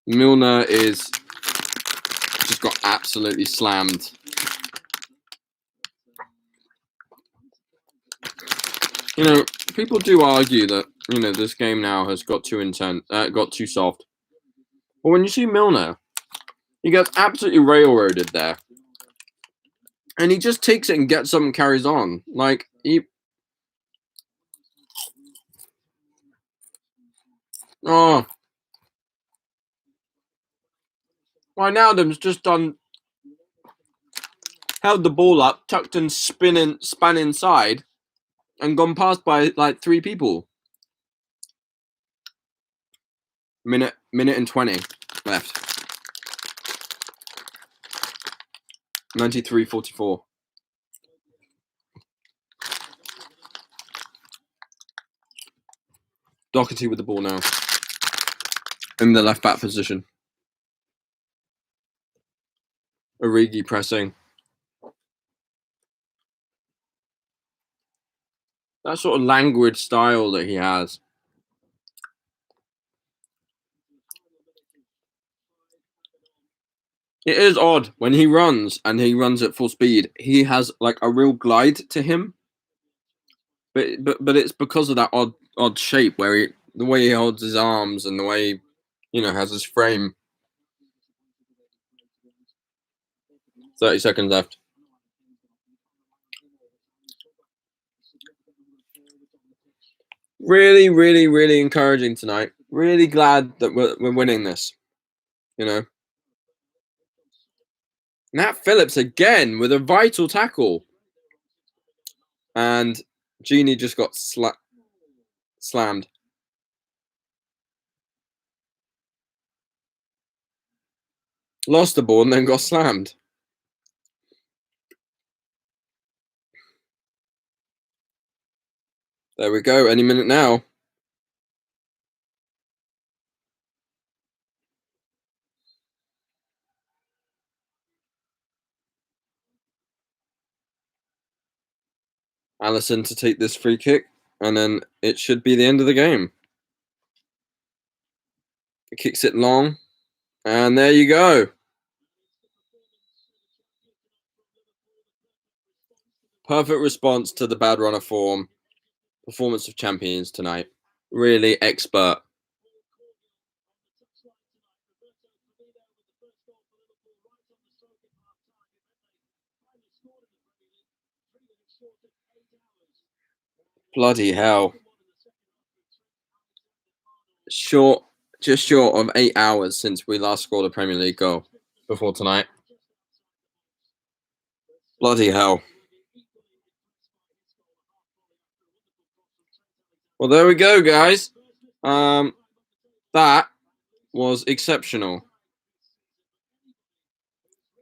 Milner is just got absolutely slammed. People do argue that, this game now has got too intense, got too soft. But when you see Milner, he gets absolutely railroaded there. And he just takes it and gets up and carries on. Wijnaldum's just held the ball up, tucked and span inside, and gone past by like 3 people. Minute and 20 left. 93-44. Doherty with the ball now. In the left back position. Origi pressing. That sort of languid style that he has. It is odd when he runs and he runs at full speed. He has like a real glide to him, but it's because of that odd shape where the way he holds his arms and the way he, has his frame. 30 seconds left. Really, really, really encouraging tonight. Really glad that we're winning this. Nat Phillips again with a vital tackle. And Genie just got slammed. Lost the ball and then got slammed. There we go. Any minute now. Allison to take this free kick. And then it should be the end of the game. It kicks it long, and there you go. Perfect response to the bad run of form. Performance of champions tonight. Really expert. Bloody hell. Just short of 8 hours since we last scored a Premier League goal before tonight. Bloody hell. Well, there we go, guys. That was exceptional.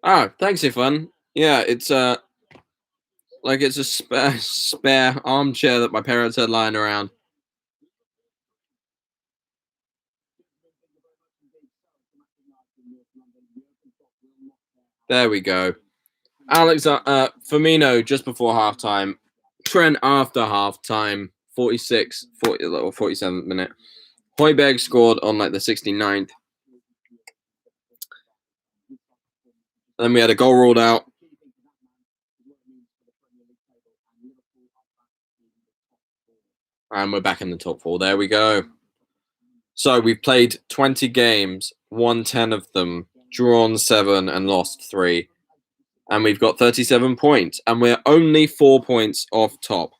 Oh, thanks, Ifan. Yeah, it's like it's a spare armchair that my parents had lying around. There we go. Firmino just before halftime. Trent after halftime. 47th minute. Højbjerg scored on like the 69th. Then we had a goal ruled out. And we're back in the top 4. There we go. So we've played 20 games, won 10 of them, drawn 7 and lost 3. And we've got 37 points. And we're only 4 points off top.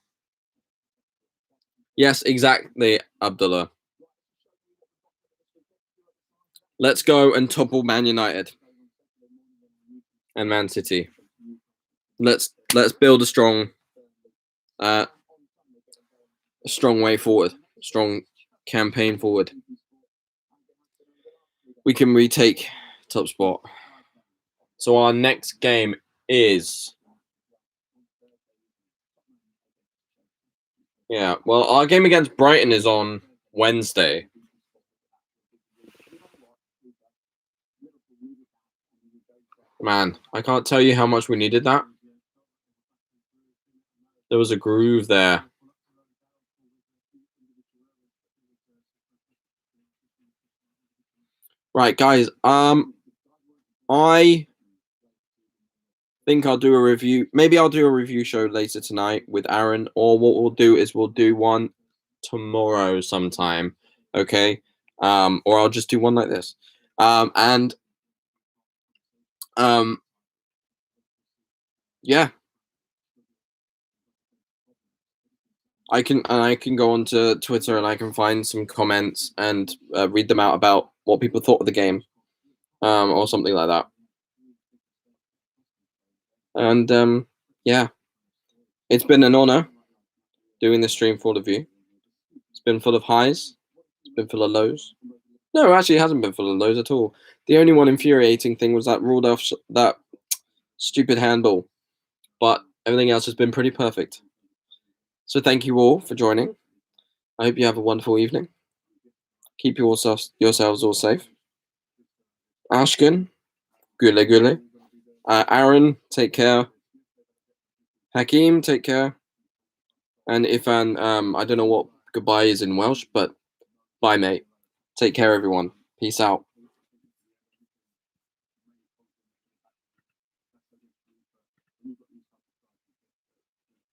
Yes, exactly, Abdullah. Let's go and topple Man United and Man City. Let's build a strong way forward, strong campaign forward. We can retake top spot. So our next game is our game against Brighton is on Wednesday. Man, I can't tell you how much we needed that. There was a groove there. Right, guys. I think I'll do a review. Maybe I'll do a review show later tonight with Aaron, or what we'll do is we'll do one tomorrow sometime. Okay. Or I'll just do one like this. Yeah. I can go onto Twitter and I can find some comments and read them out about what people thought of the game, or something like that. And yeah, it's been an honor doing this stream for all of you. It's been full of highs. It's been full of lows. No, actually, it hasn't been full of lows at all. The only one infuriating thing was that ruled off that stupid handball, but everything else has been pretty perfect. So thank you all for joining. I hope you have a wonderful evening. Keep yourselves all safe. Ashkin, güle. Aaron, take care. Hakeem, take care. And Ifan, I don't know what goodbye is in Welsh, but bye, mate. Take care, everyone. Peace out.